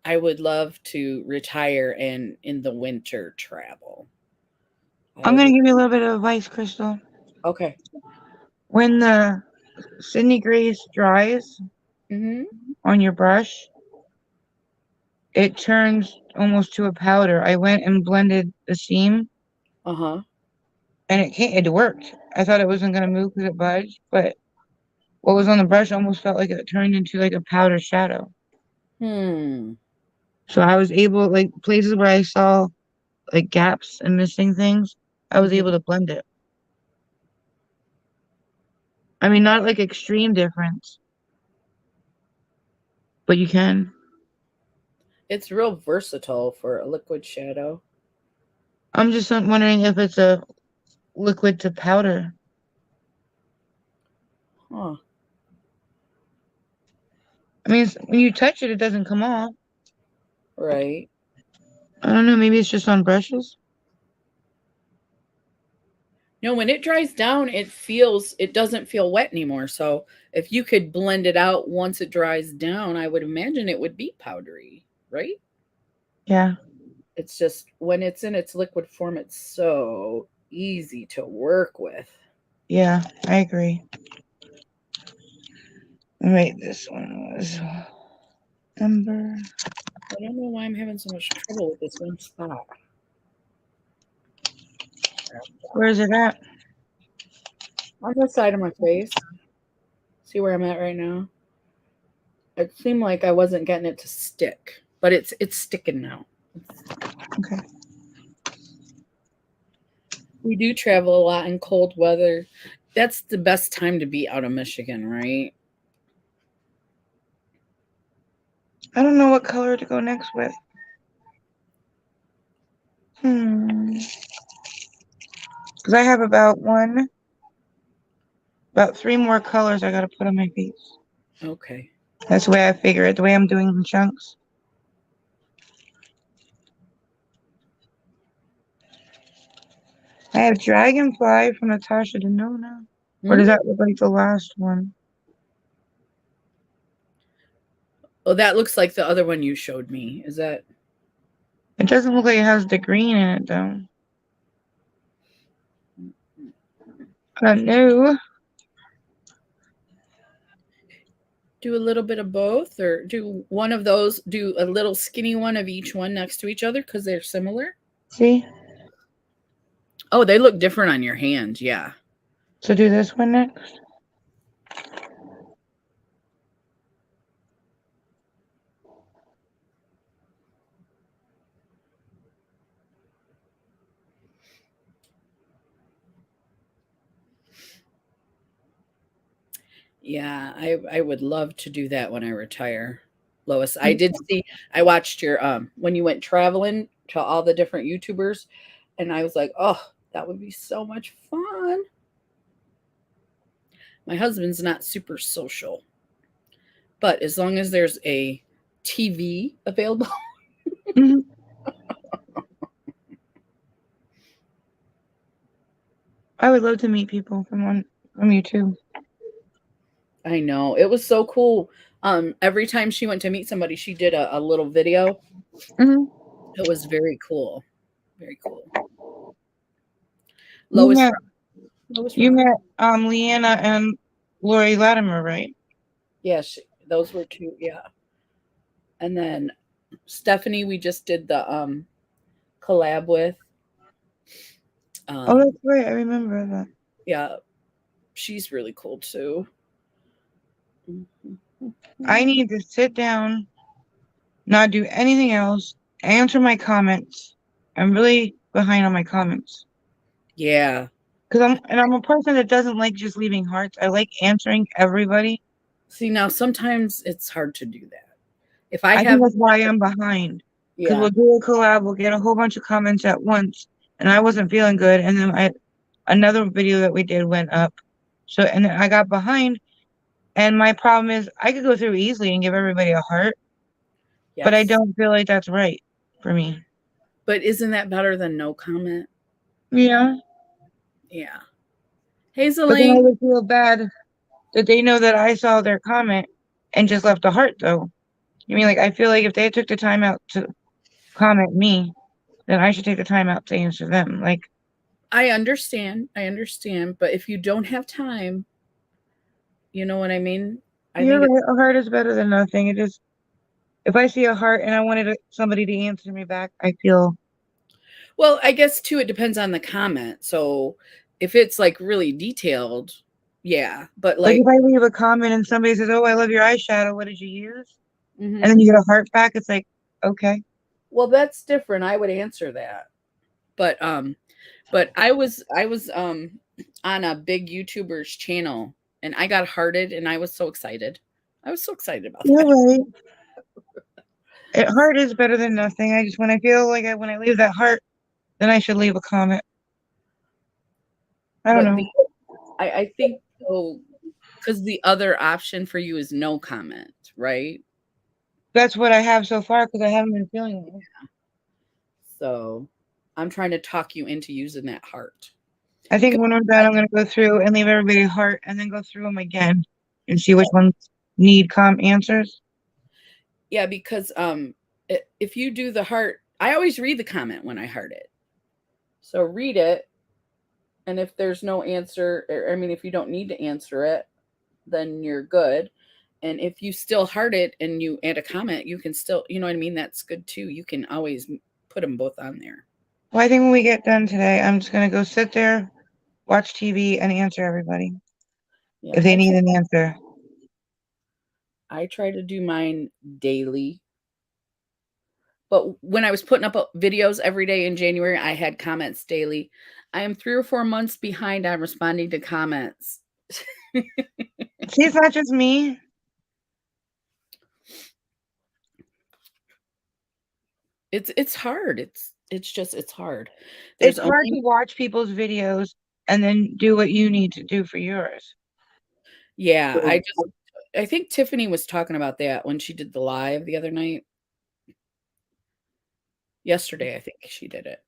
I would love to retire and in the winter travel. I I'm gonna would. give you a little bit of advice, Crystal. Okay. When the Sydney Grace dries Mhm. on your brush, it turns almost to a powder. I went and blended the seam, Uh-huh. and it worked. I thought it wasn't gonna move because it budged, but what was on the brush almost felt like it turned into like a powder shadow. Hmm. So I was able, like places where I saw like gaps and missing things, I was able Mhm. to blend it. I mean, not like extreme difference, but you can. It's real versatile for a liquid shadow. I'm just wondering if it's a liquid to powder. Huh. I mean, when you touch it, it doesn't come off. Right. I don't know. Maybe it's just on brushes. No, when it dries down, it doesn't feel wet anymore. So if you could blend it out once it dries down, I would imagine it would be powdery, right? Yeah, It's just when it's in its liquid form, it's so easy to work with. yeah, I agree. Wait, this one was number. I don't know why I'm having so much trouble with this one spot. Where is it at? On the side of my face. See where I'm at right now? It seemed like I wasn't getting it to stick, but it's sticking now. Okay. We do travel a lot in cold weather. That's the best time to be out of Michigan, right? I don't know what color to go next with. Because I have about three more colors I gotta put on my face. Okay. That's the way I figure it. The way I'm doing the chunks. I have Dragonfly from Natasha Denona. Or Hmm? does that look like the last one? Oh, that looks like the other one you showed me. Is that It doesn't look like it has the green in it though. I don't know. do a little bit of both or do one of those, do a little skinny one of each one next to each other because they're similar? See? Oh, they look different on your hand. Yeah. So do this one next. Yeah, I would love to do that when I retire. Lois, I watched your when you went traveling to all the different YouTubers and I was like, "Oh, that would be so much fun." My husband's not super social, but as long as there's a TV available. Mhm. I would love to meet people from YouTube. I know. It was so cool. Every time she went to meet somebody, she did a little video. Hmm. It was very cool. Very cool. You Lois met from Lois you from met Leanna and Lori Latimer, right? Yeah, those were two, yeah. And then Stephanie, we just did the collab with. Oh, Um, that's right. I remember that. yeah, she's really cool too. I need to sit down, not do anything else, answer my comments. I'm really behind on my comments. Yeah. Cause I'm a person that doesn't like just leaving hearts. I like answering everybody. See, now sometimes it's hard to do that. If I I think have, that's why I'm behind. Cause yeah, we'll do a collab, we'll get a whole bunch of comments at once, and I wasn't feeling good. And then another video that we did went up. So and then I got behind, and my problem is I could go through easily and give everybody a heart, but I Yes. don't feel like that's right for me. But isn't that better than no comment? Yeah. Yeah. But then I Hazeling, would feel bad that they know that I saw their comment and just left a heart though. I mean, like I feel like if they took the time out to comment me, then I should take the time out to answer them. Like I understand. I understand. But if you don't have time, you know what I mean? I you're think it's right, a heart is better than nothing. It is if I see a heart and I wanted somebody to answer me back, I feel well, I guess too, it depends on the comment. So if it's like really detailed, yeah. But like if like, I leave a comment and somebody says, "Oh, I love your eyeshadow. What did you use?" And then mhm. you get a heart back, it's like, okay. Well, that's different. I would answer that. But but I was on a big YouTuber's channel and I got hearted and I was so excited. I was so excited about You're that. right. Heart is better than nothing. I just when I feel like when I leave that heart, then I should leave a comment. I don't But know. I think so because the other option for you is no comment, right? That's what I have so far because I haven't been feeling it. So I'm trying to talk you into using that heart. I think Because when I'm done, I'm gonna go through and leave everybody a heart and then go through them again and see which ones need answers. yeah, because if you do the heart, I always read the comment when I heart it. So read it, and if there's no answer, or, I mean, if you don't need to answer it, then you're good. And if you still heart it and you add a comment, you can still, you know what I mean? That's good too. You can always put them both on there. Well, I think when we get done today, I'm just gonna go sit there, watch TV, and answer everybody Yeah, if they need an answer. I try to do mine daily. But when I was putting up videos every day in January, I had comments daily. I am 3 or 4 months behind on responding to comments. See, it's not just me. It's hard. It's hard. There's It's hard only to watch people's videos and then do what you need to do for yours. yeah, I think Tiffany was talking about that when she did the live the other night. Yesterday, I think she did it.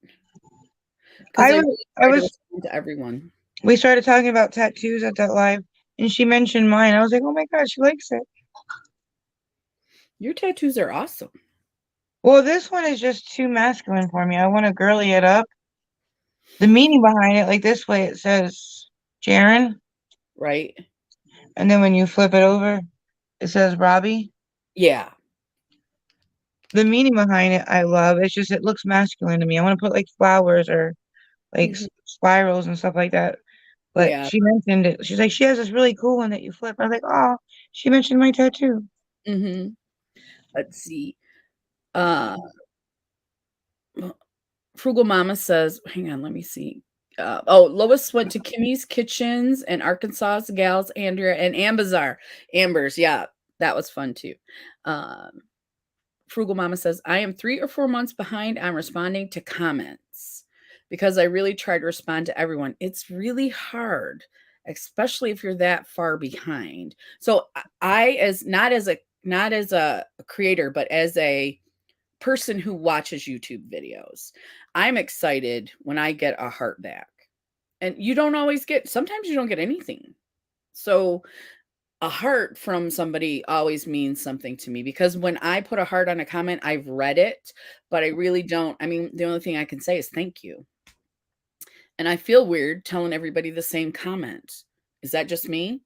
Because I I was, really I try to was, respond to everyone. we started talking about tattoos at that live, and she mentioned mine. I was like, oh my God, she likes it. Your tattoos are awesome, Well, this one is just too masculine for me. I want to girly it up. The meaning behind it, like this way, it says Jaren, right? and then when you flip it over, it says Robbie. Yeah. The meaning behind it, I love. It's just it looks masculine to me. I want to put like flowers or like Mhm. spirals and stuff like that. But Yeah. she mentioned it. She's like, she has this really cool one that you flip. I was like, oh, she mentioned my tattoo. Mhm. Let's see. Uh, Frugal Mama says, hang on, let me see. Oh, Lois went to Kimmy's Kitchens and Arkansas's Gals, Andrea, and Ambazar. Amber's, yeah, that was fun too. Um, Frugal Mama says, I am 3 or 4 months behind on responding to comments because I really try to respond to everyone. It's really hard, especially if you're that far behind. So I as not as a creator, but as a person who watches YouTube videos, I'm excited when I get a heart back. And you don't always get, sometimes you don't get anything. So a heart from somebody always means something to me because when I put a heart on a comment, I've read it, but I really don't. I mean, the only thing I can say is thank you. And I feel weird telling everybody the same comment. Is that just me?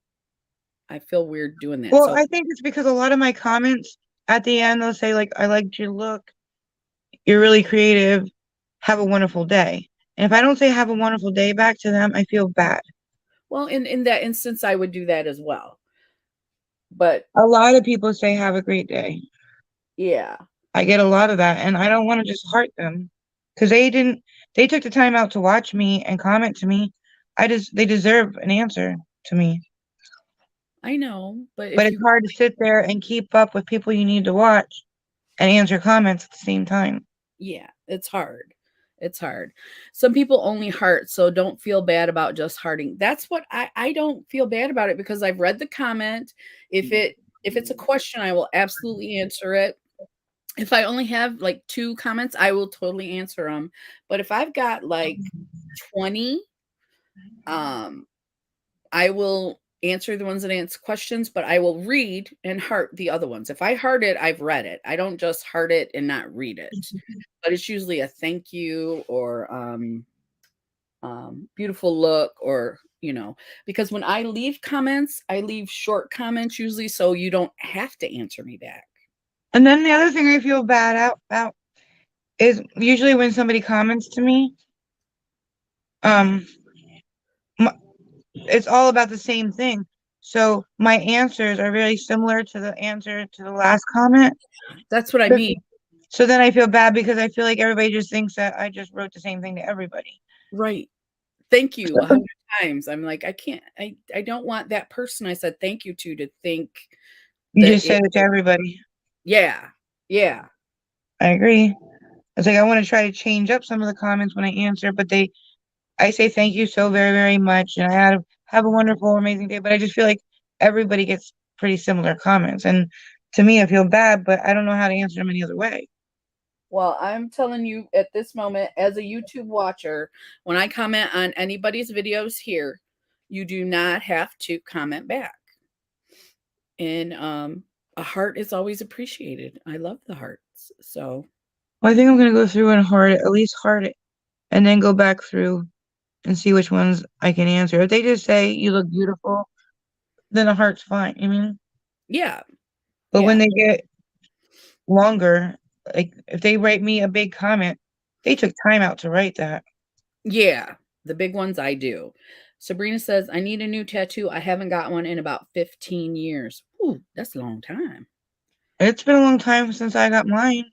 I feel weird doing that. Well, So, I think it's because a lot of my comments at the end, they'll say, like, I liked your look. You're really creative. Have a wonderful day. And if I don't say have a wonderful day back to them, I feel bad. well, in that instance, I would do that as well. But A lot of people say have a great day. yeah, I get a lot of that, and I don't want to just heart them because they took the time out to watch me and comment to me. They deserve an answer to me. I know. But But if it's you hard to sit there and keep up with people you need to watch and answer comments at the same time. yeah, it's hard. It's hard. Some people only heart, so don't feel bad about just hearting. That's what I don't feel bad about it because I've read the comment. If it's a question, I will absolutely answer it. If I only have like 2 comments, I will totally answer them. But if I've got like 20, um, I will answer the ones that answer questions, but I will read and heart the other ones. If I heart it, I've read it. I don't just heart it and not read it. But it's usually a thank you or beautiful look, or because when I leave comments, I leave short comments usually, so you don't have to answer me back. And then the other thing I feel bad about is usually when somebody comments to me, um, it's all about the same thing. So my answers are very similar to the answer to the last comment. That's what I But- mean. So then I feel bad because I feel like everybody just thinks that I just wrote the same thing to everybody. Right. Thank you 100 times. I'm like, I can't, I don't want that person I said thank you to think You that just said it to everybody. yeah, yeah, I agree. It's like I want to try to change up some of the comments when I answer, but I say thank you so very, very much, and I have a wonderful, amazing day. But I just feel like everybody gets pretty similar comments, and to me, I feel bad, but I don't know how to answer them any other way. Well, I'm telling you at this moment, as a YouTube watcher, when I comment on anybody's videos here, you do not have to comment back. And a heart is always appreciated. I love the hearts. So Well, I think I'm gonna go through and heart it, at least heart it, and then go back through and see which ones I can answer. If they just say you look beautiful, then a heart's fine. I mean, yeah, but when yeah, they get longer, like if they write me a big comment, they took time out to write that. yeah. The big ones I do. Sabrina says, I need a new tattoo. I haven't got one in about 15 years. Ooh, that's a long time. It's been a long time since I got mine.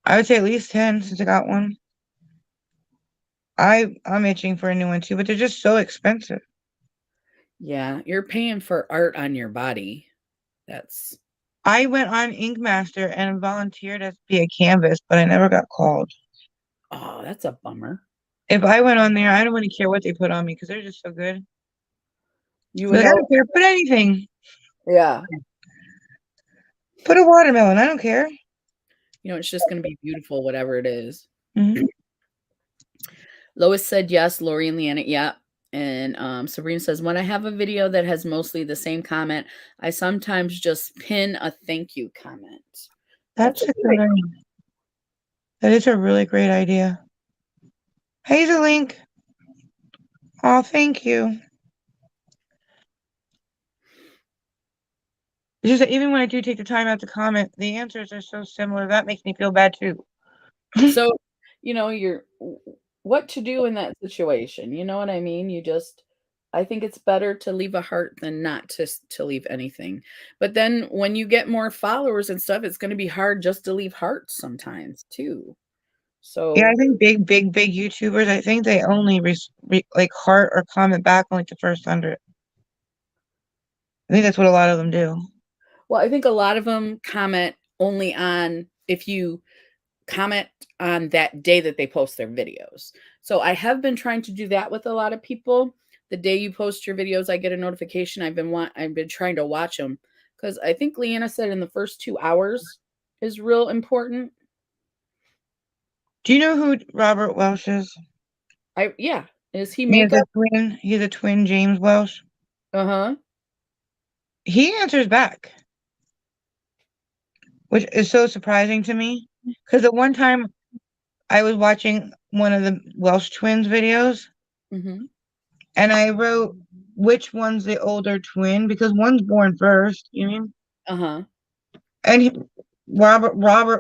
I would say at least 10 since I got one. I'm itching for a new one too, but they're just so expensive. Yeah, you're paying for art on your body. That's I went on Ink Master and volunteered as be a canvas, but I never got called. oh, that's a bummer. If I went on there, I don't really care what they put on me because they're just so good. You would Like I help. don't care, put anything. Yeah. Put a watermelon, I don't care. It's just going to be beautiful, whatever it is. Hmm. Lois said yes. Lori and Leanna, yeah. And Sabrina says, when I have a video that has mostly the same comment, I sometimes just pin a thank you comment. That's a That's a good good idea. idea. That is a really great idea. Hey, the link. Oh, thank you. It's just that even when I do take the time out to comment, the answers are so similar. That makes me feel bad too. So, you're what to do in that situation. You know what I mean? I think it's better to leave a heart than not to leave anything. But then when you get more followers and stuff, it's going to be hard just to leave hearts sometimes too. Yeah, I So, think big YouTubers, I think they only like heart or comment back on like the first 100. I think that's what a lot of them do. well, I think a lot of them comment only on if you comment on that day that they post their videos. So I have been trying to do that with a lot of people. The day you post your videos, I get a notification. I've been trying to watch them because I think Leanna said in the first 2 hours is real important. Do you know who Robert Welsh is? Yeah. Is he He has a makeup? twin. He's a twin, James Welsh. Uh-huh. He answers back, which is so surprising to me. Because the one time I was watching one of the Welsh twins videos, Mm-hmm. and I wrote which one's the older twin because one's born first. You mean? Uh-huh. And Robert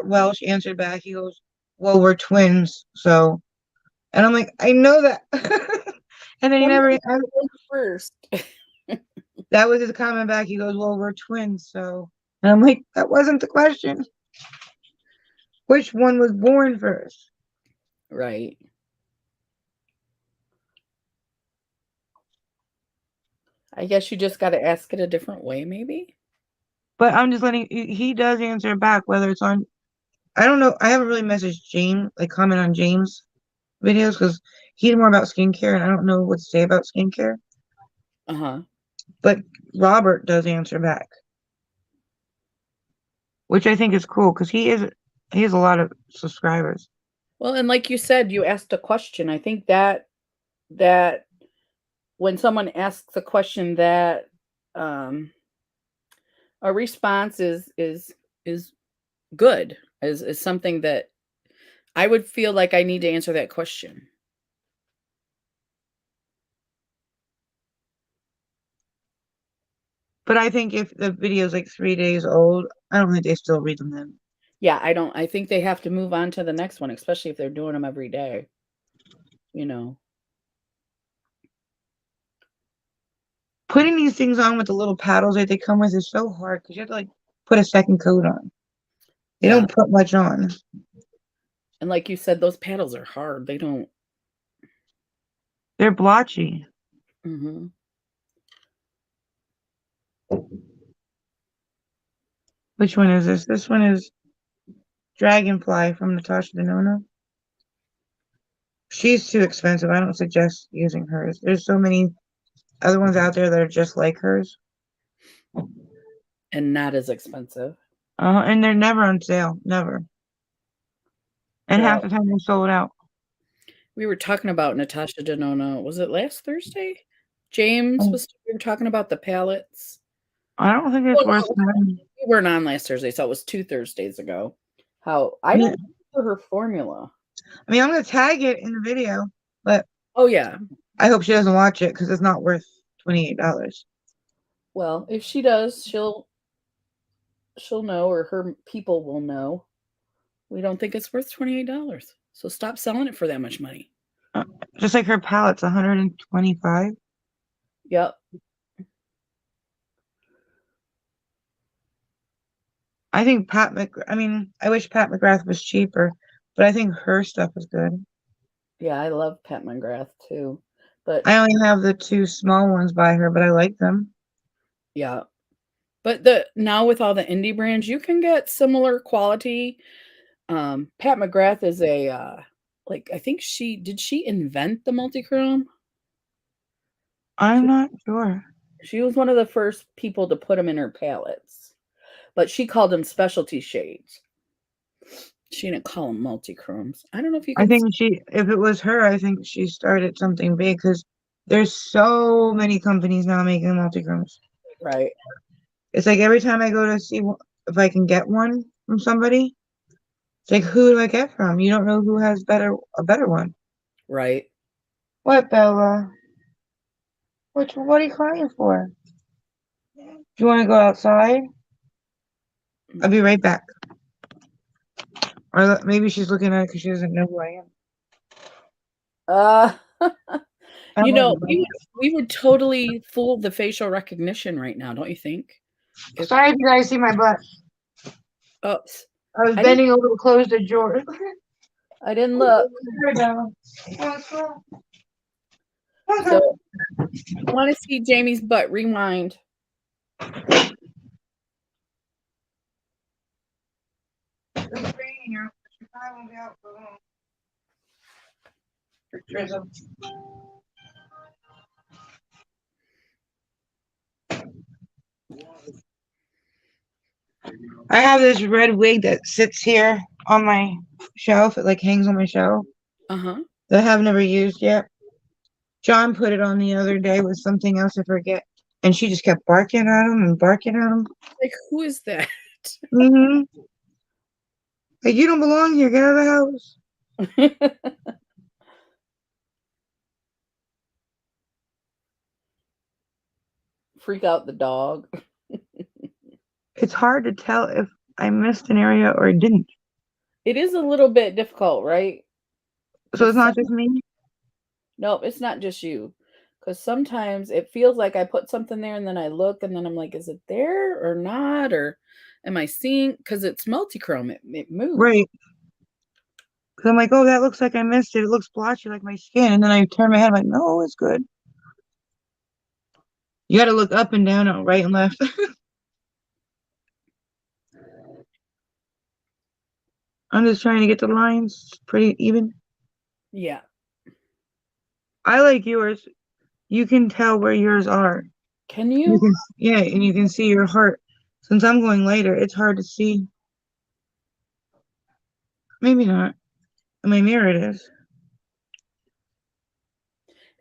Welsh answered back. He goes, "Well, we're twins, so." And I'm like, I know that. And then he never. Somebody goes first. That was his comment back. He goes, "Well, we're twins, so." And I'm like, that wasn't the question. Which one was born first? Right. I guess you just got to ask it a different way, maybe. But I'm just letting. He does answer back, whether it's on. I don't know. I haven't really messaged James, like comment on James' videos because he's more about skincare, and I don't know what to say about skincare. Uh-huh. But Robert does answer back. which I think is cool because he has a lot of subscribers. Well, and like you said, you asked a question. I think that when someone asks a question that um a response is good, is something that I would feel like I need to answer that question. But I think if the video's like 3 days old, I don't think they still read them then. Yeah, I think they have to move on to the next one, especially if they're doing them every day, you know. Putting these things on with the little paddles that they come with is so hard because you have to like put a second coat on. They Yeah. don't put much on. And like you said, those paddles are hard. They don't. They're blotchy. Mhm. Which one is this? This one is Dragonfly from Natasha Denona. She's too expensive. I don't suggest using hers. There's so many other ones out there that are just like hers. And not as expensive. And they're never on sale. Never. And half Well, the time they're sold out. we were talking about Natasha Denona. Was it last Thursday? James was we were talking about the palettes. I don't think it's Well, worth no, money. we weren't on last Thursday, so it was 2 Thursdays ago. How I Yeah. don't remember her formula. I mean, I'm gonna tag it in the video, but Oh, yeah. I hope she doesn't watch it because it's not worth $28. Well, if she does, she'll know, or her people will know. We don't think it's worth $28. So stop selling it for that much money. Just like her palette's 125. Yep. I think I mean, I wish Pat McGrath was cheaper, but I think her stuff is good. Yeah, I love Pat McGrath too. But I only have the two small ones by her, but I like them. yeah. But the now with all the indie brands, you can get similar quality. Pat McGrath is a like I think she invent the multichrome? I'm She not sure. she was one of the first people to put them in her palettes. But she called them specialty shades. She didn't call them multichromes. I don't know if you I can see, think if it was her, I think she started something big because there's so many companies now making multichromes. right. It's like every time I go to see if I can get one from somebody, it's like, who do I get from? You don't know who has a better one. Right. What, Bella? What are you crying for? Do you want to go outside? I'll be right back. Or maybe she's looking at it because she doesn't know who I am. Uh I you don't know, know. we would totally fool the facial recognition right now, don't you think? If Sorry if you guys see my butt. oops. I was I didn't bending over to close the drawer. I didn't look. So if you want to see Jamie's butt, rewind. It's raining out, but she probably won't be out for long. Drizzle. I have this red wig that sits here on my shelf. It like hangs on my shelf Uh-huh. that I have never used yet. John put it on the other day with something else, I forget. And she just kept barking at him and barking at him. Like, who is that? Mm-hmm. Like, you don't belong here. Get out of the house. Freak out the dog. It's hard to tell if I missed an area or didn't. It is a little bit difficult, right? So Because it's not just me. no, it's not just you. Because sometimes it feels like I put something there and then I look and then I'm like, is it there or not? Or am I seeing? Because it's multichrome, it moves. Right. Because I'm like, oh, that looks like I missed it. It looks blotchy like my skin. And then I turn my head, I'm like, no, it's good. You got to look up and down, right and left. I'm just trying to get the lines pretty even. Yeah. I like yours. You can tell where yours are. Can you? Yeah, and you can see your heart. Since I'm going later, it's hard to see. Maybe not. In my mirror it is.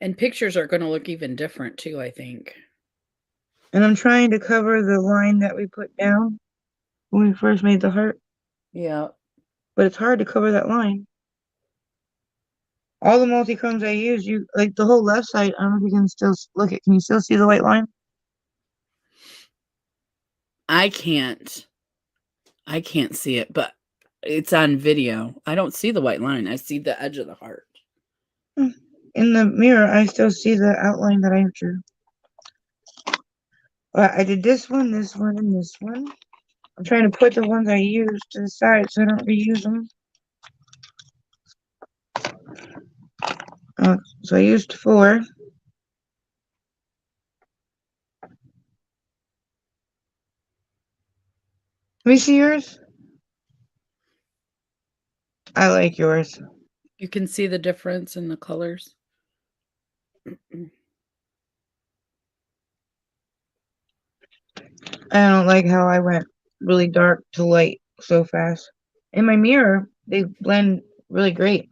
And pictures are gonna look even different too, I think. And I'm trying to cover the line that we put down when we first made the heart. Yeah. But it's hard to cover that line. All the multi-chromes I use, you like the whole left side, I don't know if you can still look at, can you still see the white line? I can't. I can't see it, but it's on video. I don't see the white line. I see the edge of the heart. In the mirror, I still see the outline that I drew. I did this one, and this one. I'm trying to put the ones I used to the side so I don't reuse them. So I used 4. Let me see yours. I like yours. You can see the difference in the colors. I don't like how I went really dark to light so fast. In my mirror, they blend really great.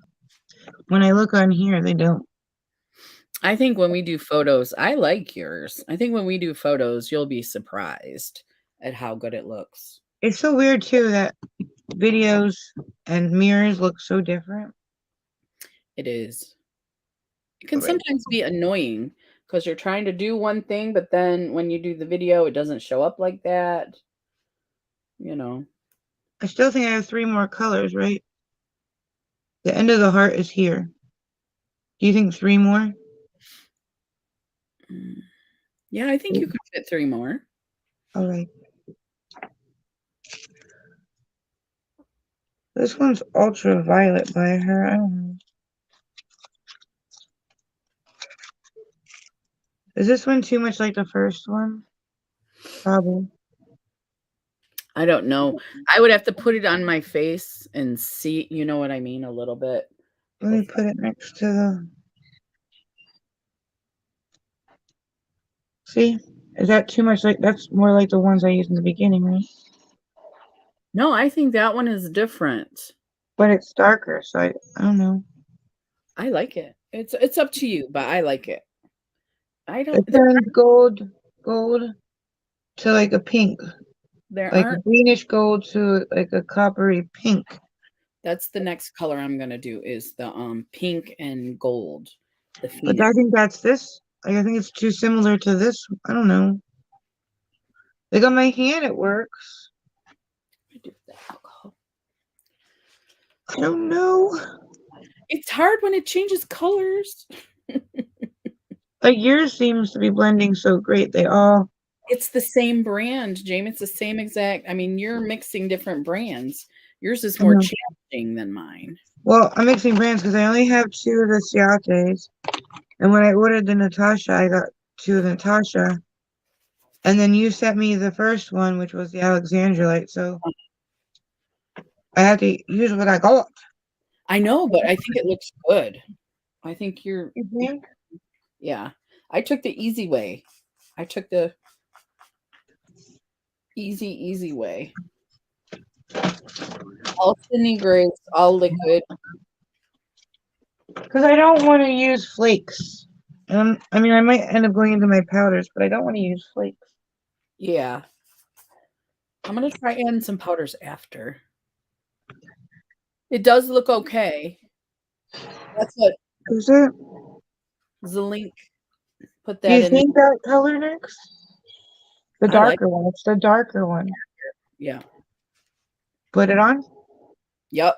When I look on here, they don't. I think when we do photos, I like yours. I think when we do photos, you'll be surprised at how good it looks. It's so weird too that videos and mirrors look so different. It is. It can Like, sometimes be annoying because you're trying to do one thing, but then when you do the video, it doesn't show up like that. You know. I still think I have 3 more colors, right? The end of the heart is here. Do you think 3 more? Mm. Yeah, I think you could fit 3 more. All right. This one's ultraviolet by her. I don't know. Is this one too much like the first one? Probably. I don't know. I would have to put it on my face and see, you know what I mean, a little bit Let me before. put it next to the. See? Is that too much like that's more like the ones I used in the beginning, right? No, I think that one is different. But it's darker, so I don't know. I like it. It's up to you, but I like it. I don't It turns gold to like a pink, there like a aren't greenish gold to like a coppery pink. that's the next color I'm gonna do is the pink and gold. The But Phoenix. I think that's this. Like, I think it's too similar to this. I don't know. Like on my hand, it works. I do the alcohol. I don't know. It's hard when it changes colors. Like yours seems to be blending so great. They all. It's the same brand, Jamie. It's the same exact. I mean, you're mixing different brands. Yours is I more know. challenging than mine. Well, I'm mixing brands because I only have 2 of the Ciates. And when I ordered the Natasha, I got 2 of the Natasha. And then you sent me the first one, which was the Alexandrolite. So I had to use what I got. I know, but I think it looks good. I think You think? yeah. I took the easy way. I took the easy way. All Sydney grays, all liquid. Because I don't want to use flakes. I mean, I might end up going into my powders, but I don't want to use flakes. Yeah. I'm gonna try adding some powders after. It does look okay. That's what Is it? Zelink put Do you that in. think that color next? The I like darker one. It's the darker one. yeah. Put it on. Yep.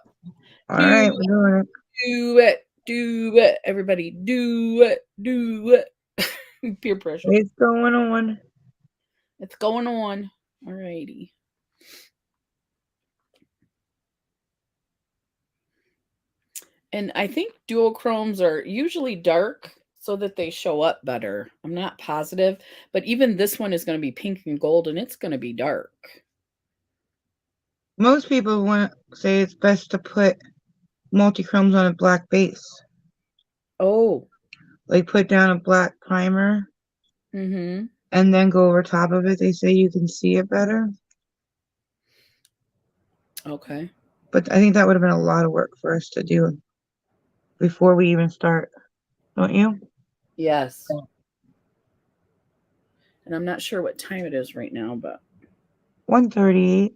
All Do right, we're doing it. do it. Do it. Everybody do it. Do it. Peer pressure. It's going on. It's going on. Alrighty. And I think duochromes are usually dark so that they show up better. I'm not positive, but even this one is going to be pink and gold and it's going to be dark. Most people want to say it's best to put multi-chromes on a black base. Oh. Like put down a black primer Mm-hmm. and then go over top of it. They say you can see it better. Okay. But I think that would have been a lot of work for us to do before we even start, don't you? Yes. And I'm not sure what time it is right now, but 1:38.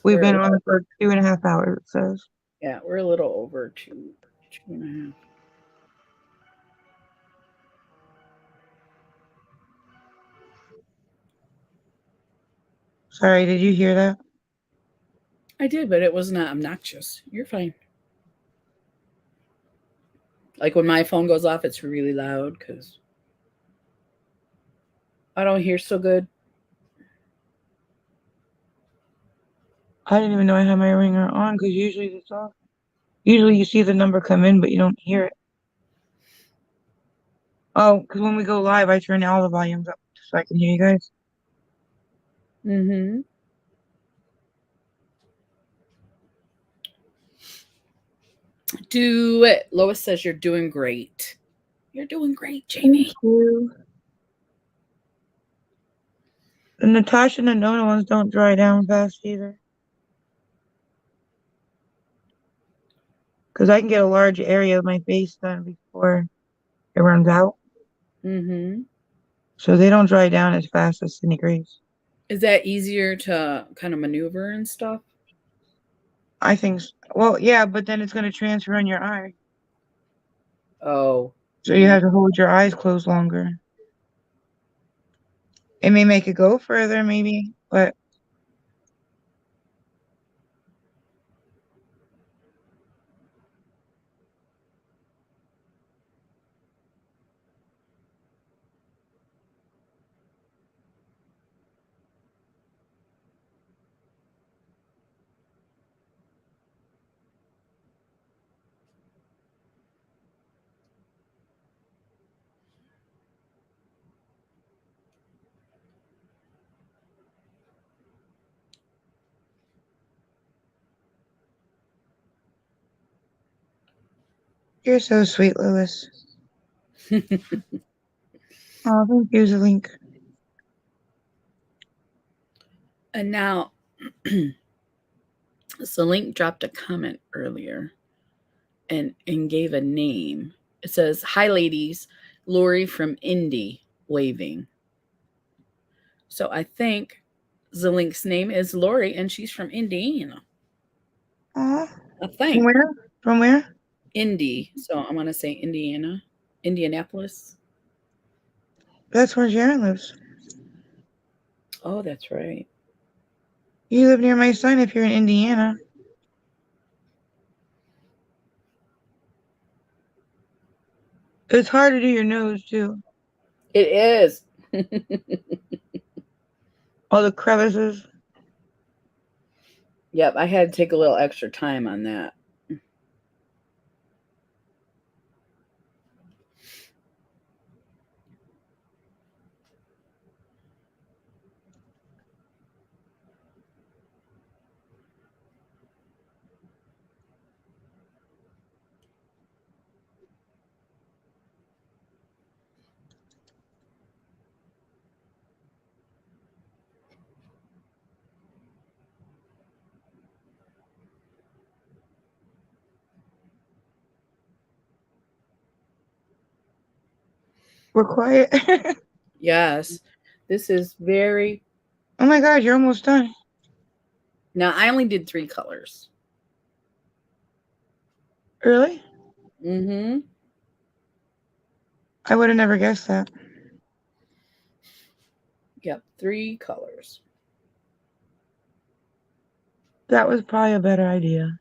We've we're been on for 2.5 hours, it says. yeah, we're a little over two and a half. Sorry, did you hear that? I did, but it was not obnoxious. You're fine. Like when my phone goes off, it's really loud because I don't hear so good. I didn't even know I had my ringer on because usually it's off. Usually you see the number come in, but you don't hear it. Oh, because when we go live, I turn all the volumes up so I can hear you guys. Mm-hmm. Do it. Lois says you're doing great. You're doing great, Thank Jamie. you. The Natasha and the Nona ones don't dry down fast either. Because I can get a large area of my face done before it runs out. Mm-hmm. So they don't dry down as fast as Cindy Grace. Is that easier to kind of maneuver and stuff? I think so. Well, yeah, but then it's going to transfer on your eye. Oh, So you yeah. have to hold your eyes closed longer. It may make it go further, maybe, but you're so sweet, Lewis. Oh, thank you, the link. And now, so Link dropped a comment earlier and gave a name. It says, "Hi, ladies. Lori from Indy waving." So I think Zelink's name is Lori, and she's from Indiana. Aw. I From think where? From where? Indy. So I'm gonna say Indiana, Indianapolis. That's where Sharon lives. Oh, that's right. You live near my son if you're in Indiana. It's hard to do your nose, too. It is. All the crevices. Yep, I had to take a little extra time on that. We're quiet. Yes, this is very. Oh my God, you're almost done. Now I only did 3 colors. Really? Mm-hmm. I would have never guessed that. Yep, 3 colors. That was probably a better idea.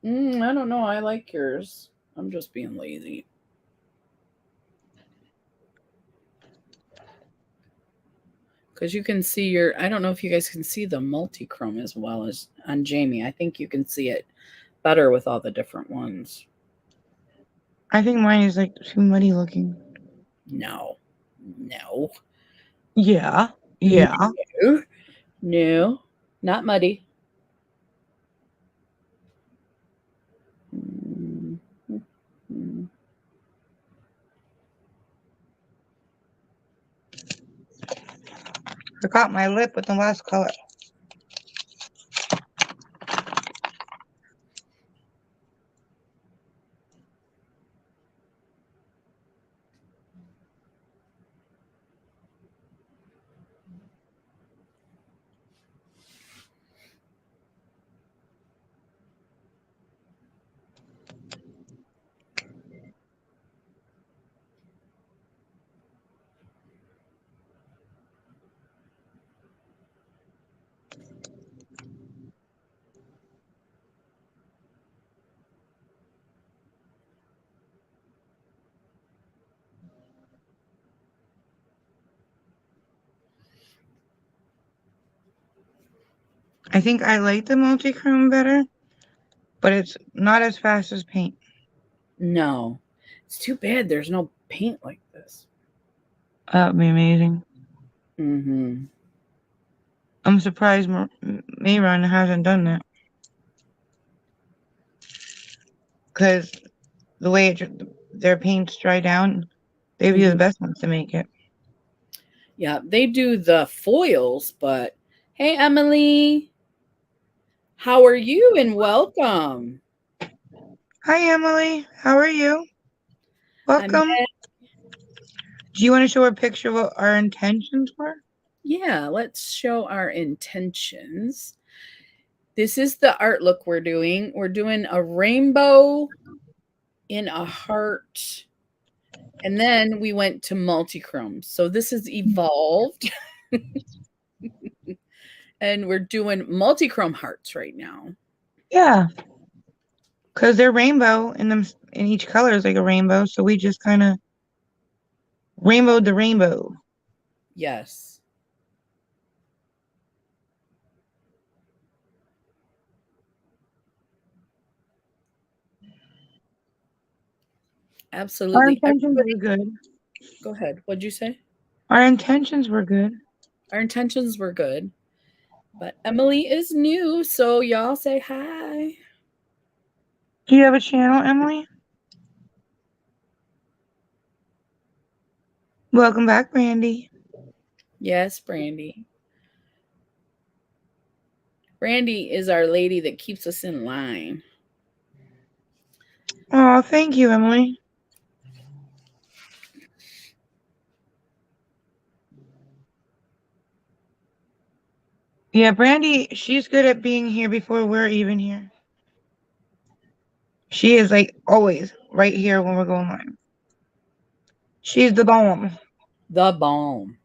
I don't know. I like yours. I'm just being lazy. Because you can see your, I don't know if you guys can see the multi-chrome as well as on Jamie. I think you can see it better with all the different ones. I think mine is like too muddy looking. No, no, Yeah. Yeah. no, no, not muddy. Mm, mm, mm. Forgot my lip with the last color. I think I like the multi-chrome better, but it's not as fast as paint. No. It's too bad there's no paint like this. That would be amazing. Mm-hmm. I'm surprised Mayron hasn't done that. Because the way their paints dry down, they'd be the best ones to make it. Yeah, they do the foils, but hey, Emily, how are you? And welcome. Hi, Emily. How are you? I'm Welcome. Do you want to show a picture of what our intentions were? Yeah, let's show our intentions. This is the art look we're doing. We're doing a rainbow in a heart. And then we went to multichrome. So this is evolved. And we're doing multichrome hearts right now. Yeah. Because they're rainbow in each color is like a rainbow. So we just kind of rainbowed the rainbow. Yes. Our Absolutely. intentions Everybody, were good. go ahead. What'd you say? Our intentions were good. Our intentions were good. But Emily is new, so y'all say hi. Do you have a channel, Emily? Welcome back, Brandy. Yes, Brandy. Brandy is our lady that keeps us in line. Oh, thank you, Emily. Yeah, Brandy, she's good at being here before we're even here. She is like always right here when we're going live. She's the bomb. The bomb.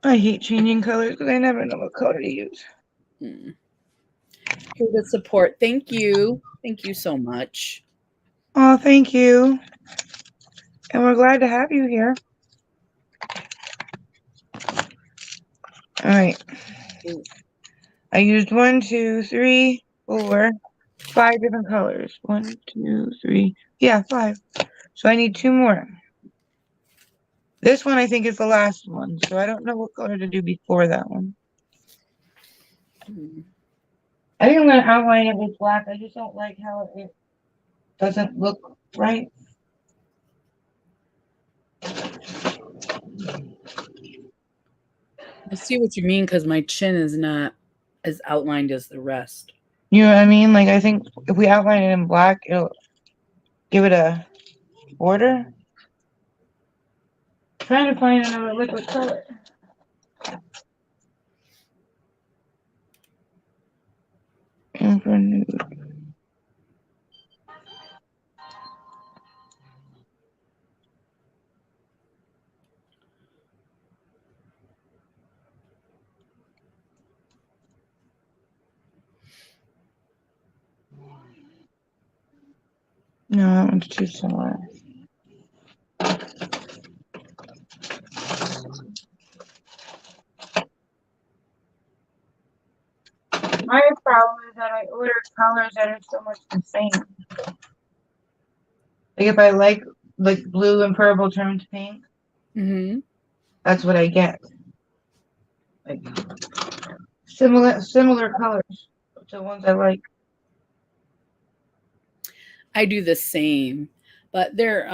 I hate changing colors because I never know what color to use. Here to support. Thank you. Thank you so much. Oh, thank you. And we're glad to have you here. All right. I used 1, 2, 3, 4, 5 different colors. 1, 2, 3. Yeah, 5. So I need 2 more. This one I think is the last one. So I don't know what color to do before that one. I think I'm going to outline it with black. I just don't like how it doesn't look right. I see what you mean because my chin is not as outlined as the rest. You know what I mean? Like, I think if we outline it in black, it'll give it a border. Trying to find another liquid color. Amber nude. No, that one's too similar. My problem is that I order colors that are so much the same. Like if I like blue and purple turned to pink, that's what I get. Like Similar colors to the ones I like. I do the same, but they're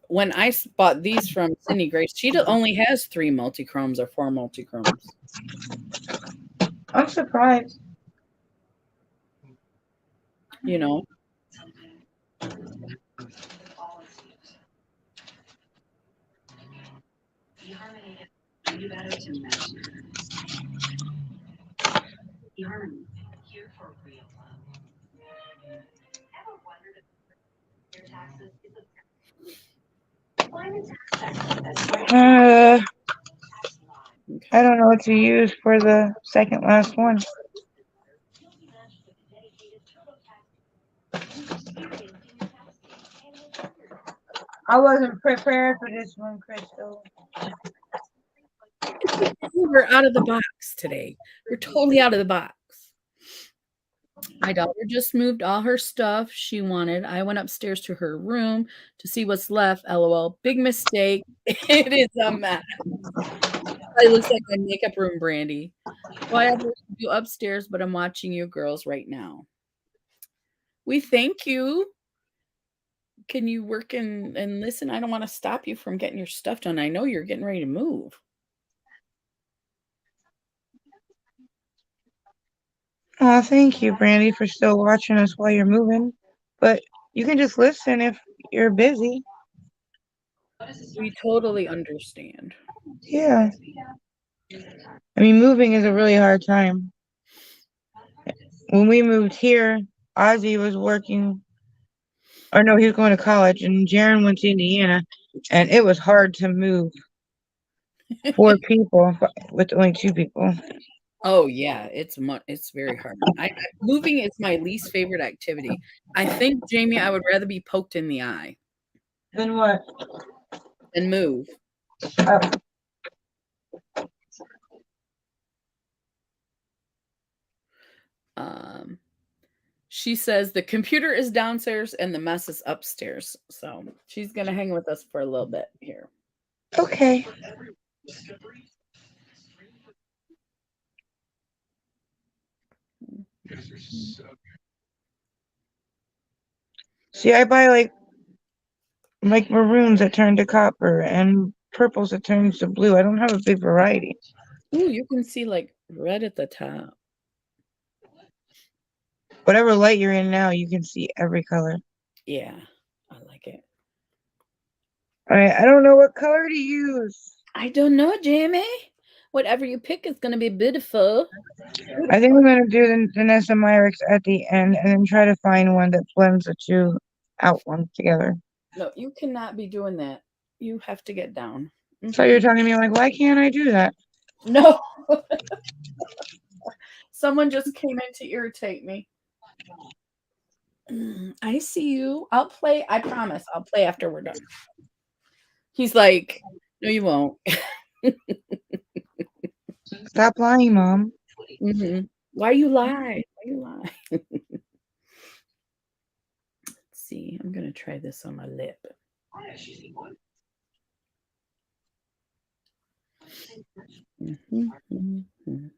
when I bought these from Cindy Grace, she only has 3 multi-chromes or 4 multi-chromes. I'm surprised. You know? Uh, I Okay. don't know what to use for the second last one. I wasn't prepared for this one, Crystal. We're out of the box today. We're totally out of the box. My daughter just moved all her stuff she wanted. I went upstairs to her room to see what's left. LOL. Big mistake. It is a mess. It looks like my makeup room, Brandy. Well, I have work to do upstairs, but I'm watching you girls right now. We thank you. Can you work and listen? I don't want to stop you from getting your stuff done. I know you're getting ready to move. Oh, thank you, Brandy, for still watching us while you're moving. But you can just listen if you're busy. We totally understand. Yeah. I mean, moving is a really hard time. When we moved here, Ozzy was working, or no, he was going to college, and Jaron went to Indiana, and it was hard to move 4 people with only 2 people. Oh yeah, it's very hard. Moving is my least favorite activity. I think, Jamie, I would rather be poked in the eye Then what? than move. Oh, Um, she says the computer is downstairs and the mess is upstairs. So she's gonna hang with us for a little bit here. okay. See, I buy like maroons that turn to copper and purples that turn to blue. I don't have a big variety. Ooh, you can see like red at the top. Whatever light you're in now, you can see every color. Yeah, I like it. All right, I don't know what color to use. I don't know, Jamie. Whatever you pick is gonna be beautiful. I think I'm gonna do the Vanessa Myricks at the end and then try to find one that blends the two out ones together. No, you cannot be doing that. You have to get down. So you're Mhm. telling me like, why can't I do that? No, someone just came in to irritate me. I see you. I'll play. I promise. I'll play after we're done. He's like, no, you won't. Stop lying, Mom. Why you lie? Why you lie? Let's see. I'm gonna try this on my lip. Mhm, mhm, mhm.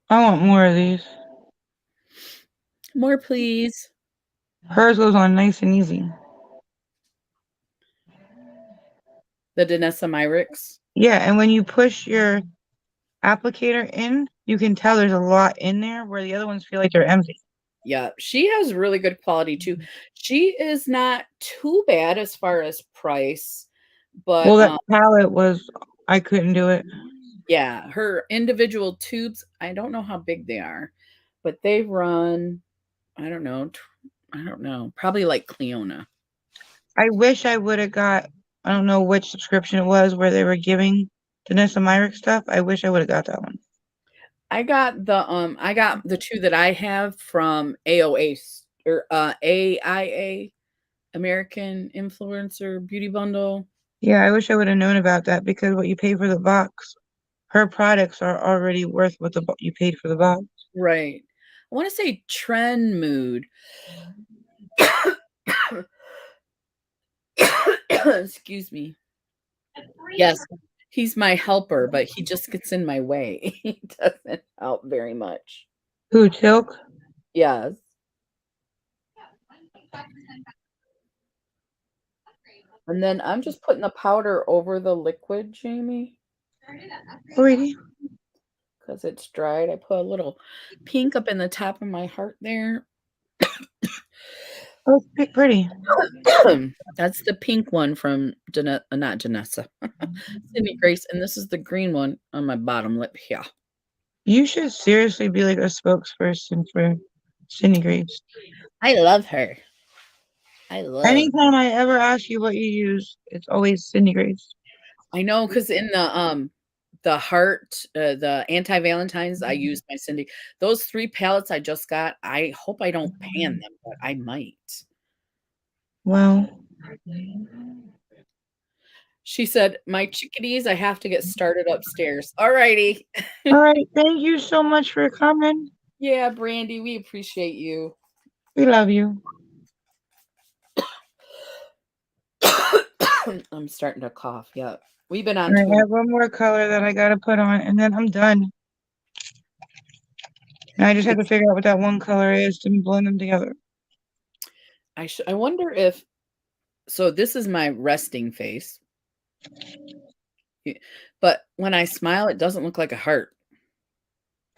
I want more of these. More, please. Hers goes on nice and easy. The Danessa Myricks. Yeah, and when you push your applicator in, you can tell there's a lot in there where the other ones feel like they're empty. Yeah, she has really good quality too. She is not too bad as far as price, but Well, that palette was, I couldn't do it. yeah, her individual tubes, I don't know how big they are, but they run, I don't know, I don't know, probably like Cleona. I wish I would have got, I don't know which subscription it was where they were giving Danessa Myrick stuff. I wish I would have got that one. I got the 2 that I have from AOA or AIA, American Influencer Beauty Bundle. Yeah, I wish I would have known about that because what you pay for the box, her products are already worth what you paid for the box. Right. I want to say Trend Mood. Excuse me. Yes, he's my helper, but he just gets in my way. He doesn't help very much. Who, Tilk? Yes. And then I'm just putting the powder over the liquid, Jamie, Already. because it's dried. I put a little pink up in the top of my heart there. Oh, it's pretty. That's the pink one from not Janessa, Sydney Grace, and this is the green one on my bottom lip here. You should seriously be like a spokesperson for Cindy Grace. I love her. I love. Anytime I ever ask you what you use, it's always Cindy Grace. I know, because in the heart, the anti-Valentine's, I use my Cindy. Those 3 palettes I just got, I hope I don't pan them, but I might. Well, She said, "My chickadees, I have to get started upstairs." Alrighty. all right. Thank you so much for coming. Yeah, Brandy, we appreciate you. We love you. I'm starting to cough. Yeah. We've been on All right, I 2. have one more color that I gotta put on, and then I'm done. And I just have to figure out what that one color is to blend them together. I wonder if so this is my resting face. But when I smile, it doesn't look like a heart,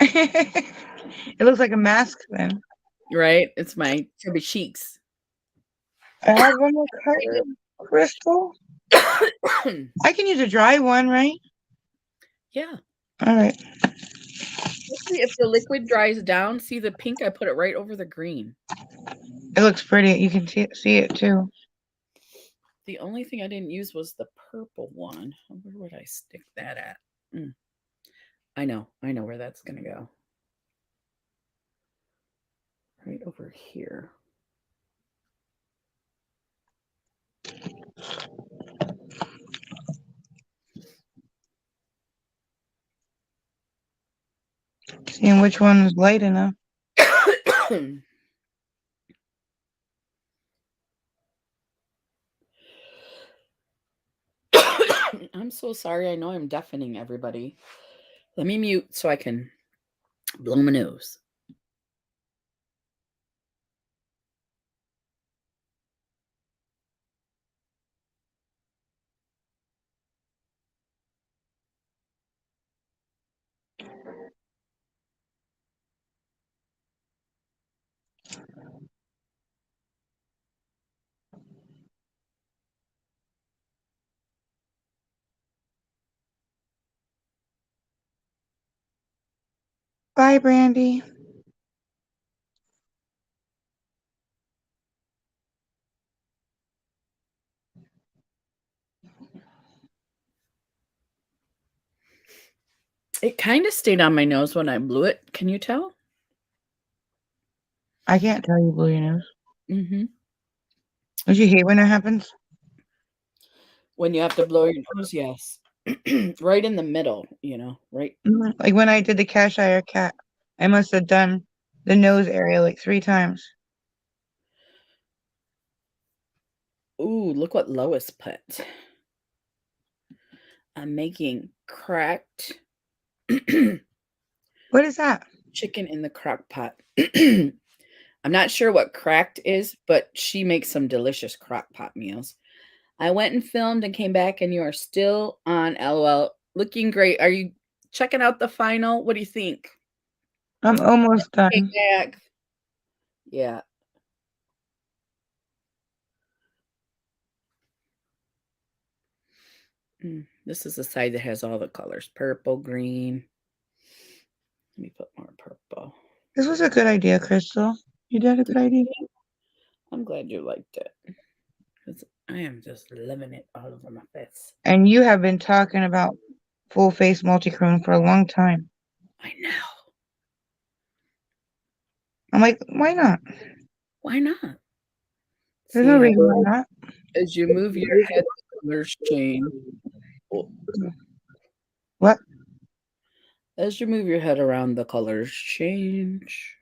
It looks like a mask then. right? It's my chubby cheeks. I have one more color, Crystal. I can use a dry one, right? Yeah. All right. Especially if the liquid dries down, see the pink, I put it right over the green. It looks pretty. You can see it too. The only thing I didn't use was the purple one. Where would I stick that at? I know where that's gonna go. Right over here. Seeing which one is light enough. I'm so sorry. I know I'm deafening everybody. Let me mute so I can blow my nose. Bye, Brandy. It kind of stayed on my nose when I blew it. Can you tell? I can't tell you blew your nose. Mm-hmm. Don't you hate when that happens? When you have to blow your nose, yes. Right in the middle, right. Like when I did the Cheshire cat, I must have done the nose area like 3 times. Ooh, look what Lois put. I'm making cracked What is that? chicken in the crock pot. I'm not sure what cracked is, but she makes some delicious crock pot meals. I went and filmed and came back, and you are still on LOL. Looking great. Are you checking out the final? What do you think? I'm almost Came done. back. Yeah. This is the side that has all the colors. Purple, green. Let me put more purple. This was a good idea, Crystal. You did a good idea. I'm glad you liked it. Because I am just loving it all over my face. And you have been talking about full face multi-chrome for a long time. I know. I'm like, why not? Why not? There's no See how reason why not. as you move your head, the colors change. What? As you move your head around, the colors change.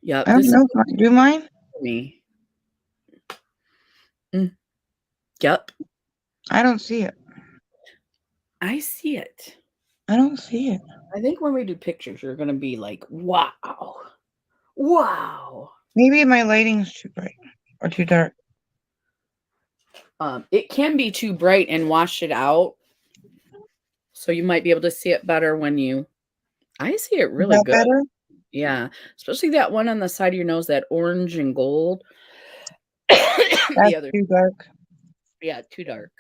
Yeah, I don't this is know. Do mine? for me. Yep. I don't see it. I see it. I don't see it. I think when we do pictures, you're gonna be like, wow. Wow. Maybe my lighting's too bright or too dark. It can be too bright and wash it out. So you might be able to see it better when you I see it Is really that good. better? Yeah. Especially that one on the side of your nose, that orange and gold. The That's other, too dark. yeah, too dark.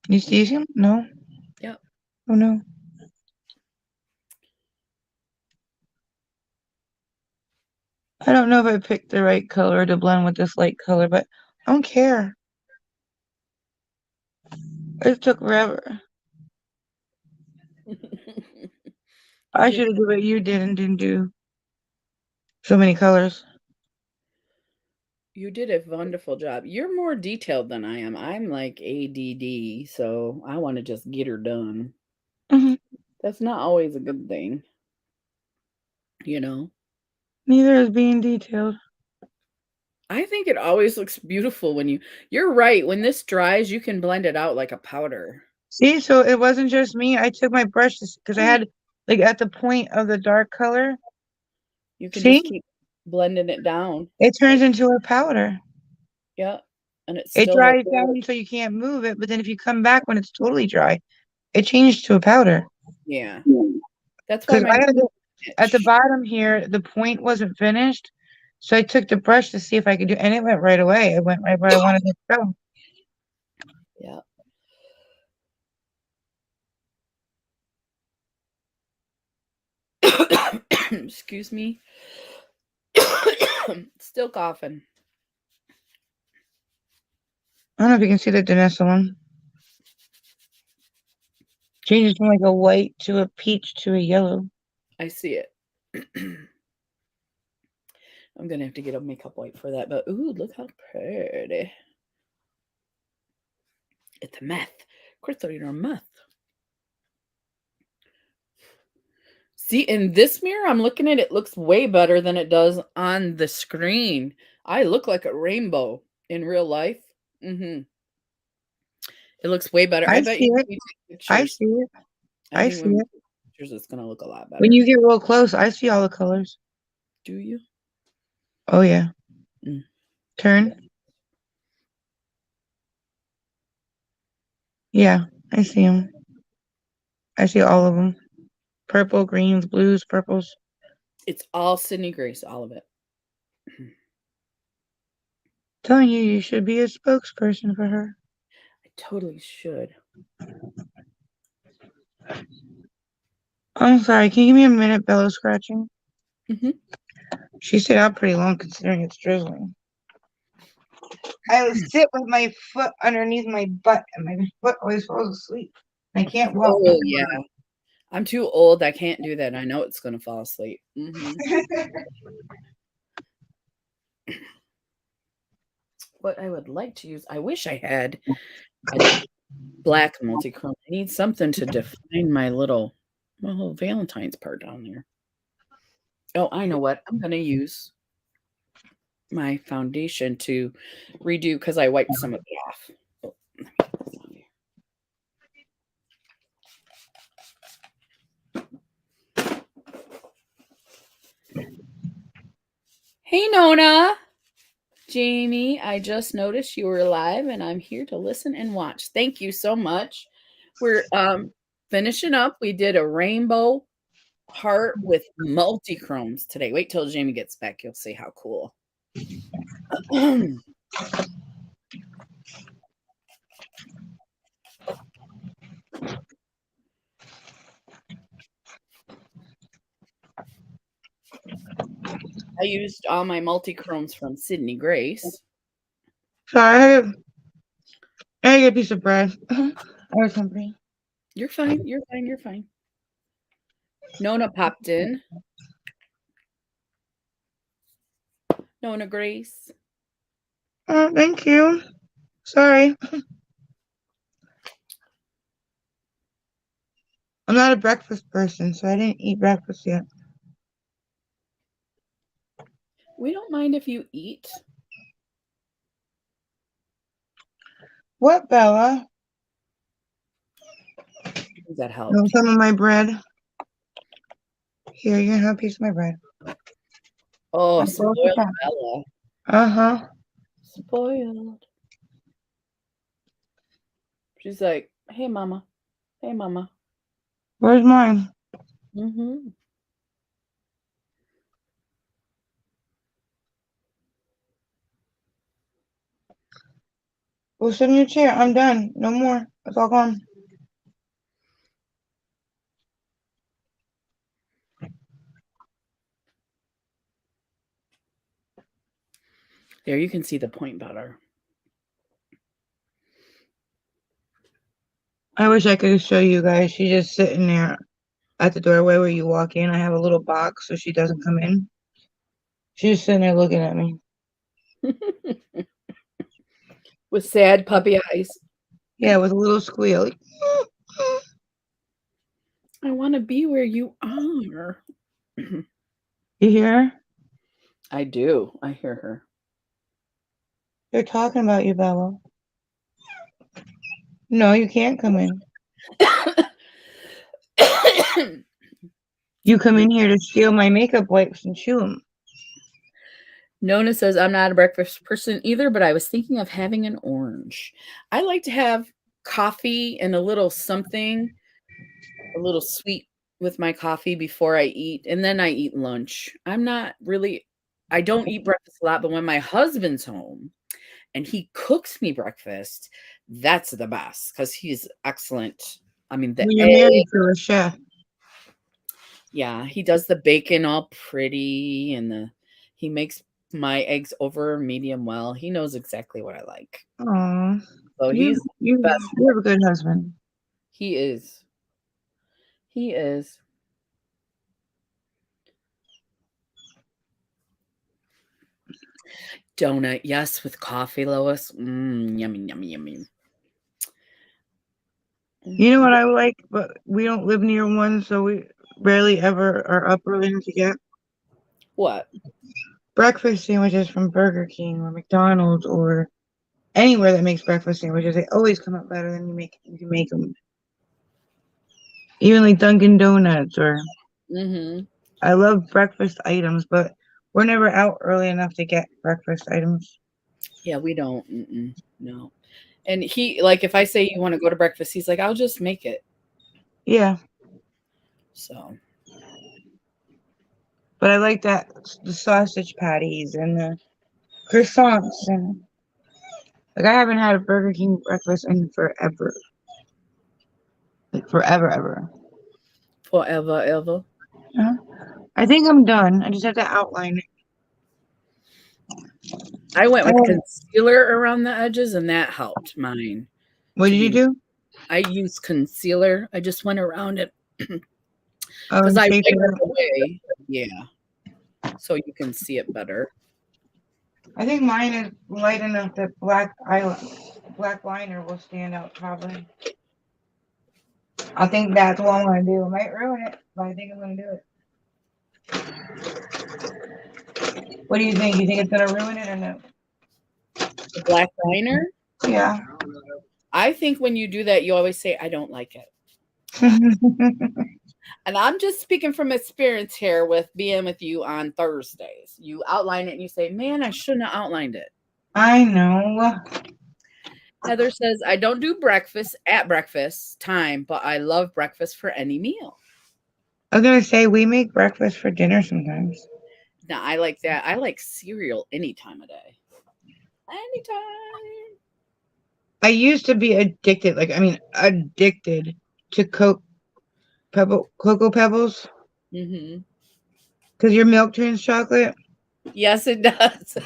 You see him? No. Yep. Oh no. I don't know if I picked the right color to blend with this light color, but I don't care. It took forever. You I did should have did what you did and didn't do so many colors. you did a wonderful job. You're more detailed than I am. I'm like ADD, so I want to just get her done. Hmm. That's not always a good thing, you know. Neither is being detailed. I think it always looks beautiful when you're right. When this dries, you can blend it out like a powder. See, so it wasn't just me. I took my brushes because I had like at the point of the dark color. You can See, just keep blending it down. it turns Like, into a powder. yeah, and it It still has dries down so you can't move it, but then if you come back when it's totally dry, it changed to a powder. yeah. That's why Because mine I had doesn't at the itch. bottom here, the point wasn't finished. So I took the brush to see if I could do, and it went right away. It went right where I wanted it to go. Yeah. Excuse me. Still coughing. I don't know if you can see the Danessa one. Changes from like a white to a peach to a yellow. I see it. I'm gonna have to get a makeup wipe for that, but ooh, look how pretty. It's a meth. Crystal, you're a meth. See, in this mirror, I'm looking at it, looks way better than it does on the screen. I look like a rainbow in real life. Mm-hmm. It looks way better. I I bet see you when it. we take I pictures, see it. I I think see when we it. take pictures, it's gonna look a lot When better. you get real close, I see all the colors. Do you? Oh yeah. Mm. Turn. Yeah, I see them. I see all of them. Purple, greens, blues, purples. It's all Sydney Grace, all of it. Telling you, you should be a spokesperson for her. I totally should. I'm sorry. Can you give me a minute, bellow scratching? Hmm. She stayed out pretty long considering it's drizzling. I would sit with my foot underneath my butt, and my foot always falls asleep. I can't walk. Oh yeah, I'm too old. I can't do that. I know it's gonna fall asleep. What I would like to use, I wish I had a black multi-chrome. I need something to define my little Valentine's part down there. Oh, I know what. I'm gonna use my foundation to redo because I wiped some of it off. Oh, let me put this on here. Hey Nona. Jamie, I just noticed you were live and I'm here to listen and watch. Thank you so much. We're finishing up. We did a rainbow heart with multi-chromes today. Wait till Jamie gets back. You'll see how cool. I used all my multi-chromes from Sydney Grace. Sorry, I had to get a piece of bread or something. You're fine. You're fine. You're fine. Nona popped in. Nona Grace. Oh, thank you. Sorry. I'm not a breakfast person, so I didn't eat breakfast yet. We don't mind if you eat. What, Bella? That No, helped. some of my bread. Here, you can have a piece of my bread. Oh, I'm close to spoiled that. Bella. Uh-huh. Spoiled. She's like, hey, mama. Hey, mama. Where's mine? Mm-hmm. Well, sit in your chair. I'm done. No more. It's all gone. There, you can see the point better. I wish I could show you guys. She's just sitting there at the doorway where you walk in. I have a little box so she doesn't come in. She's sitting there looking at me. With sad puppy eyes. Yeah, with a little squeal. I want to be where you are. You hear her? I do. I hear her. They're talking about you, Bella. No, you can't come in. You come in here to steal my makeup wipes and chew them. Nona says, I'm not a breakfast person either, but I was thinking of having an orange. I like to have coffee and a little something, a little sweet with my coffee before I eat, and then I eat lunch. I don't eat breakfast a lot, but when my husband's home and he cooks me breakfast, that's the best because he's excellent. I mean, the When you're egg, married to a chef. yeah, he does the bacon all pretty and he makes my eggs over medium well. He knows exactly what I like. Aw. So You he's the you best. you have a good husband. He is. He is. Donut, yes, with coffee, Lois. Yummy, yummy, yummy. You know Mhm. what I like, but we don't live near one, so we rarely ever are up early enough to get What? breakfast sandwiches from Burger King or McDonald's or anywhere that makes breakfast sandwiches. They always come out better than you can make them. Even like Dunkin' Donuts or Mhm. I love breakfast items, but we're never out early enough to get breakfast items. Yeah, we don't. No. And he like if I say you want to go to breakfast, he's like, I'll just make it. Yeah, So but I like that the sausage patties and the croissants and like I haven't had a Burger King breakfast in forever. Like forever, ever. forever, ever. Yeah. I think I'm done. I just have to outline it. I went with Oh, concealer around the edges and that helped mine what to did you be do? I used concealer. I just went around it Oh, because and I wipe shape it it up. away. Yeah. So you can see it better. I think mine is light enough that black liner will stand out probably. I think that's what I'm gonna do. I might ruin it, but I think I'm gonna do it. What do you think? You think it's gonna ruin it or no? The black liner. Yeah. I think when you do that, you always say, I don't like it. And I'm just speaking from experience here with being with you on Thursdays. You outline it and you say, man, I shouldn't have outlined it. I know. Heather says, I don't do breakfast at breakfast time, but I love breakfast for any meal. I was gonna say we make breakfast for dinner sometimes. Now, I like that. I like cereal any time of day. Anytime. I used to be addicted, like I mean addicted to cocoa pebbles Hmm. because your milk turns chocolate. Yes, it does.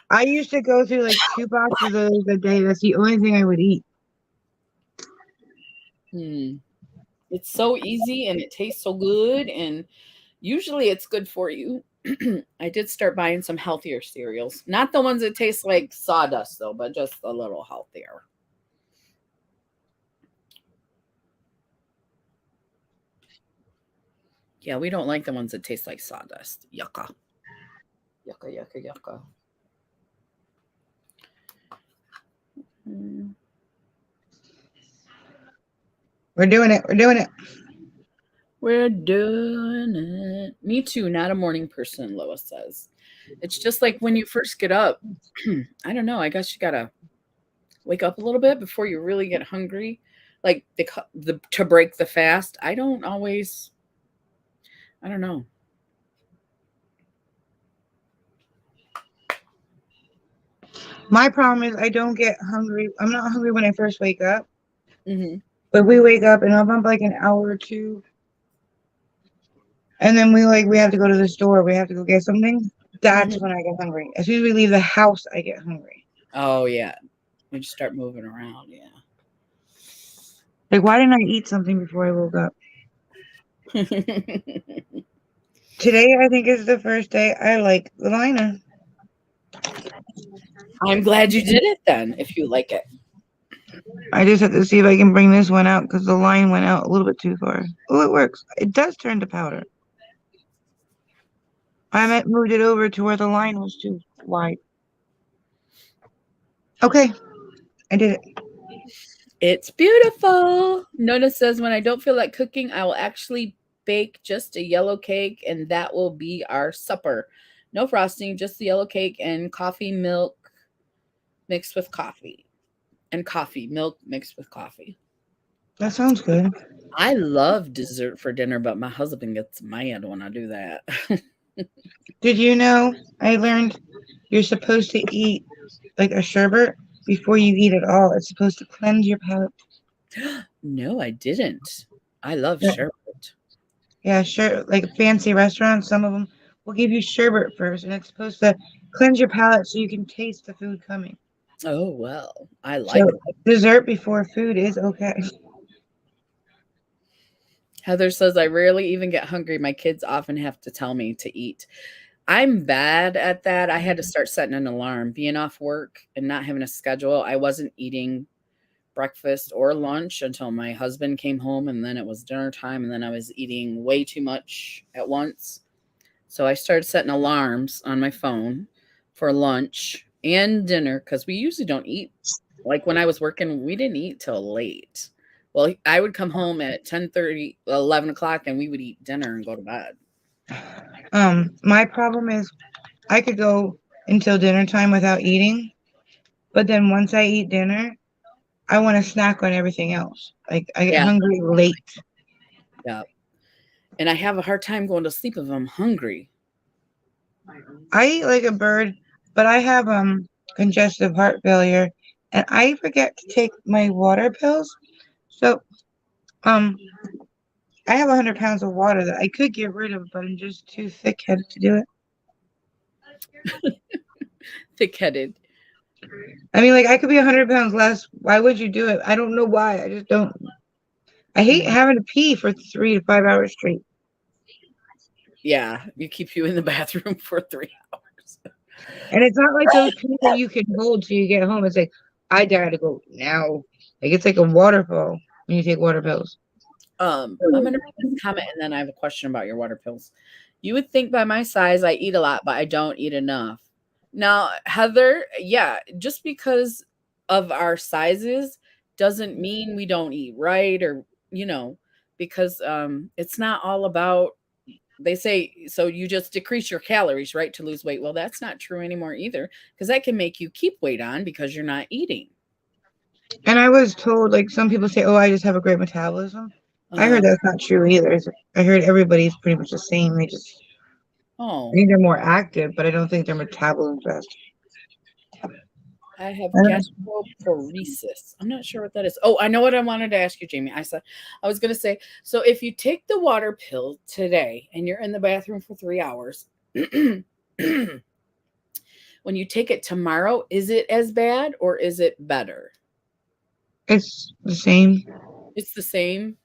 I used to go through like 2 boxes of those a day. That's the only thing I would eat. Hmm. It's so easy and it tastes so good. And usually it's good for you. I did start buying some healthier cereals. Not the ones that taste like sawdust, though, but just a little healthier. Yeah, we don't like the ones that taste like sawdust. Yucca. Yucca, yucca, yucca. Mm. We're doing it. We're doing it. We're doing it. Me too, not a morning person, Lois says. It's just like when you first get up, I don't know, I guess you gotta wake up a little bit before you really get hungry. Like the to break the fast. I don't know. My problem is I don't get hungry. I'm not hungry when I first wake up, Hmm. but we wake up and I'm up like an hour or two, and then we have to go to the store. We have to go get something. That's Hmm. when I get hungry. As soon as we leave the house, I get hungry. Oh yeah. When you start moving around, Like, why didn't I eat something before I woke up? yeah. Today, I think is the first day I like the liner. I'm glad you did it then, if you like it. I just have to see if I can bring this one out because the line went out a little bit too far. Oh, it works. It does turn to powder. Moved it over to where the line was too wide. Okay, I did it. It's beautiful. Nona says, when I don't feel like cooking, I will actually bake just a yellow cake, and that will be our supper. No frosting, just the yellow cake and coffee milk mixed with coffee. And coffee, milk mixed with coffee. That sounds good. I love dessert for dinner, but my husband gets mad when I do that. Did you know I learned you're supposed to eat like a sherbet before you eat it all? It's supposed to cleanse your palate. No, I didn't. I love Yeah, sherbet. yeah, sure. Like fancy restaurants, some of them will give you sherbet first, and it's supposed to cleanse your palate so you can taste the food coming. Oh, well, I So like that. dessert before food is okay. Heather says, I rarely even get hungry. My kids often have to tell me to eat. I'm bad at that. I had to start setting an alarm. Being off work and not having a schedule, I wasn't eating breakfast or lunch until my husband came home, and then it was dinner time, and then I was eating way too much at once. So I started setting alarms on my phone for lunch and dinner because we usually don't eat. Like when I was working, we didn't eat till late. Well, I would come home at 10:30, 11 o'clock, and we would eat dinner and go to bed. My problem is I could go until dinner time without eating, but then once I eat dinner, I want to snack on everything else. Like I get Yeah, hungry late. yeah. And I have a hard time going to sleep if I'm hungry. I eat like a bird, but I have congestive heart failure, and I forget to take my water pills. So um I have 100 pounds of water that I could get rid of, but I'm just too thick-headed to do it. Thick-headed. I mean, like I could be 100 pounds less. Why would you do it? I don't know why. I just don't. I hate Mhm. having to pee for 3 to 5 hours straight. Yeah, you keep you in the bathroom for 3 hours. And it's not like those pees that you can hold till you get home. It's like I gotta go now. Like it's like a waterfall when you take water pills. I'm gonna read this comment and then I have a question about your water pills. You would think by my size I eat a lot, but I don't eat enough. Now, Heather, yeah, just because of our sizes doesn't mean we don't eat right or because it's not all about they say so you just decrease your calories, right, to lose weight. Well, that's not true anymore either, because that can make you keep weight on because you're not eating. And I was told, like some people say, "Oh, I just have a great metabolism." I Uh-huh. heard that's not true either. I heard everybody's pretty much the same. I Oh, think they're more active, but I don't think their metabolism's fast. I have I don't gastroparesis. I'm not sure what that is. Oh, I know what I wanted to ask you, Jamie. I was going to say, so if you take the water pill today and you're in the bathroom for 3 hours, when you take it tomorrow, is it as bad or is it better? It's the same. It's the same.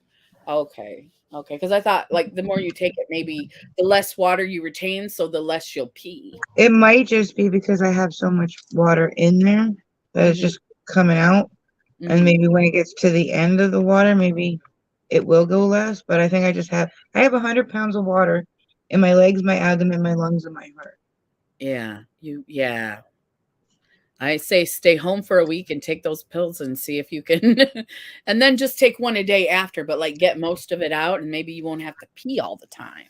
Okay. Okay. Because I thought like the more you take it, maybe the less water you retain, so the less you'll pee. It might just be because I have so much water in there that it's Hmm. just coming out. And Hmm. maybe when it gets to the end of the water, maybe it will go less. But I think I have 100 pounds of water in my legs, my abdomen, my lungs, and my heart. Yeah. Yeah. I say stay home for a week and take those pills and see if you can and then just take one a day after, but, like, get most of it out, and maybe you won't have to pee all the time.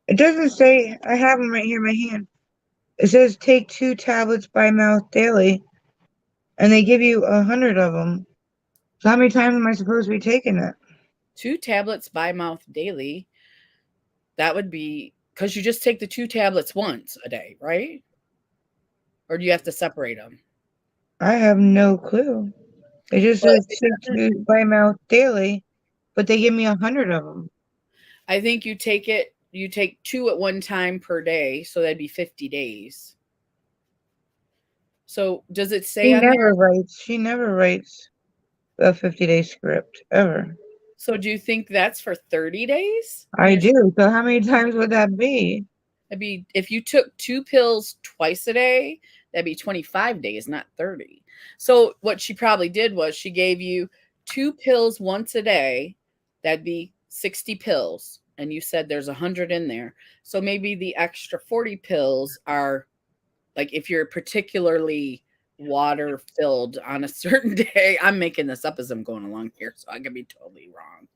It doesn't say. I have them right here in my hand. It says take 2 tablets by mouth daily, and they give you 100 of them. So how many times am I supposed to be taking it? 2 tablets by mouth daily, that would be because you just take the 2 tablets once a day, right? Or do you have to separate them? I have no clue. It just But says it take doesn't. 2 by mouth daily, but they give me 100 of them. I think you take 2 at one time per day, so that'd be 50 days. So, does it say on there? She never writes a 50-day script ever. So, do you think that's for 30 days? And I you're do. So how many times would that be? That'd be if you took 2 pills twice a day, that'd be 25 days, not 30. So, what she probably did was she gave you 2 pills once a day, that'd be 60 pills, and you said there's 100 in there. So, maybe the extra 40 pills are like if you're particularly water filled on a certain day. I'm making this up as I'm going along here, so I could be totally wrong.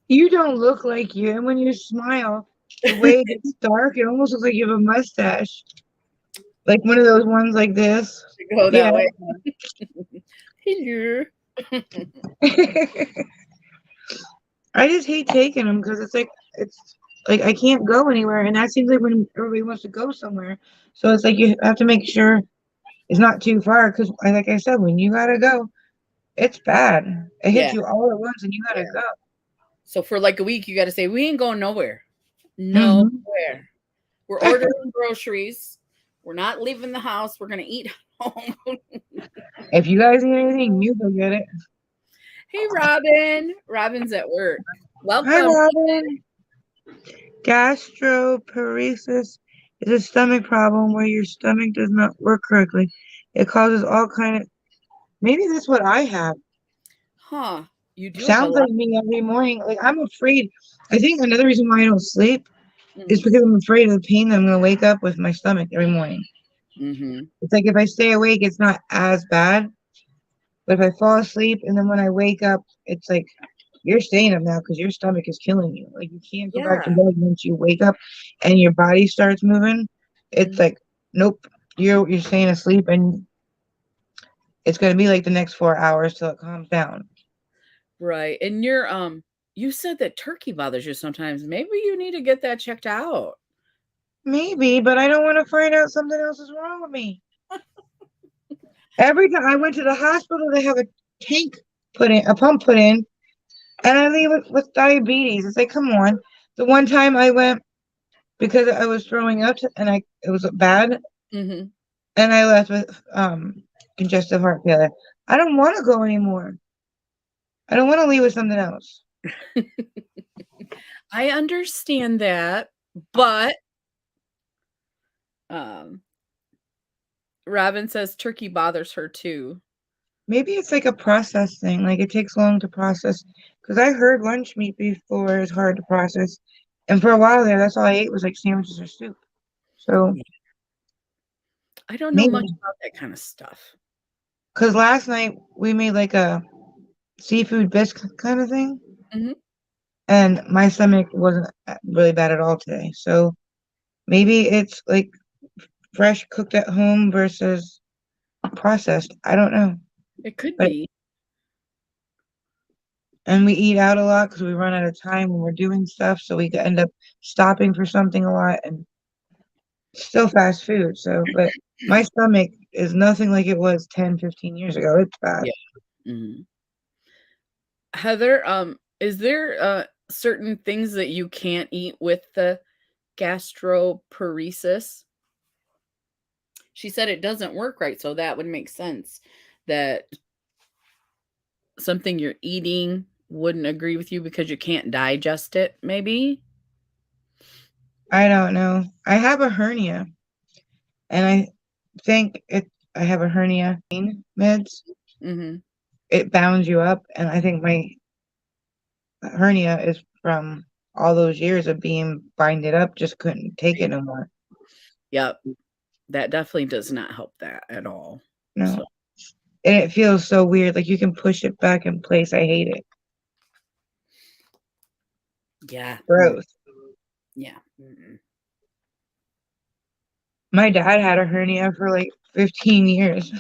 You don't look like you, and when you smile, the way it gets dark, it almost looks like you have a mustache. Like one of those ones like this. Go Yeah. that way. Hello. I just hate taking them because it's like I can't go anywhere, and that seems like when everybody wants to go somewhere. So it's like you have to make sure it's not too far because, like I said, when you gotta go, it's bad. It hits Yeah. you all at once, and you gotta Yeah. go. So for like a week, you got to say, we ain't going nowhere. Hmm. Nowhere. We're ordering groceries. We're not leaving the house. We're going to eat home. If you guys need anything, you go get it. Hey, Robin. Robin's at work. Hi, Welcome. Robin. Gastroparesis is a stomach problem where your stomach does not work correctly. It causes all kind of. Maybe that's what I have. Huh. You do have a Sounds lot. like me every morning. Like I'm afraid. I think another reason why I don't sleep is Mm-hmm. because I'm afraid of the pain that I'm gonna wake up with my stomach every morning. Mm-hmm. It's like if I stay awake, it's not as bad. But if I fall asleep and then when I wake up, it's like you're staying up now because your stomach is killing you. Like you can't go back to Yeah. bed once you wake up and your body starts moving. It's Mhm. like nope, you're staying asleep and it's gonna be like the next 4 hours till it calms down. Right. And you said that turkey bothers you sometimes. Maybe you need to get that checked out. Maybe, but I don't want to find out something else is wrong with me. Every time I went to the hospital, they have a pump put in, and I leave with diabetes. It's like, come on. The one time I went because I was throwing up and it was bad, Mm-hmm. and I left with congestive heart failure. I don't want to go anymore. I don't want to leave with something else. I understand that, but um Robin says turkey bothers her too. Maybe it's like a process thing. Like it takes long to process. Because I heard lunch meat before is hard to process, and for a while there, that's all I ate was like sandwiches or soup. So Yeah. I don't know much maybe. about that kind of stuff. Because last night we made like a seafood bisque kind of thing, Mhm. and my stomach wasn't really bad at all today. So maybe it's like fresh cooked at home versus processed. I don't know. It could But be. and we eat out a lot because we run out of time when we're doing stuff, so we end up stopping for something a lot and still fast food. So, but my stomach is nothing like it was 10, 15 years ago. It's bad. Yeah. Mhm. Heather, is there certain things that you can't eat with the gastroparesis? She said it doesn't work right, so that would make sense that something you're eating wouldn't agree with you because you can't digest it, maybe? I don't know. I have a hernia, and I think I have a hernia pain meds. Mhm. It bounds you up, and I think my hernia is from all those years of being binded up. Just couldn't take it no more. Yep. that definitely does not help that at all. No. So, And it feels so weird. Like you can push it back in place. I hate it. yeah. Gross. Yeah. Mm-mm. My dad had a hernia for like 15 years.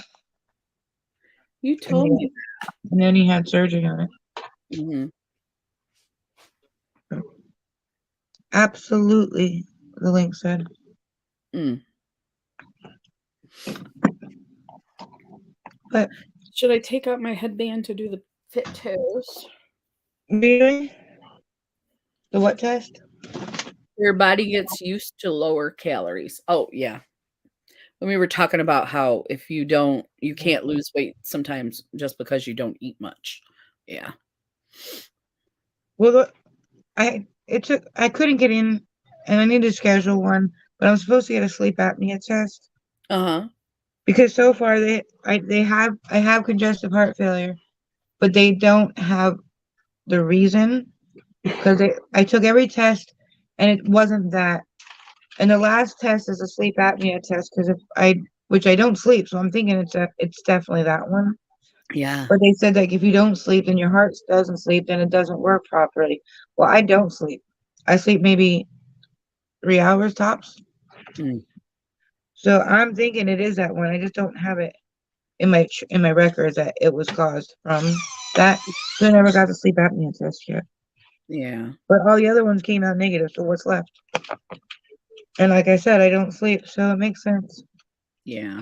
You And told me. then he had surgery on it. Mm-hmm. Absolutely, the link said. Mm. But Should I take out my headband to do the fit toes? really? The what test? Your body gets used to lower calories. Oh, yeah. When we were talking about how if you don't, you can't lose weight sometimes just because you don't eat much. Yeah. Well, I couldn't get in, and I need to schedule one. But I'm supposed to get a sleep apnea test Uh-huh. because so far I have congestive heart failure, but they don't have the reason because I took every test and it wasn't that. And the last test is a sleep apnea test because if I which I don't sleep, so I'm thinking it's definitely that one. Yeah. But they said like if you don't sleep and your heart doesn't sleep, then it doesn't work properly. Well, I don't sleep. I sleep maybe 3 hours tops. Mm. So I'm thinking it is that one. I just don't have it in my records that it was caused from that. So I never got the sleep apnea test yet. Yeah. But all the other ones came out negative. So what's left? And like I said, I don't sleep, so it makes sense. Yeah.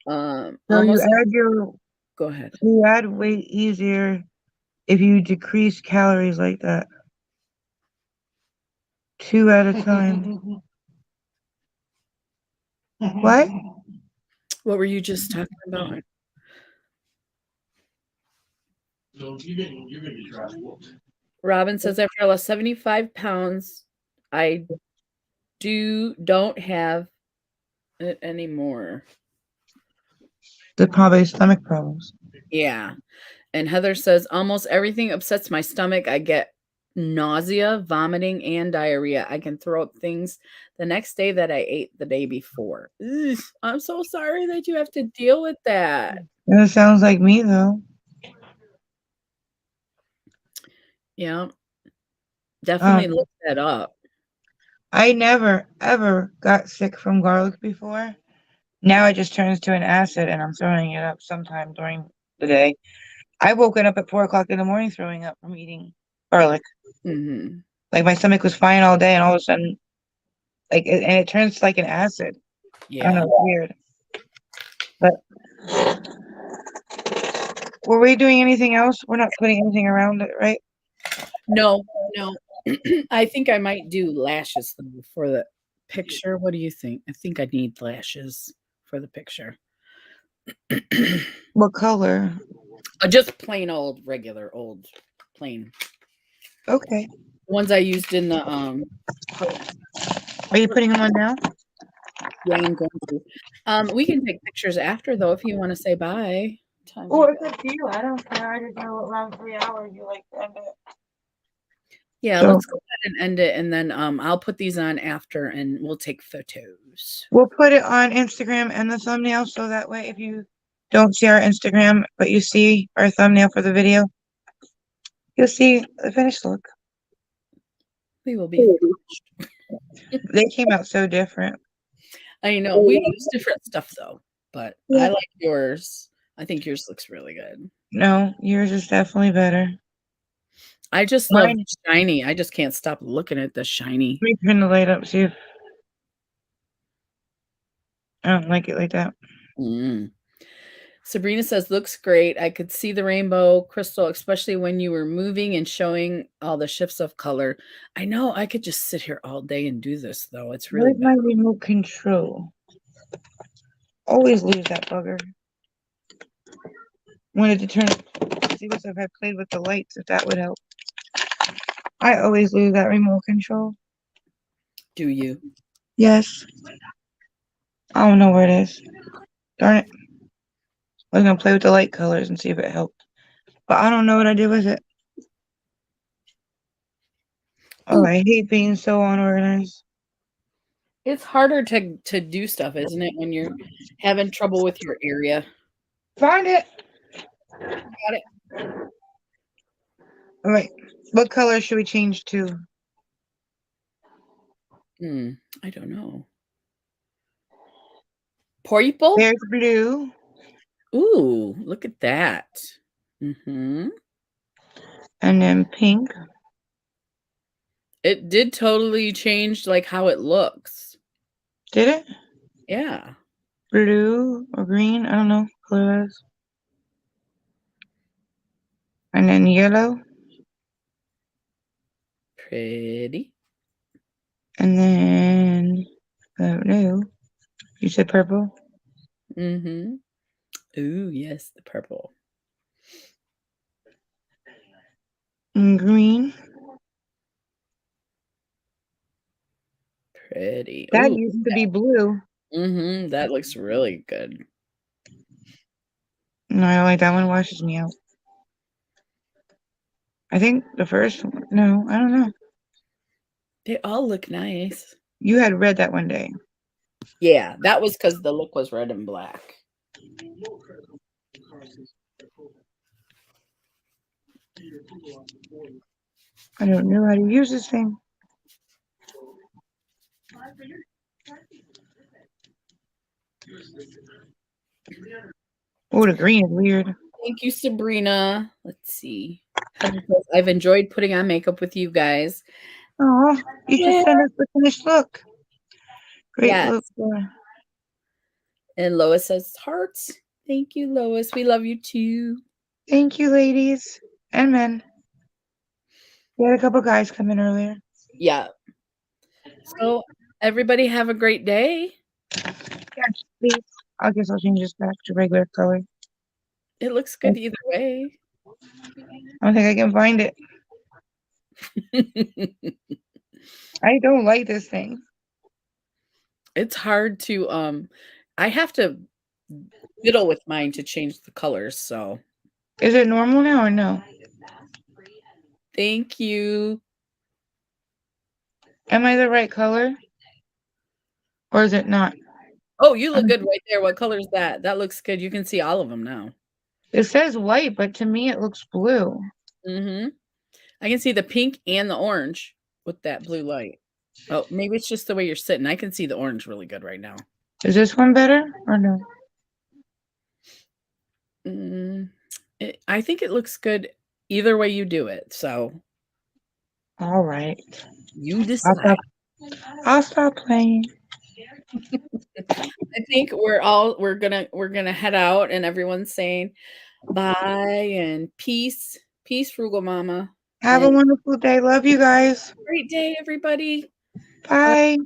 So Almost go ahead. you add weight easier if you decrease calories like that. 2 at a time. What? What were you just talking about? Robin says after I lost 75 pounds, I don't have it anymore. The probably stomach problems. Yeah. And Heather says almost everything upsets my stomach. I get nausea, vomiting, and diarrhea. I can throw up things the next day that I ate the day before. Ugh, I'm so sorry that you have to deal with that. It sounds like me though. Yeah, Um, definitely look that up. I never ever got sick from garlic before. Now it just turns to an acid, and I'm throwing it up sometime during the day. I woken up at 4 o'clock in the morning throwing up from eating garlic. Hmm. Like my stomach was fine all day, and all of a sudden, and it turns to like an acid. I don't know, Yeah. it's weird. But were we doing anything else? We're not putting anything around it, right? No, no. I think I might do lashes though for the picture. What do you think? I think I need lashes for the picture. What color? Just plain old, regular old, plain Okay. ones I used in the Are you putting them on now? yeah, I'm going to. We can take pictures after though if you want to say bye. Time Oh, you it's got. up to you. I don't care. I just know around 3 hours you like to end it. Yeah, So let's go ahead and end it, and then I'll put these on after, and we'll take photos. we'll put it on Instagram and the thumbnail so that way if you don't see our Instagram but you see our thumbnail for the video, you'll see the finished look. We will be. They came out so different. I know we use different stuff though, but I Yeah. like yours. I think yours looks really good. No, yours is definitely better. I just love Mine, shiny. I just can't stop looking at the shiny. let me turn the light up, see if I don't like it like that. Mm. Sabrina says, looks great. I could see the rainbow crystal, especially when you were moving and showing all the shifts of color. I know I could just sit here all day and do this, though. It's really Where's bad. my remote control? Always lose that bugger. Wanted to turn see what if I played with the lights, if that would help. I always lose that remote control. Do you? Yes. I don't know where it is. Darn it. I was gonna play with the light colors and see if it helped. But I don't know what I did with it. Oh, Ooh, I hate being so unorganized. It's harder to do stuff, isn't it, when you're having trouble with your area? Find it. Got it. All right. What color should we change to? I don't know. Purple? There's blue. Ooh, look at that. Mm-hmm. And then pink. It did totally change like how it looks. Did it? Yeah. Blue or green? I don't know what color it is. And then yellow. Pretty. And then blue. You said purple? Mm-hmm. Ooh, yes, the purple. And green. Pretty. That Ooh. used to be blue. Mm-hmm. That looks really good. No, I like that one washes me out. I think the first one. No, I don't know. They all look nice. You had red that one day. Yeah, that was because the look was red and black. I don't know how to use this thing. Oh, the green is weird. Thank you, Sabrina. Let's see. Heather says, I've enjoyed putting on makeup with you guys. Oh, you should Yeah. send us the finished look. Great Yes. look. And Lois says, hearts. Thank you, Lois. We love you too. Thank you, ladies and men. We had a couple guys come in earlier. Yeah. So everybody have a great day. Yes, please. I guess I'll change this back to regular color. It looks good either way. I don't think I can find it. I don't like this thing. It's hard to I have to fiddle with mine to change the colors, so Is it normal now or no? thank you. Am I the right color? Or is it not? Oh, you look good right there. What color is that? That looks good. You can see all of them now. It says white, but to me it looks blue. Mm-hmm. I can see the pink and the orange with that blue light. Oh, maybe it's just the way you're sitting. I can see the orange really good right now. Is this one better or no? I think it looks good either way you do it. So All right. you decide. I'll stop playing. I think we're gonna head out and everyone's saying bye and peace. Peace, Frugal Mama. Have a And wonderful day. Love you guys. great day, everybody. Bye.